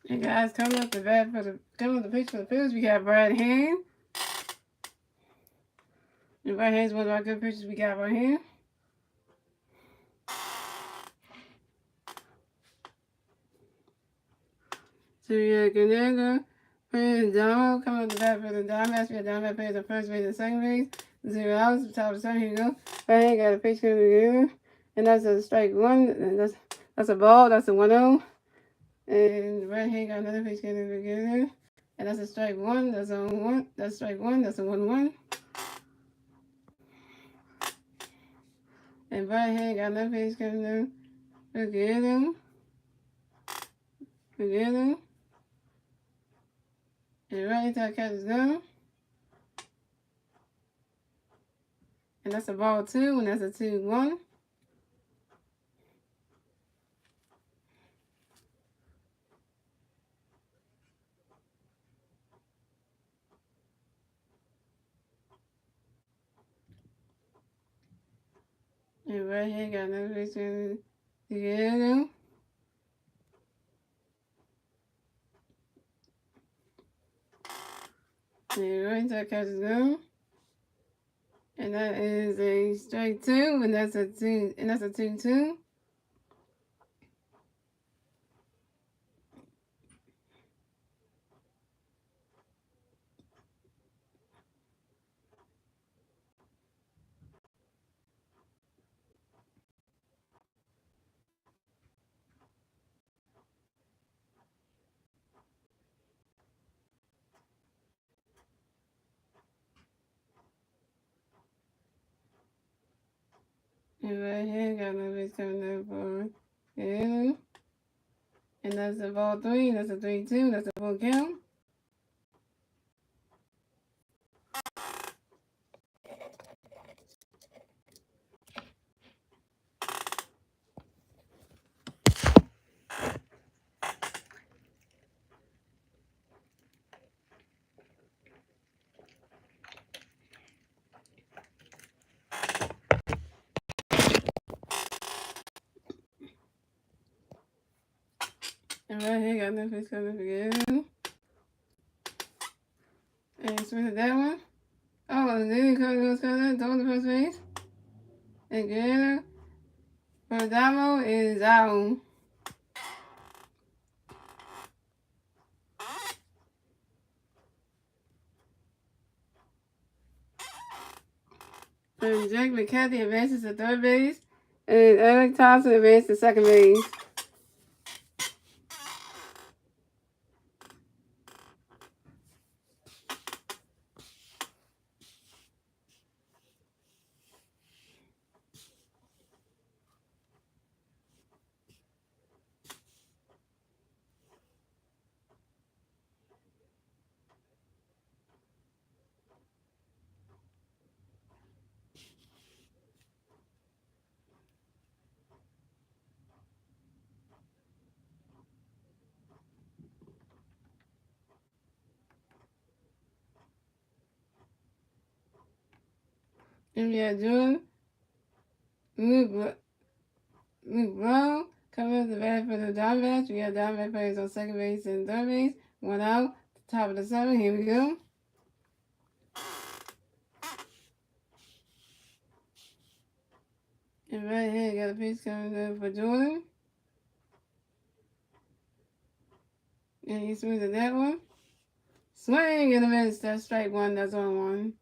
Hey guys, coming up the pitch for the Phillies, we got Brad Hand. And Brad Hand's one of our good pitchers we got right here. So we got Ganaga, Prince Donald coming up the bat for the DiamondBacks. We got DiamondBacks players at first base and second base. 0 outs, the top of the seven. Here you go. Brad Hand got a pitch coming together. And that's a strike one. And that's a ball. That's a 1-0. And Brad Hand got another pitch coming together. And that's a strike one. That's a 1. That's strike one. That's a 1-1. And Brad Hand got another pitch coming in. Together. And right into our catch is gone. And that's a ball 2, and that's a 2-1. And right here got another pitch coming together. And right into our catch is gone. And that is a strike 2, and that's a 2, and that's a 2-2. And right here got another pitch coming up for together. And that's a ball 3, and that's a 3-2, that's a full count. And right here, got no face coming again. And switch to that one. Oh, and then it goes color, double the first base. Again, for Damo is out. And Jake McCarthy advances to third base. And Eric Thompson advances to second base. And we have Jordan, Luke Brown coming up the bat for the DiamondBacks. We got DiamondBacks players on second base and third base. One out, top of the seventh. Here we go. And right here, got a pitch coming up for Jordan. And he swings at that one. Swing and a miss. That's strike one. That's on one.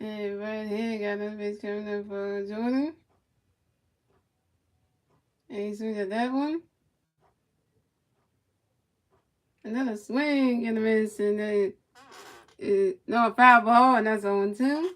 And right here, got a pitch coming up for Jordan. And he swings at that one. Another swing and a miss. And then, no, a foul ball. And that's on two.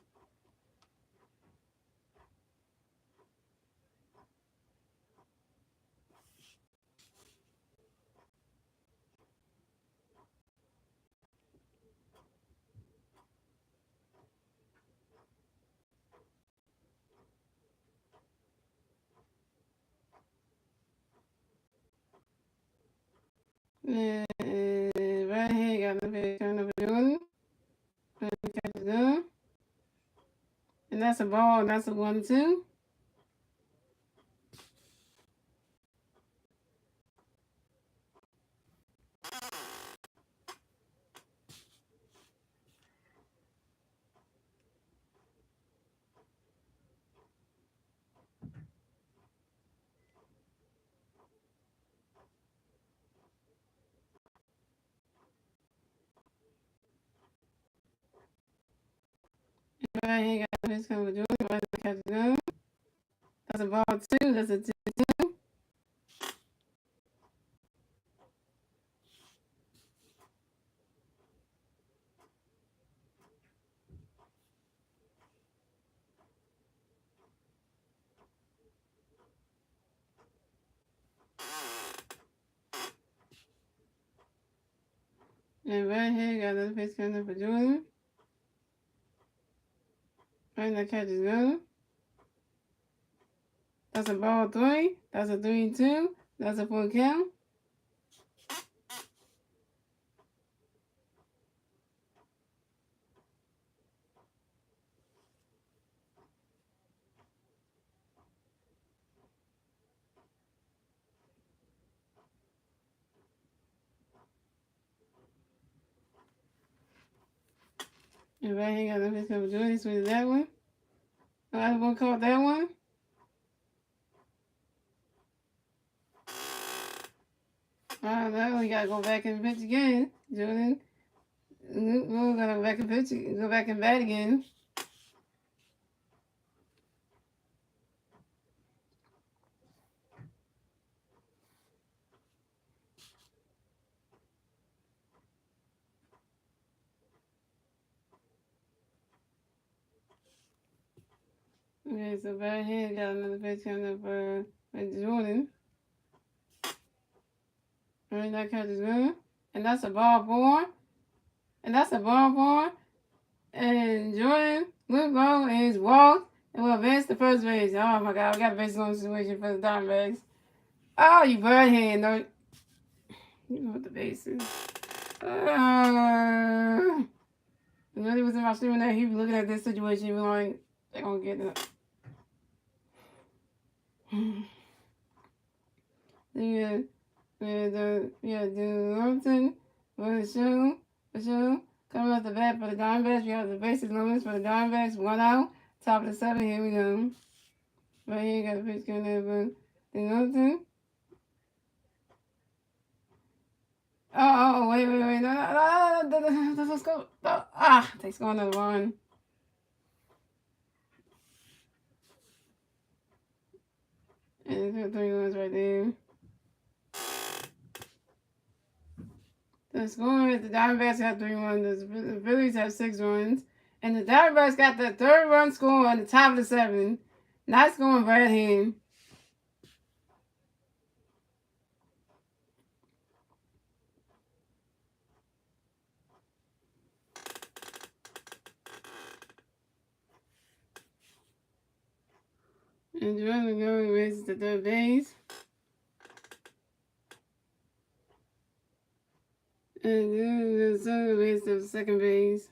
And right here, got a pitch coming up for Jordan. And he catches down. And that's a ball. And that's a 1-2. Right here, got a pitch coming for Jordan. Right to catch down. That's a ball 2. That's a 2-2. And right here, got another pitch coming up for Jordan. Right now, catches down. That's a ball 3. That's a 3-2. That's a full count. And right here, got another pitch coming for Jordan. He swings that one. I one caught that one. Now we gotta go back and pitch again. Jordan, we're gonna go back and pitch, go back and bat again. Okay, so right here, got another pitch coming up for Jordan. Right, that catches good. And that's a ball 4. And that's a ball 4. And Jordan, Luke Rowe is walked and will advance to first base. Oh my God, we got a base on situation for the Diamondbacks. Oh, you bird hand. No. You know what the base is. When he was in my stream that he was looking at this situation, he was like, they're gonna get it. Yeah, the Lawson for the show. Coming off the bat for the DiamondBacks, we have the bases limits for the DiamondBacks, 1 out, top of the 7, here we go. Right here, got the pitch coming in for the Lawson. Oh, wait, no, let's go. Takes going another one. And 3 runs right there. The score is the Diamondbacks have 3 runs, the Phillies have 6 runs, and the Diamondbacks got the 3rd run score on the top of the 7. Not scoring Brad Hand. And Jordan McGarry races to 3rd base. And then the second base to 2nd base.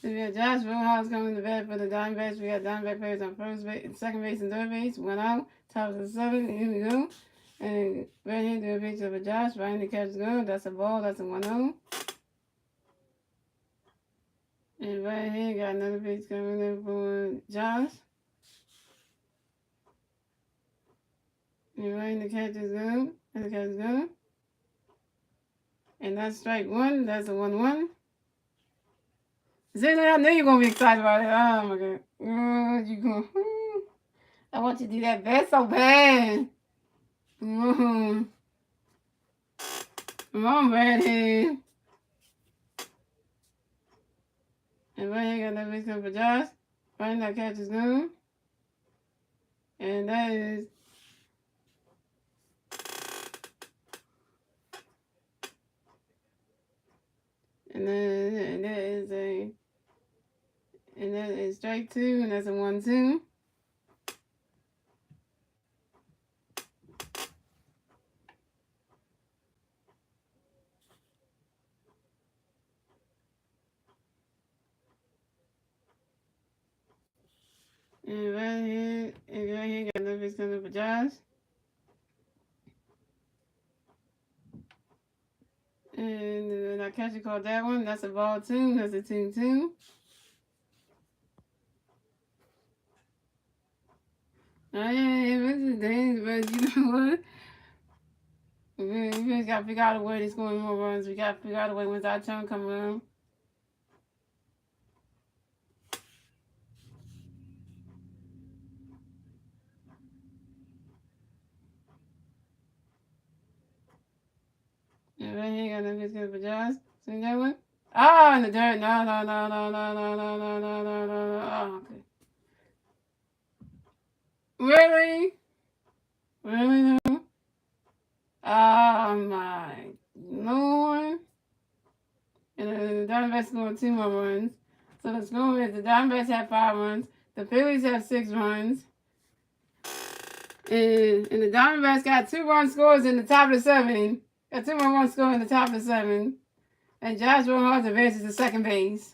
So we got Josh Rojas coming to bat for the Diamondbacks. We got Diamondback players on 1st base, 2nd base, and 3rd base. 1 out, top of the 7. Here we go. And right here to a pitch of a Josh. Right in the catch is good. That's a ball. That's a 1-0. And right here, got another pitch coming in for Josh. And right in the catch is good. And the catch is good. And that's strike 1. That's a 1-1. See, I knew you were going to be excited about it. Oh, my God. You going I want you to do that bad so bad. Come on, Redhead. And right here, got that pitch coming for Josh. Right in that catch is good. And that is... And that is strike 2, and that's a 1-2. And right here, got another pitch coming for Josh. And I catch you called that one. That's a ball 2. That's a 2-2. Oh, yeah, this is dangerous, but you know what? We just got to figure out a way to score more runs. We got to figure out a way once our turn comes around. And right here, got another pitch coming for Josh. See that one? Oh, in the dirt. No. Oh, okay. Really? Really though? Oh my Lord. And the Diamondbacks scored 2 more runs. So the score is the Diamondbacks have 5 runs. The Phillies have 6 runs. And the Diamondbacks got 2 run scores in the top of the 7. Got 2 more run scores in the top of the 7. And Josh Rojas advances to 2nd base.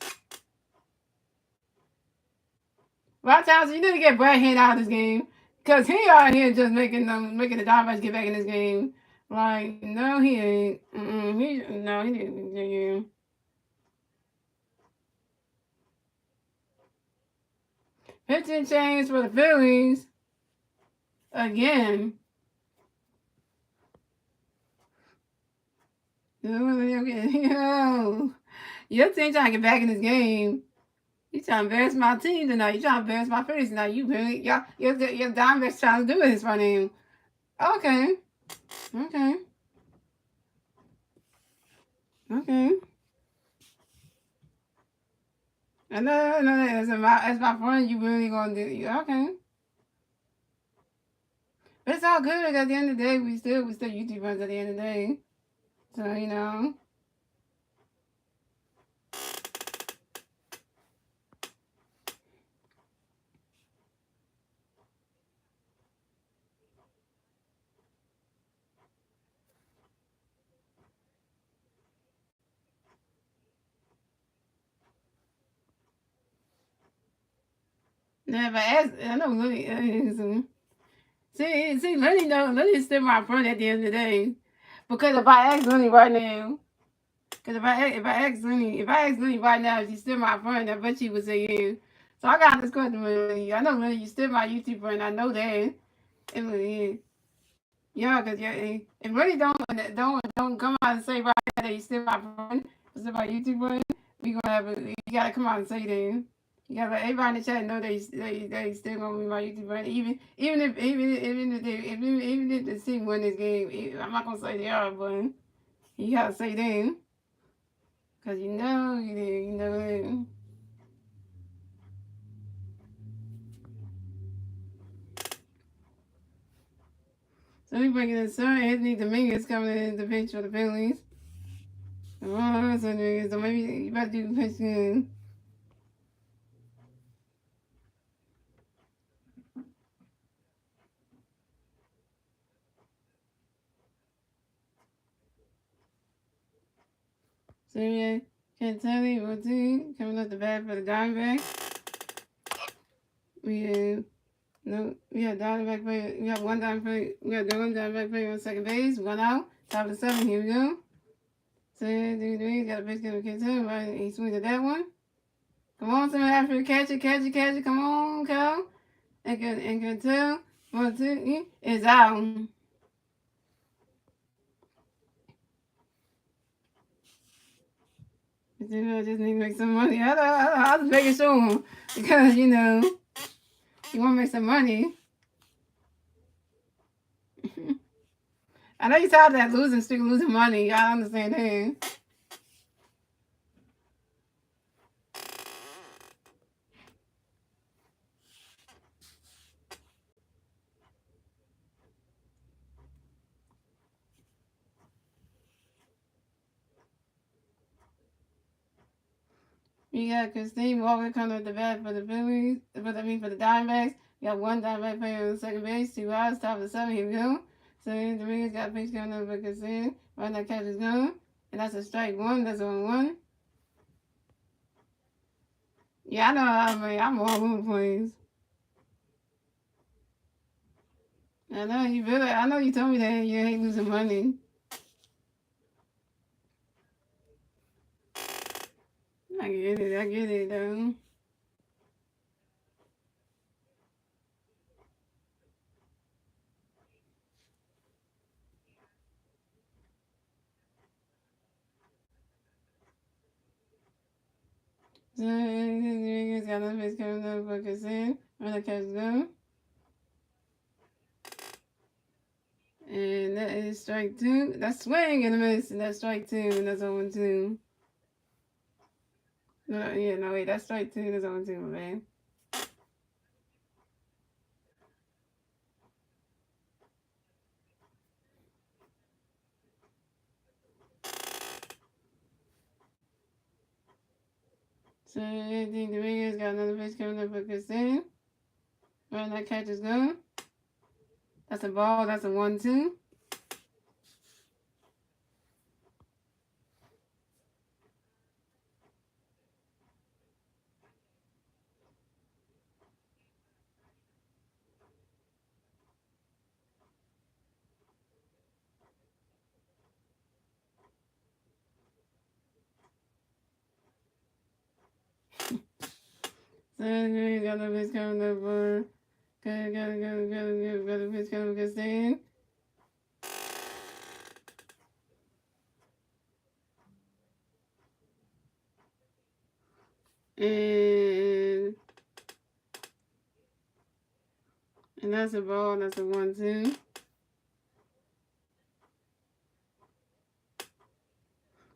Rob Townsend, you need to get Brad Hand out of this game. Because he out here just making the Diamondbacks get back in this game. Like, no, he ain't. He didn't. Yeah. Pitching change for the Phillies. Again. Yo. Your team trying to get back in this game. You trying to embarrass my team tonight. You trying to embarrass my Phillies tonight. You really, your Diamondbacks trying to do this right now. Okay. I know, as my friend, you really gonna do, okay. But it's all good. At the end of the day, we still YouTube friends at the end of the day. So, you know. Now, if I ask, I know Lily. See, Lily is still my friend at the end of the day. Because if I ask Lily right now, because if I ask Lily right now, she's still my friend. I bet she would say yeah. So I got this question with Lily. I know Lily, you're still my YouTube friend. I know that. And yeah, because if Lily don't come out and say right now that you're still my friend, still my YouTube friend, we gonna have you gotta come out and say that. You gotta let everybody in the chat know that he's still gonna be my YouTube friend. Even if the team win this game, I'm not gonna say they are, but you gotta say them. Cause you know that. So we bringing in Sir Anthony Dominguez coming in the bench for the Phillies. Oh, so maybe you better do the pitch good. So yeah, can't tell you what to coming up the bat for the DiamondBacks. We have DiamondBack player. We have one DiamondBack player on second base. One out. Top of the 7. Here we go. So he's got a pitch coming to him. Right, he swings at that one. Come on, someone after it. Catch it. Come on, Cal. And can tell. 1, 2, it's out. I just need to make some money. I was making sure because you want to make some money. I know you're tired of that losing money. I understand that. We got Christine Walker coming at the bat for the Phillies, for the Diamondbacks. We got one Diamondback player on second base, 2 outs, top of the 7. Here we go. So Dominguez got a pitch coming up for Christine. Right now, catch is going. And that's a strike 1. That's on 1. Yeah, I know. I'm all over the place. I know you told me that you hate losing money. I get it though. So Rodriguez got another pitch coming up for Cassine. Run the catch down. And that is strike 2. That's swing and a miss, and that's strike 2, and that's 0-2. No, wait, that's strike 2, that's 0-2, my man. So Anthony Dominguez got another pitch coming up for Cassine. Run that catch is going. That's a ball, that's a 1-2. So Rodriguez got another pitch coming up for got a pitch coming for Cassine. And that's a ball, that's a 1-2.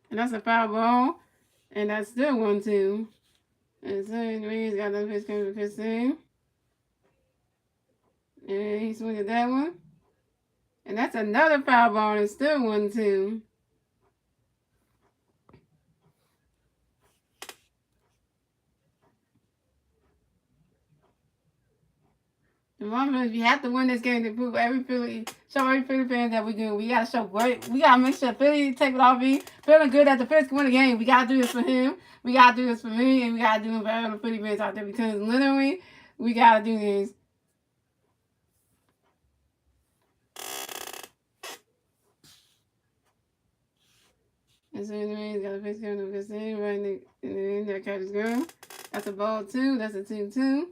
And that's a foul ball. And that's still 1-2. And so Reed's got another pitch coming for Christine. And he swings at that one. And that's another foul ball, and it's still 1-2. If you have to win this game to prove show every Philly fan that we do. We gotta make sure Philly take it off me. Feeling good that the Phillies can win the game. We gotta do this for him. We gotta do this for me, and we gotta do it for all the Philly fans out there because literally, We gotta do this. And so anyways, got a face coming up this thing right in the end. That catches girl. That's a ball 2. That's a 2-2.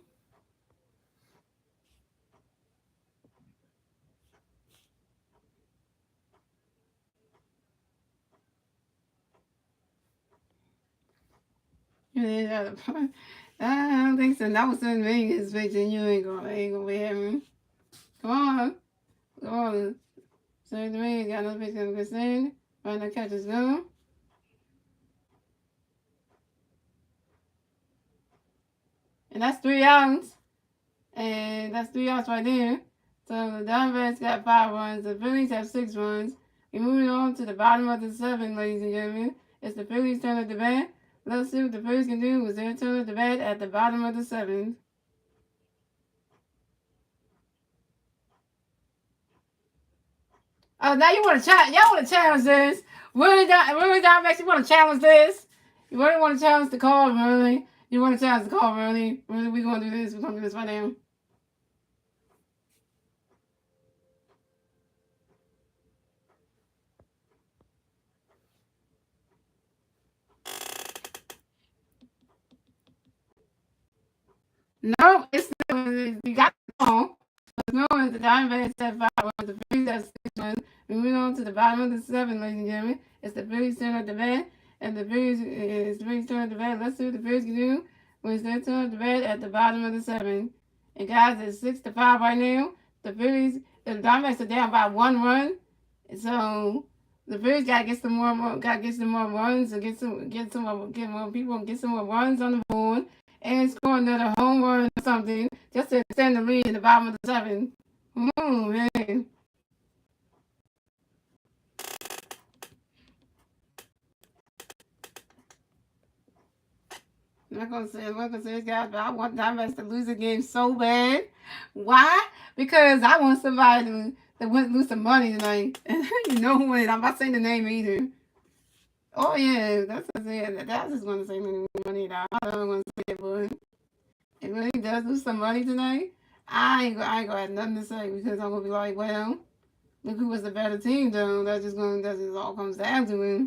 I don't think so. That was something Vegas fixing. You ain't gonna be having. Come on. Come on. So Vegas got another face coming up this thing. Right now catches girl. And that's 3 outs. And that's 3 outs right there. So the Diamondbacks got 5 runs. The Phillies have 6 runs. We're moving on to the bottom of the 7, ladies and gentlemen. It's the Phillies' turn at the bat. Let's see what the Phillies can do with their turn at the bat at the bottom of the 7th. Oh, now you want to challenge? Y'all want to challenge this? Really, Diamondbacks, you want to challenge this? You really want to challenge the call, really? You want to challenge the call, really? Really, we're going to do this. We're going to do this right now. No, it's you got the call. No, the Diamondbacks have 5 runs. The Phillies have 6 runs. We move on to the bottom of the 7, ladies and gentlemen. It's the Phillies' turn at the bat, and the Phillies' turn at the bat. Let's see what the Phillies can do when it's their turn at the bat at the bottom of the 7. And guys, it's 6-5 right now. The Diamondbacks are down by 1 run, so the Phillies gotta get some more runs, and get more people, and get some more runs on the board, and score another home run or something, just to extend the lead in the bottom of the 7. Oh, man. I'm not gonna say this, guys, but I want Diamondbacks to lose a game so bad. Why? Because I want somebody to lose some money tonight. You know who it is. I'm not saying the name either. Oh yeah, that's just gonna say money. I don't want to say it, but it really does lose some money tonight. I ain't gonna have nothing to say, because I'm gonna be like, well, look who was the better team though. That just all comes down to it.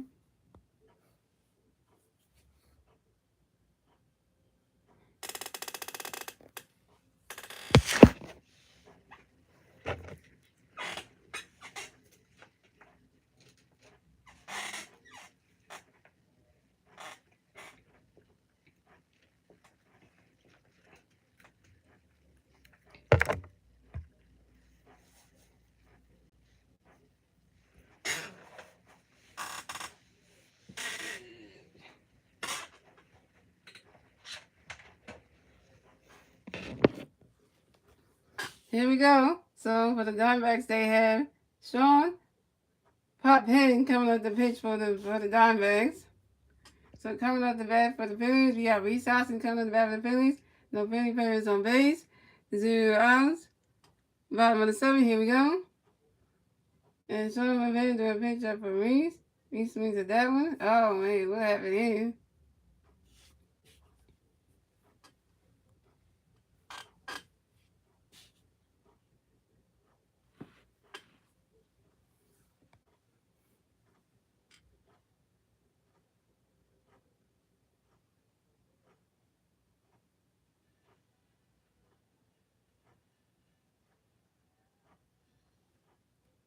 Here we go. So for the Diamondbacks, they have Sean Pop Henning coming up the pitch for the Diamondbacks. So coming up the bat for the Phillies, we got Reese Hoskins coming up the bat for the Phillies. No Philly players on base. 0 outs. Bottom of the 7, here we go. And Sean Pop Henning doing a pitch up for Reese. Reese swings at that one. Oh man, what happened here?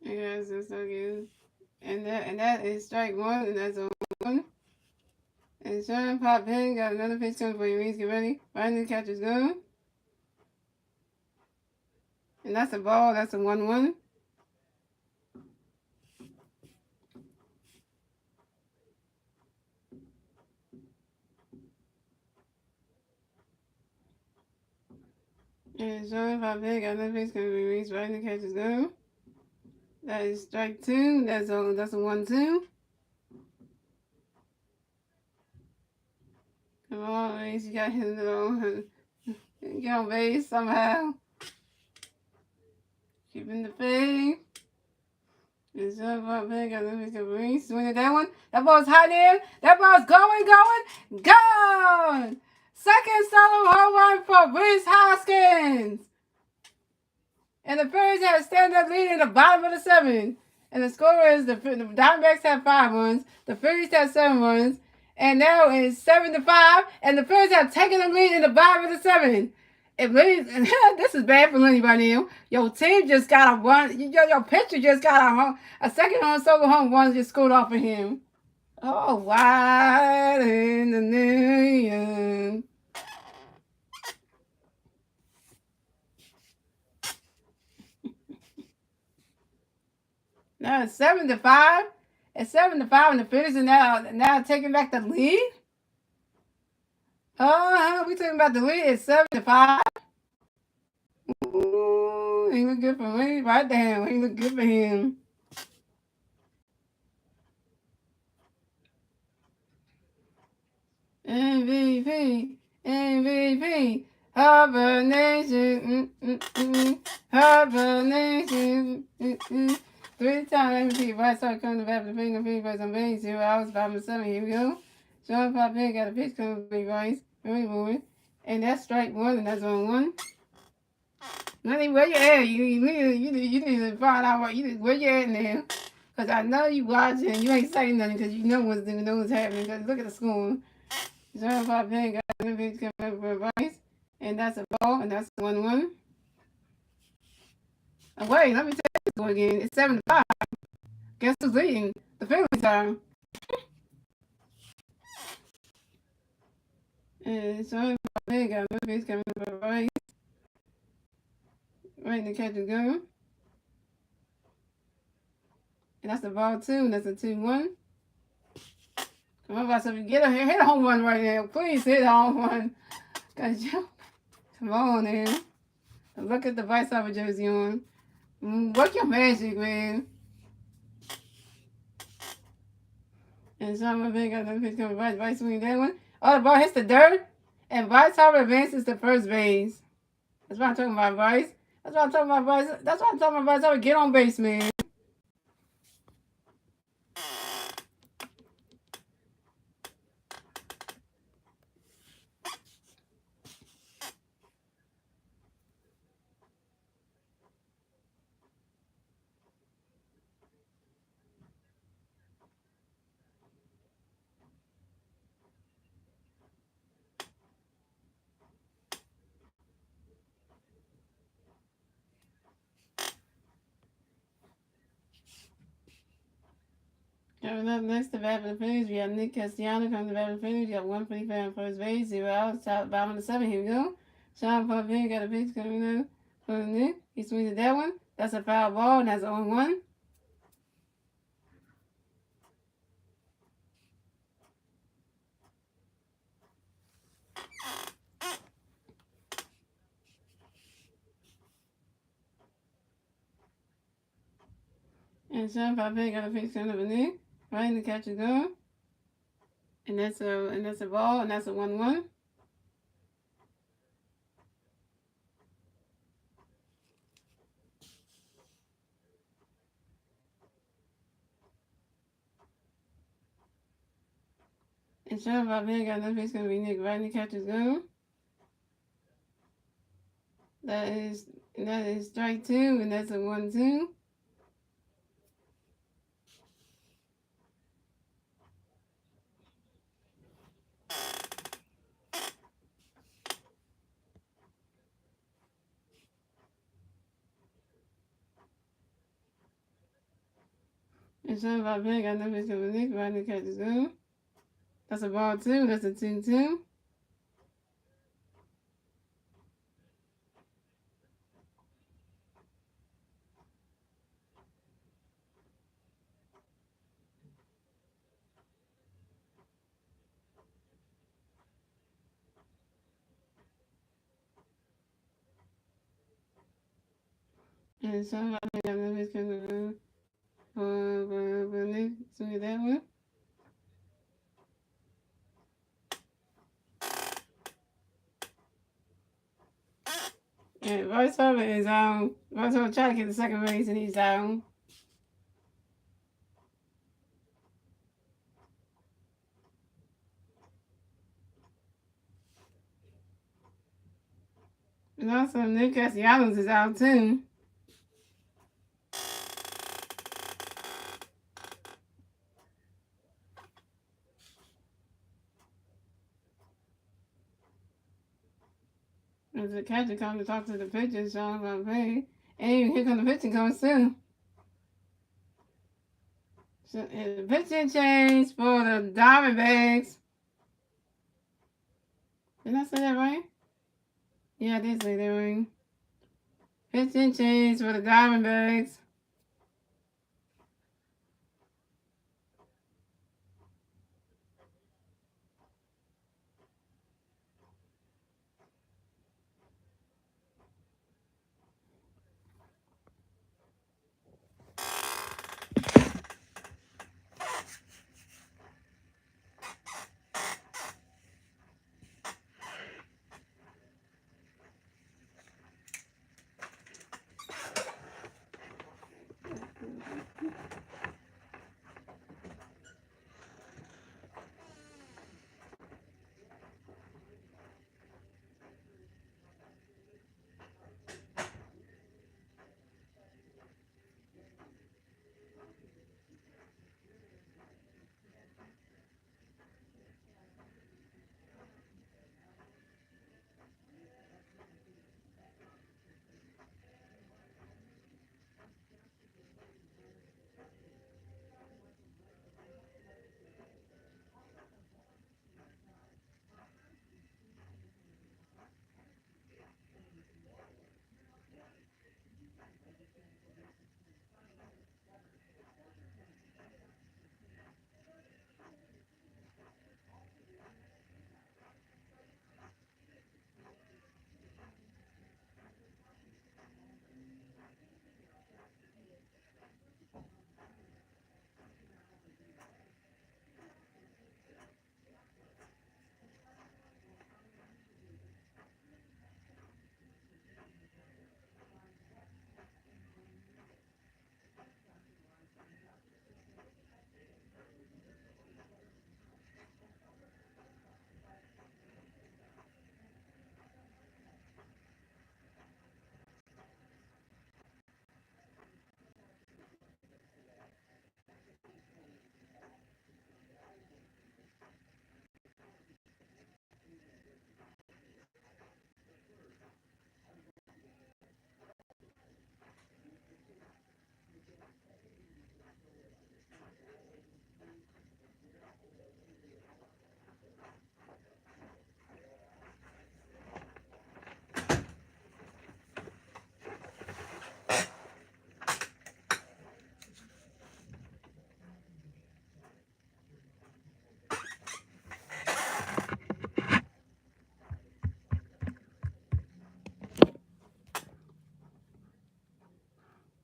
Yeah, so good. And that is strike 1, and that's a 1. And Sean Pop Henning got another pitch coming for you. Reese, get ready. Finally, the catcher's going. And that's a ball. That's a 1-1. And Sean Pop Henning got another pitch coming for you. Reese, finally, the catcher's going. That is strike 2. That's a 1-2. Come on, Reese. You got him though. Get on base somehow. Keeping the faith. And Sean Pop Henning got another pitch coming for Reese. Swing at that one. That ball's high there. That ball's going. Gone! Second solo home run for Rhys Hoskins. And the Phillies have a stand-up lead in the bottom of the seventh. And the score is the Diamondbacks have 5 runs, the Phillies have 7 runs, and now it's 7-5, and the Phillies have taken the lead in the bottom of the seventh. If Lenny, this is bad for Lenny by now. Your team just got a run. Your pitcher just got a second home solo home run just scored off of him. Oh, wide in the name. Now it's 7-5. It's 7-5, and the Phillies are now taking back the lead. We talking about the lead. It's 7-5. Ooh, he look good for me. Right there. He look good for him. MVP. MVP. Harbor Nation. Harbor Nation. 3-time MVP. Right side coming to bat for the finger. First on base. 0 hours. 5-7. Here we go. Sean Pop got a pitch coming to Rice. Really moving. And that's strike 1, and that's on 1. Honey, where you at? You need to find out where you at now. Because I know you watching and you ain't saying nothing because you know what's happening. Because look at the score. 0-5 got a pitch coming for Rice. And that's a ball, and that's 1-1. Oh, wait, let me tell you the score again. It's 7-5. Guess who's leading? The Phillies are. And 0-5 got a pitch coming for Rice. Right in the catch and go. And that's the ball 2, and that's a 2-1. Come on, Vice, hit a home run right now. Please hit a home run. Come on, man. Look at the Vice jersey on. Work your magic, man. And Sean Big got the pitch coming. Vice swing that one. Oh, the ball hits the dirt. And Vice advances to first base. That's what I'm talking about, Vice. That's what I'm talking about, Vice. That's what I'm talking about, Vice. Get on base, man. Coming up next to bat for the Phillies, we have Nick Castellanos coming to bat for the Phillies. We got 145 on first base, 0 outs, top bottom of the 7. Here we go. Sean Pavin got a pitch coming up for Nick. He swings at that one. That's a foul ball, and that's 0-1. And Sean Pavin got a pitch coming up for Nick. Right in the catch and go. And that's a ball, and that's a 1-1. And Sean Pavin got another pitch coming to Nick. Right in the catch and go. That is strike 2, and that's a 1-2. And Sean Pavin got another pitch coming to Nick. Right in the catch and go. That's a ball 2, that's a 2-2. And Sean Pavin got another pitch coming to for Nick. Swing at that one. And Vice Harper is on. Vice Harper trying to get the second base, and he's down. And also Nick Castellanos is out too. As the catcher comes to talk to the pitcher, showing about pay. And here comes the pitching comes too. So the pitching change for the Diamondbacks. Did I say that right? Yeah, I did say that right. Pitching change for the Diamondbacks.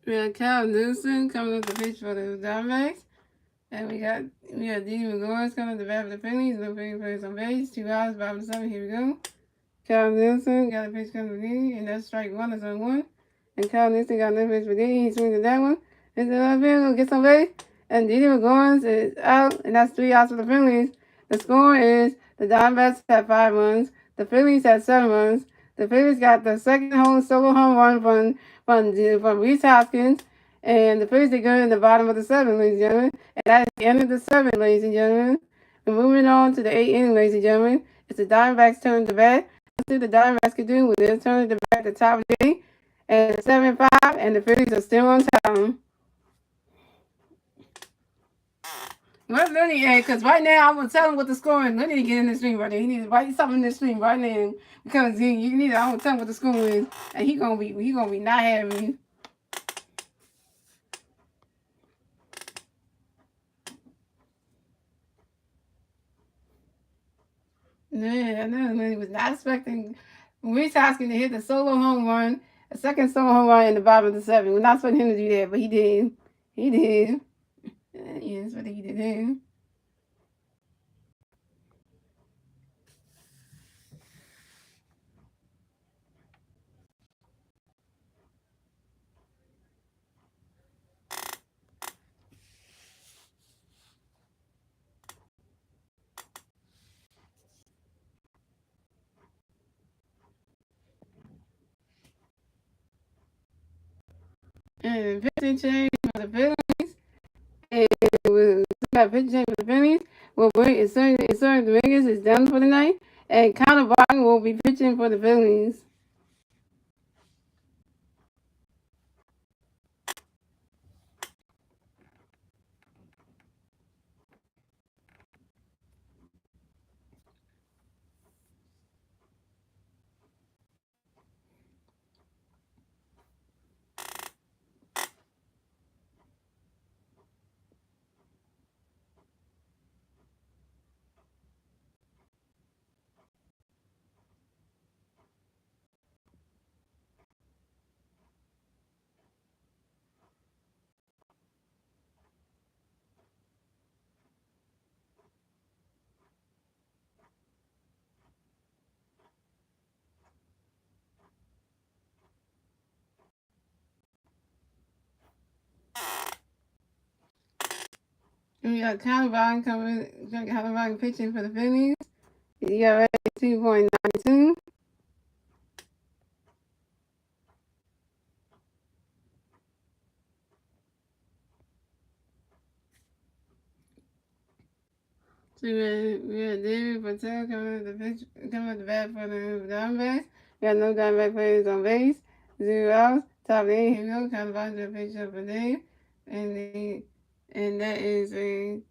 We got Cal Newsom coming up the pitch for the Diamondbacks. And we got Didi McGuire's coming to the bat for the Phillies. No big players on base. 2 outs, bottom 7. Here we go. Cal Newsom got a pitch coming to Didi, and that's strike 1. That's on 1. And Cal Newsom got another pitch for Didi. He swings at that one. It's another field, get some base. And Didi McGuire is out, and that's 3 outs for the Phillies. The score is the Diamondbacks had 5 runs. The Phillies had 7 runs. The Phillies got the second solo home run from Reese Hoskins. And the Phillies are going in the bottom of the 7, ladies and gentlemen. And that is the end of the 7, ladies and gentlemen. We're moving on to the 8th inning, ladies and gentlemen. It's the Diamondbacks' turn to bat. Let's see what the Diamondbacks can do with their turn to bat at the top of the 8th. And 7-5, and the Phillies are still on top. Where's Lenny at? Because right now I'm gonna tell him what the score is. Lenny get in the stream right there. He needs to write something in the stream right now because I'm gonna tell him what the score is, and he gonna be not happy. Yeah, I know. Lenny was not expecting Reese Hoskins to hit the solo home run, a second solo home run in the bottom of the 7. We're not expecting him to do that, but he did. He did. Yes, but he did. a pitching change for the Phillies. And we got a pitching change for the Phillies. We'll bring Insurgent Dominguez is done for the night. And Connor Barton will be pitching for the Phillies. And we got Connor Barton pitching for the Phillies. You got right 2.92. So we got David Patel coming at the bat for the Diamondbacks. We got no Diamondback players on base. 0 outs. Top of the 8th. Here we go. Connor Barton to pitch up for Dave. And that is a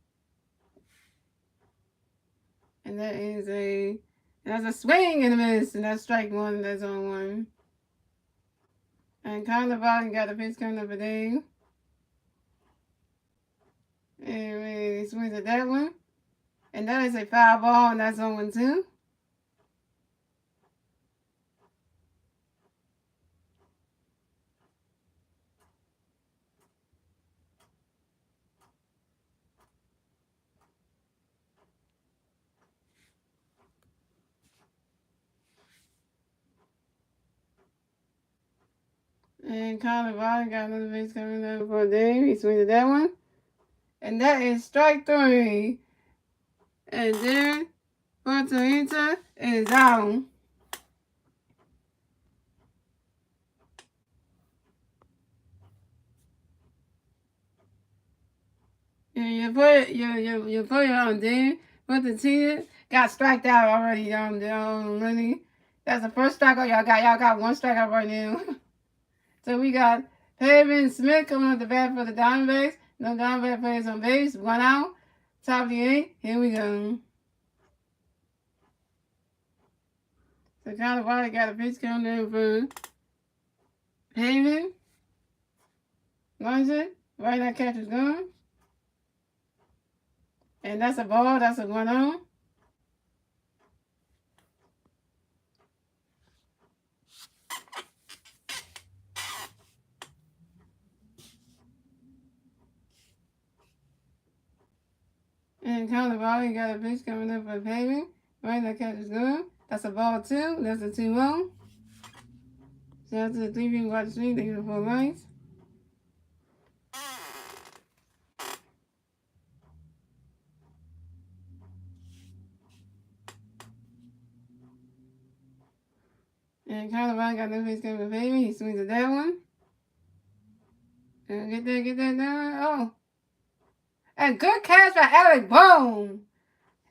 swing and a miss, and that's strike one. That's on one. And Connor Barton got a pitch coming up for Dave. And he swings at that one. And that is a foul ball, and that's on 1-2. And Connor Barton got another base coming up for Dave. He swings at that one. And that is strike 3. And then Masteryhi is out. You put it on there. But the team got striked out already. Lenny. That's the first strikeout y'all got. Y'all got one strikeout right now. So we got Pavin Smith coming up the bat for the Diamondbacks. No Diamondback players on base. 1 out. Top of the 8th. Here we go. So Connor Barton got a pitch coming in for Pavin. Runs it. Right now catcher's gone. And that's a ball. That's a 1-0. And Connor Barton got a pitch coming up for Pavin. Right now catcher's gone. That's a ball 2. That's a 2-0. So that's the 3 people watch the stream. Thank you for 4 likes. And Connor Barton got no pitch coming for Pavin. He swings at that one. And get that down. Oh. And good catch by Alec Bohm.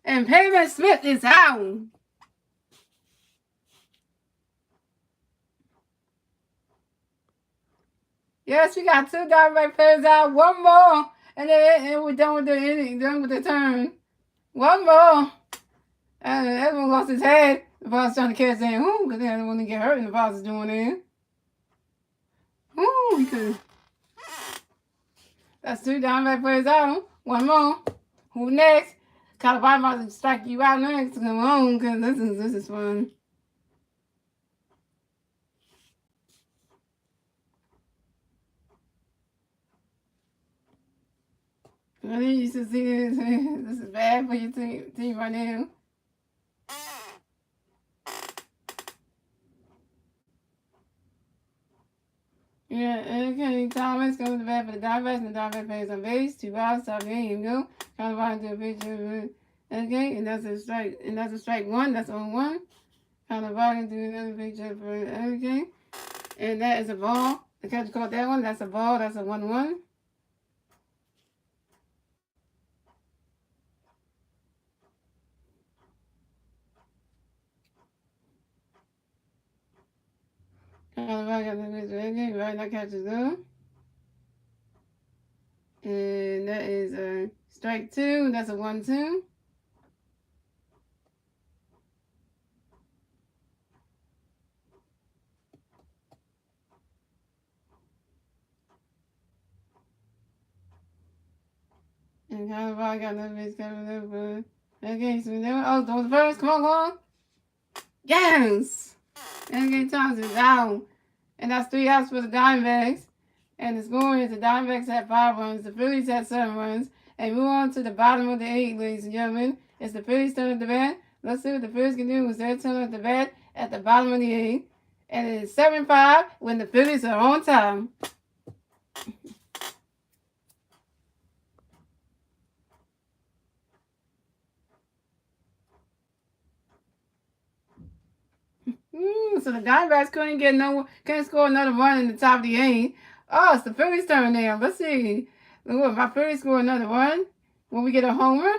And Pavin Smith is out. Yes, we got 2 Diamondback players out. One more. And then we're done with the inning, done with the turn. One more. And everyone lost his head. The boss trying to catch him. Ooh, because they didn't want to get hurt and the boss is doing it. Ooh, he could. That's 2 Diamondback players out. One more. Who next? Colorado about to strike you out next. Come on, because this is fun. I need you to see this. This is bad for your team right now. Yeah, okay. Thomas goes to bat for the Diamondbacks, and the Diamondback plays on base. 2 outs, top game. Here we go. Colorado to a picture. Okay, and that's a strike. And that's a strike 1. That's on 1. Colorado to another picture for okay. And that is a ball. The catcher caught that one. That's a ball. That's a 1-1. Colorado got the pitch ready. Right, that catch is good. And that is a strike 2. That's a 1-2. And Colorado got the pitch coming over. Okay, so now, oh, those first. Come on, come on. Yes! Okay, Thompson down. And that's 3 outs for the Diamondbacks. And the score is the Diamondbacks had 5 runs, the Phillies had 7 runs. And move on to the bottom of the 8th, ladies and gentlemen. It's the Phillies' turn at the bat. Let's see what the Phillies can do with their turn at the bat at the bottom of the 8th. And it is 7-5 when the Phillies are on time. So the Diamondbacks couldn't score another run in the top of the 8th. Oh, it's the Phillies' turn now. Let's see. Look, if my Phillies score another run, will we get a homer?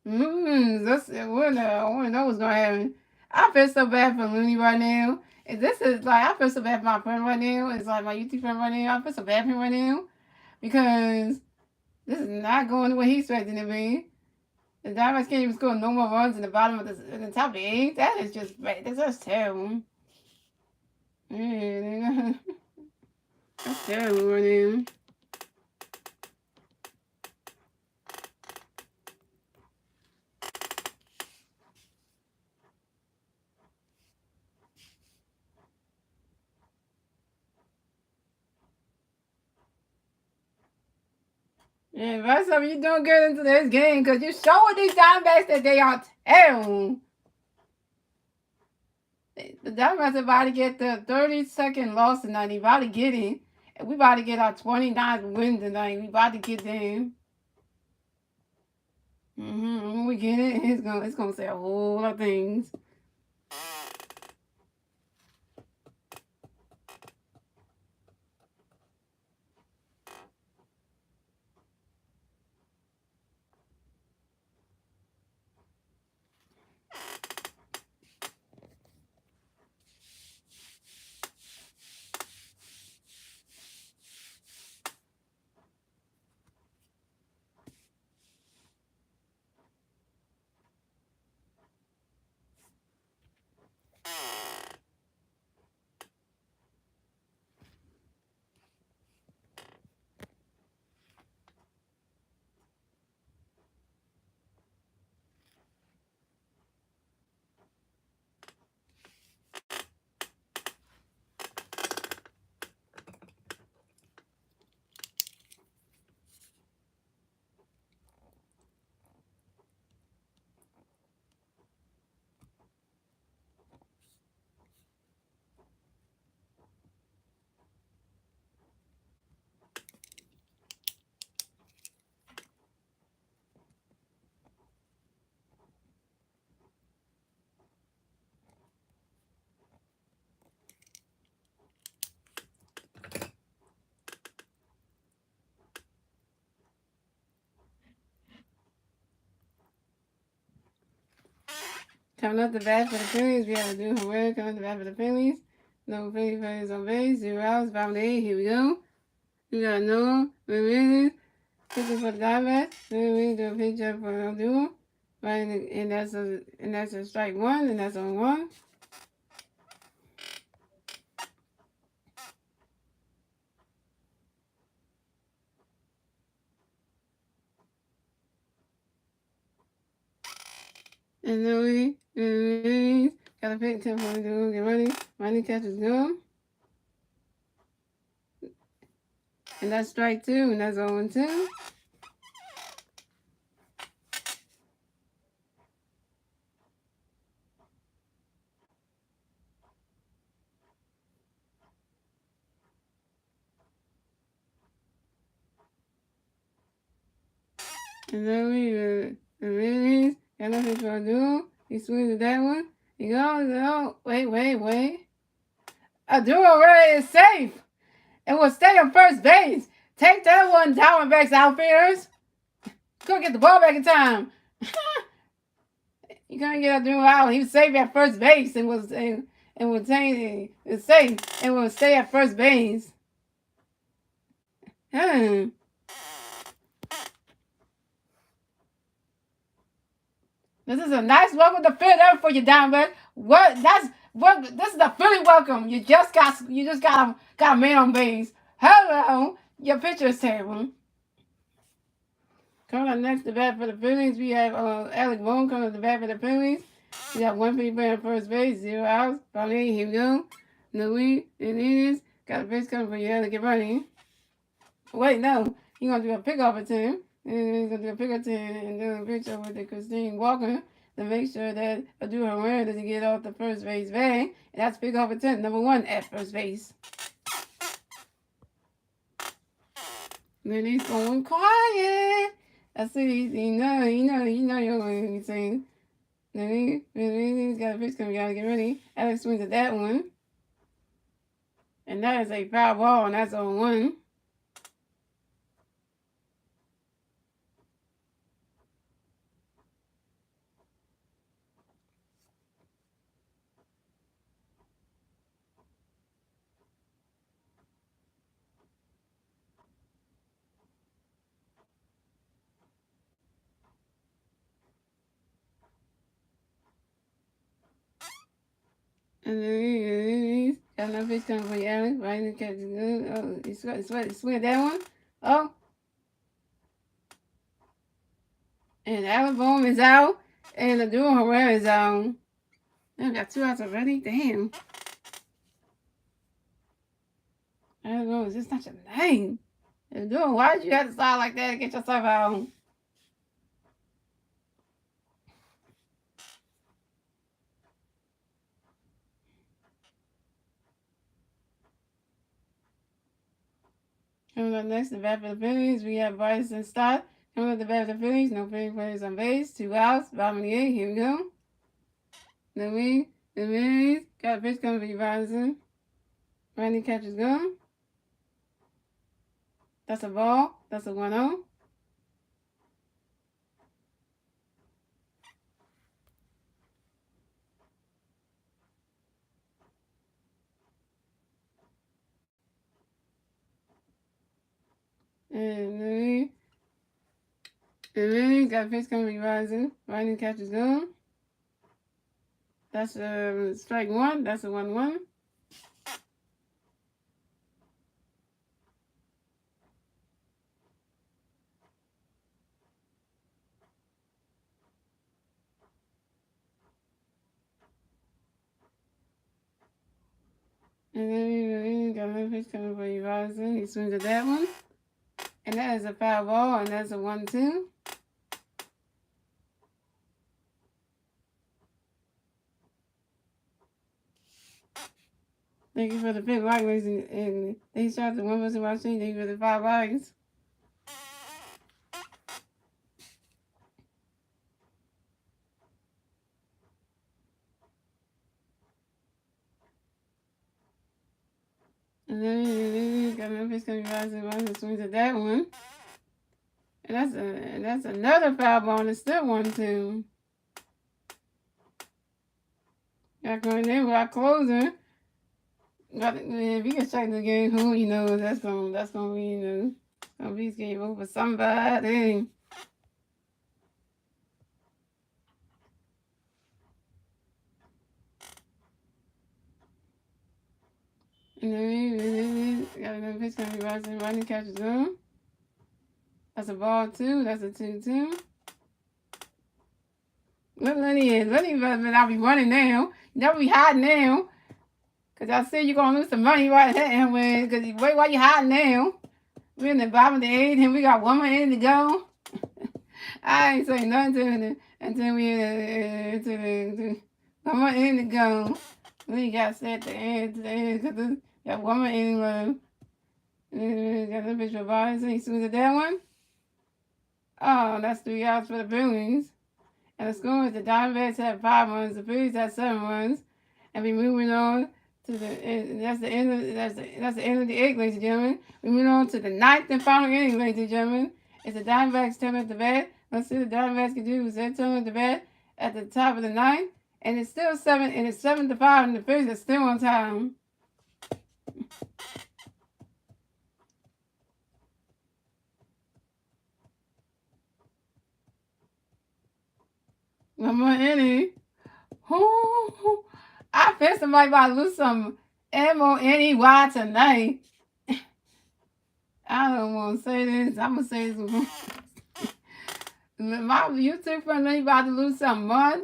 I want to know what's gonna happen. I feel so bad for Looney right now. And this is like I feel so bad for my friend right now. It's like my YouTube friend right now. I feel so bad for him right now because this is not going the way he's expecting it to be. The Diamondbacks can't even score no more runs in the bottom of the top of the 8th. That is just that's terrible. Yeah, that's terrible right now. Yeah, rest of you doing good into this game because you're showing these Diamondbacks that they are terrible. The Diamondbacks are about to get the 32nd loss tonight. They about to get it. And we about to get our 29th win tonight. We about to get them. When we get it, it's gonna say a whole lot of things. Coming up the bat for the Phillies, we have to do Herrera coming up the bat for the Phillies. No Phillies on base, 0 outs, bottom of the 8th. Here we go. We got Noah, Ramirez, pitching for the Diamondbacks. Ramirez do a pitch up for Abdul. Right, and that's a strike 1, and that's on 1. And then we got a pick tip for the get ready. Money catches good. And that's strike 2, and that's 0-2. And then we release. Got nothing for a duel. He swings at that one. He goes, oh, wait. A duel already is safe. and will stay on first base. Take that one, DiamondBacks outfielders. Couldn't get the ball back in time. You couldn't get a new out. He was safe at first base and was safe and will stay at first base. This is a nice welcome to Philadelphia for you, Diamondback. This is the Philly welcome. You just got a man on base. Hello, your pitcher is terrible. Coming up next to bat for the Phillies, we have Alec Boone coming to bat for the Phillies. We got one Philly player at first base, 0 outs. Finally, here we go. Louis, it is. Got a base coming for you, Alec, get running. Wait, no. He's going to do a pickoff at 10. He's going to do a pickoff at 10 and do a pitch over to Christine Walker to make sure that Adu Herrera doesn't get off the first base bag. And that's pickoff at 10, number 1 at first base. Then he's going quiet. I see, you know you're going to sing. Then he's got a pitch coming, gotta get ready. Alex swings at that one. And that is a foul ball, and that's on 1. And then he's got another pitch coming for you, Alex. Right in the catch is good. Oh, he swing at that one. Oh. And Alec Boone is out. And Adu Herrera is out. I got 2 outs already. Damn. I don't know. Is this not your name? Adu, why did you have to start like that to get yourself out? Coming up next, the bat for the Phillies, we have Bryson Stott. Coming up the bat for the Phillies, no Philly players on base, 2 outs, bottom of the 8th, here we go. The Phillies, got a pitch coming for you, Bryson. Randy catches gone. That's a ball, that's a 1-0. And the got a pitch coming for you, Bryson. Randy catches gone. That's a strike 1, that's a 1-1. And then got another pitch coming for you, Bryson. He swings at that one. And that is a foul ball, and that's a 1-2. Thank you for the big like, and they shot the 1 person watching. Thank you for the 5 likes. And then got Memphis coming rising swings at that one. And that's another foul ball, and it's still 1-2. Got going in with our closer. If you can check the game, who you know that's gonna be, gonna be game over somebody. And then got another pitch coming rising, running catches on. That's a ball 2. That's a 2-2. Look, Lenny better not be running now. You never be hiding now. Because I see you're going to lose some money right there. Because wait while you're hiding now. We're in the bottom of the 8th and we got 1 more inning to go. I ain't saying nothing until we to 1 more inning to go. We got set to end because got 1 more inning left. Got the pitch for Bryson. He swings at that one. Oh, that's 3 outs for the Phillies. And the score is the Diamondbacks had 5 runs, the Phillies had 7 runs. And we moving on That's the end of that's the end of the eighth, ladies and gentlemen. We move on to the ninth and final inning, ladies and gentlemen. It's the Diamondbacks turn at the bat. Let's see what the Diamondbacks can do. It's their turn at the bat at the top of the ninth, and it's still 7-5, and the Phillies are still on time. One more inning. Ooh, I feel somebody about to lose some MONEY tonight. I don't want to say this. I'm going to say this. My YouTube friend about to lose some money.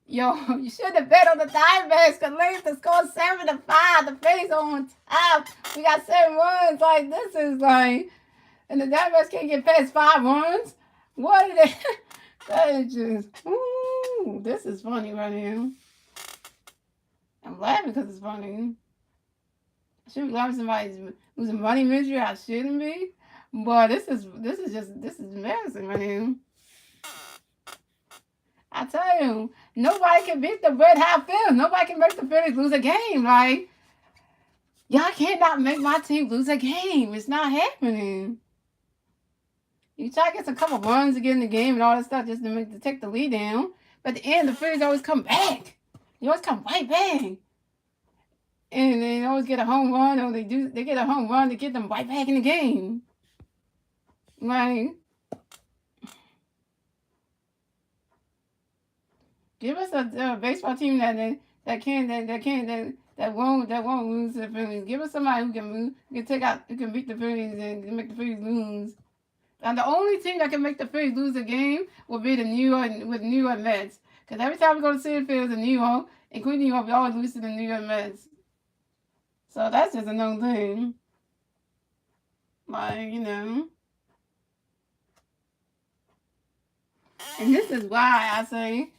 Yo, you should have bet on the Diamondbacks because Phillies to score 7-5. The Phillies are on top. We got 7 runs. Like, this is like, and the Diamondbacks can't get past 5 runs. What are they? That is just, ooh, this is funny right here. I'm laughing because it's funny. I should be laughing somebody's losing money misery. I shouldn't be. But this is embarrassing right here. I tell you, nobody can beat the Red Hot Phillies. Nobody can make the Phillies lose a game. Like, y'all cannot make my team lose a game. It's not happening. You try to get a couple runs to get in the game and all that stuff just to take the lead down. But at the end, the Phillies always come back. They always come right back. And they always get a home run, or they get a home run to get them right back in the game. Like, give us a baseball team that won't lose to the Phillies. Give us somebody who can beat the Phillies and make the Phillies lose. And the only team that can make the Phillies lose a game will be the New York Mets. Because every time we go to Citi Field in New York, including New York, we always lose to the New York Mets. So that's just a known thing. Like, you know. And this is why I say,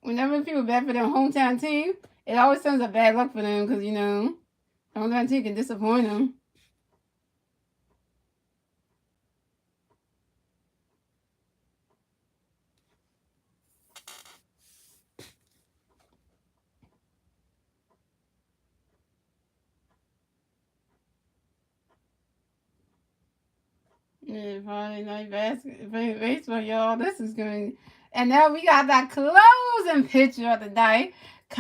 whenever people bet for their hometown team, it always turns out bad luck for them because, you know, the hometown team can disappoint them. Yeah, Friday night baseball, y'all. This is going. And now we got that closing pitcher of the night. We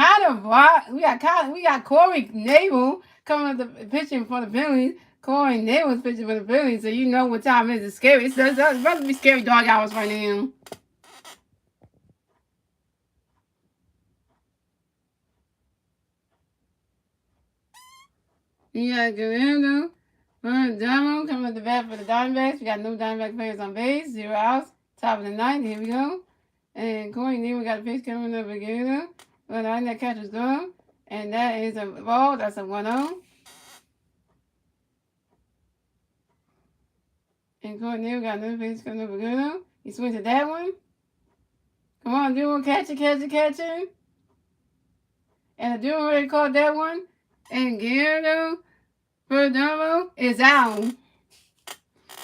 got Corey Nabel coming up the pitching for the Phillies. Corey Nabel's pitching for the Phillies, so you know what time it is. It's scary. It's about to be scary dog hours right now. You got Guerrero. Damo coming at the bat for the Diamondbacks. We got no Diamondback players on base. 0 outs. Top of the ninth. Here we go. And Corey Nabel got a pitch coming up again. But I that catch is gone. And that is a ball. That's a 1-0. And Corey Nabel got another pitch coming up again. He swings at that one. Come on, Duo, catch it. And the Duo already caught that one. And Guerrero Perdomo is out.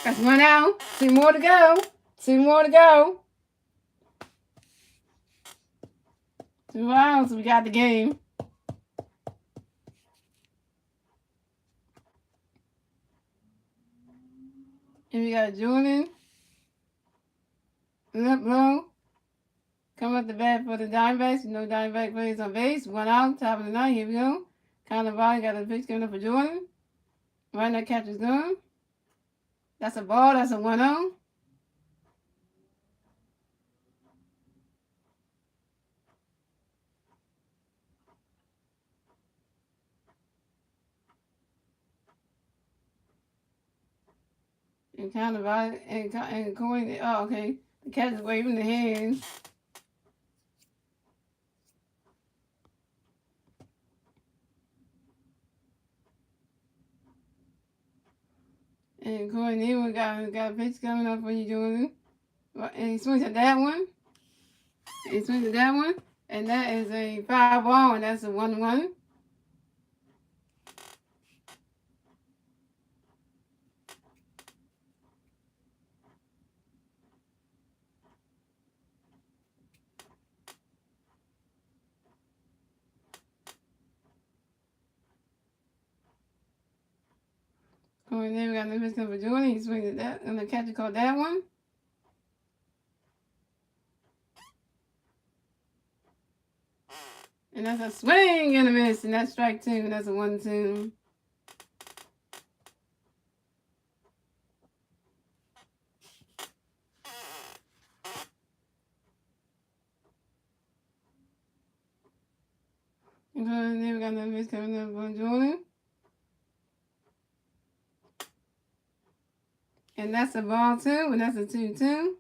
That's 1 out. 2 more to go. 2 outs. We got the game. And we got Jordan. Left low. Come up the bat for the Diamondbacks. No Diamondback players on base. 1 out. Top of the ninth. Here we go. Cannavale got a pitch coming up for Jordan. Right now, catch is gone. That's a ball. That's a 1-0. And Cannavale and Corey. Oh, okay. The catch is waving the hands. And Corey Newman got a pitch coming up for you, Jordan. And he swings at that one. And that is a foul ball, and that's a 1-1. Going there, we got no pitch coming for Jordan. He swings at that, and the catcher called that one. And that's a swing and a miss, and that's strike 2, and that's a 1-2. And going there, we got no pitch coming up for Jordan. And that's a ball 2, and that's a 2-2.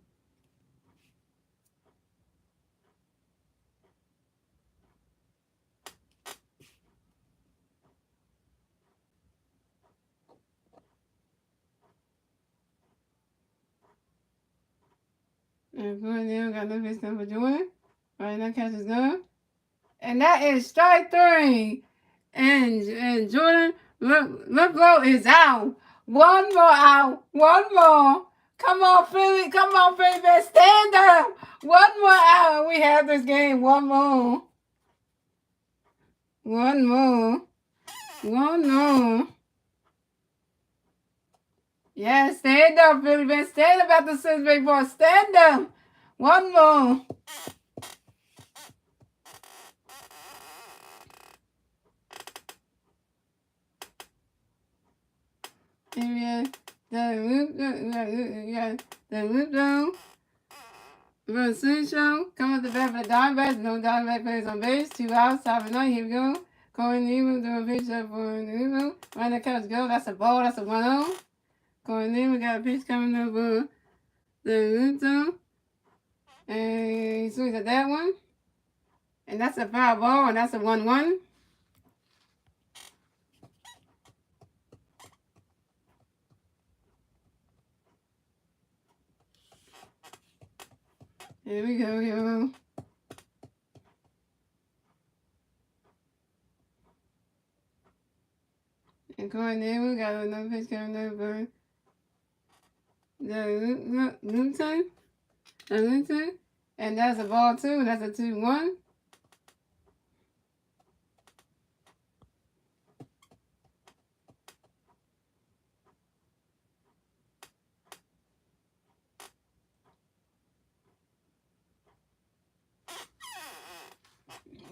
And going there, we got no pitch coming for Jordan. Right now, catch is gone. And that is strike 3. And Jordan Look is out. One more out. One more. Come on, Philly. Come on, Philly. Stand up. One more out. We have this game. One more. One more. One more. Yeah, stand up, Philly. Stand up at the 6 big ball. Stand up. One more. And the loop down. We're show. Come up the bat for the DiamondBacks. No DiamondBack players on base. 2 outs. Top of the 9. Here we go. Corey Neiman doing a pitch up for Neiman. Right now, catch go. That's a ball. That's a 1-0. Corey Neiman got a pitch coming up for the loop down. And he swings at that one. And that's a foul ball. And that's a 1-1. Here we go, yo. And Corey Neiman got another pitch coming up for the Luton. And that's a ball 2. And that's a 2-1.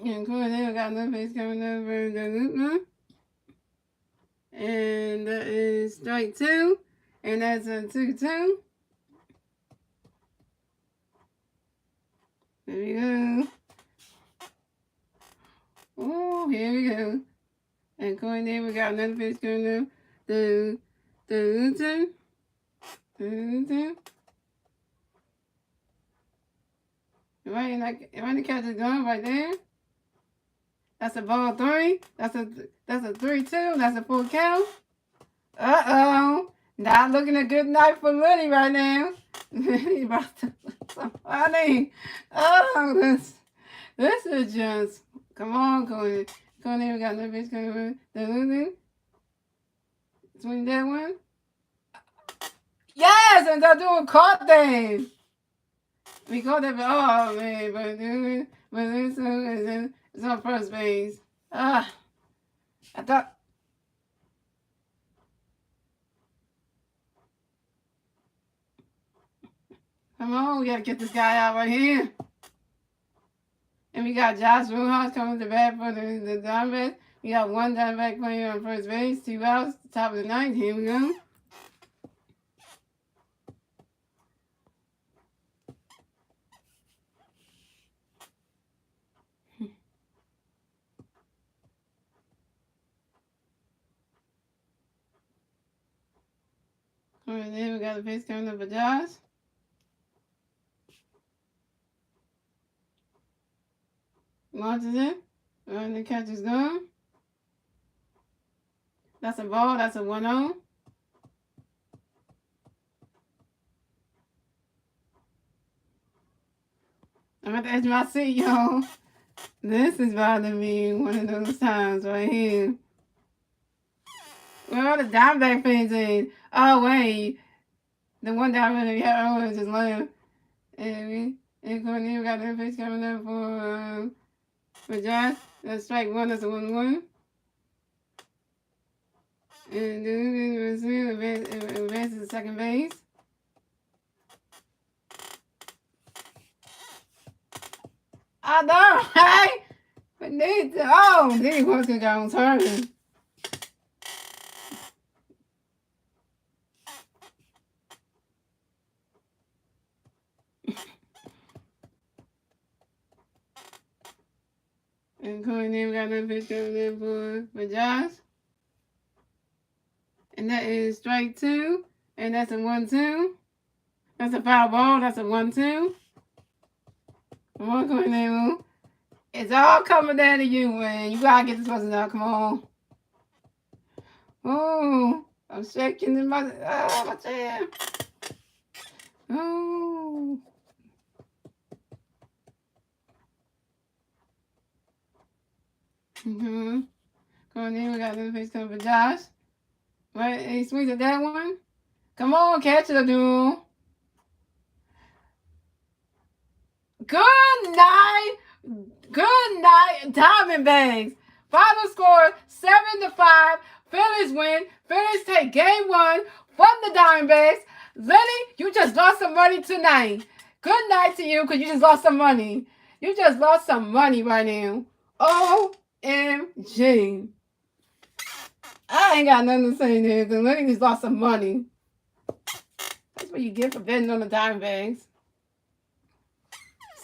And Corey Neiman got another pitch coming up for the Luton. And that is strike 2. And that's a 2-2. There we go. Oh, here we go. And Corey Neiman got another pitch coming up. The Luton. Right, the catch is going right there. That's a ball 3. That's a 3-2. That's a full count. Uh-oh. Not looking a good night for Liddy right now. Liddy about to look so funny. Oh, this is just, come on, Cody. Cody, we got no bitch coming. The Lulu. Swing that one. Yes, and they're doing caught them. We caught them, oh man, but it's on first base. I thought. Come on, we gotta get this guy out right here. And we got Josh Rojas coming to bat for the Diamondbacks. We got 1 Diamondback player on first base, 2 outs, top of the 9th. Here we go. All right, there we got the base coming up for Josh. Launches it. And the catch is gone. That's a ball. That's a 1-0. I'm at the edge of my seat, y'all. This is bothering me one of those times right here. Where are the Diamondback fans in? Oh, wait. The one Diamondback we had earlier just left. And Courtney, we got their face coming up for Josh. That's strike 1. That's a 1-1. And then advances to second base. I know, right? But they want to go on turn. And Corey name got another pitch coming in for Josh. And that is strike 2. And that's a 1-2. That's a foul ball. That's a 1-2. Come on, Corey name. It's all coming down to you, man. You gotta get this person out. Come on. Oh, I'm shaking in my chair. Oh. Mm-hmm. Come on in, we got another face coming for Josh. Right, he swings at that one. Come on, catch it, dude. Good night. Good night, DiamondBacks. Final score 7-5. Phillies win. Phillies take game 1 from the DiamondBacks. Lenny, you just lost some money tonight. Good night to you because you just lost some money. You just lost some money right now. OMG. I ain't got nothing to say there because Lenny just lost some money. That's what you get for betting on the DiamondBacks.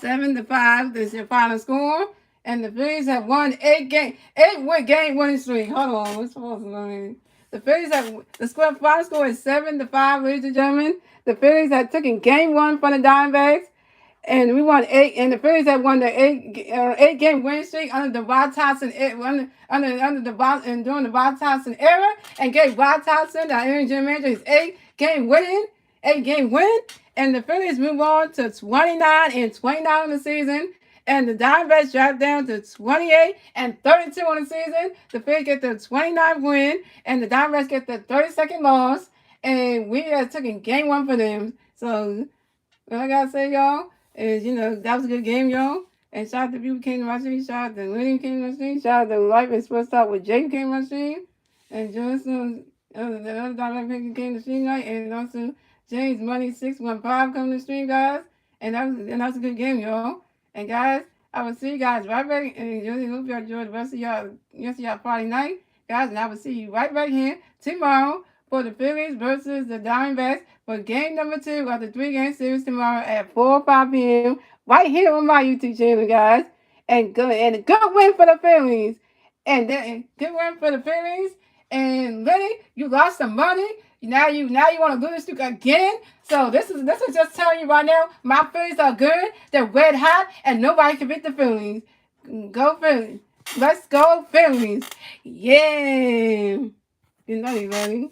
7-5 is your final score. And the Phillies have won 8-win game winning streak. Hold on, what's supposed to mean? The Phillies have final score is 7-5, ladies and gentlemen. The Phillies have taken game 1 from the Diamondbacks. And we won 8, and the Phillies have won the 8-game winning streak under the Bob Thompson during the Bob Thompson era, and gave Bob Thompson, the Aaron Jim manager, his 8-game win, and the Phillies move on to 29-29 in the season, and the Diamondbacks drop down to 28-32 on the season. The Phillies get the 29th win, and the Diamondbacks get the 32nd loss, and we are taking game 1 for them. So what I gotta say, y'all, is, that was a good game, y'all. And shout out to people who came to my stream. Shout out to Lenny who came to my stream. Shout out to Life and Sports Talk with Jake who came to my stream. And Johnson, the other Diamond who came to stream night. And also James Money 615 coming to stream, guys. And that was a good game, y'all. And guys, I will see you guys right back. And I hope y'all enjoy the rest of y'all Friday night, guys. And I will see you right back here tomorrow for the Phillies versus the Diamondbacks for game number 2 of the 3-game series tomorrow at 4 or 5 p.m. right here on my YouTube channel, guys. And a good win for the Phillies. And then good win for the Phillies. And Lenny, you lost some money. Now you want to lose this streak again. So this is just telling you right now, my Phillies are good. They're red hot, and nobody can beat the Phillies. Go Phillies. Let's go Phillies. Yeah. Good night, Lenny.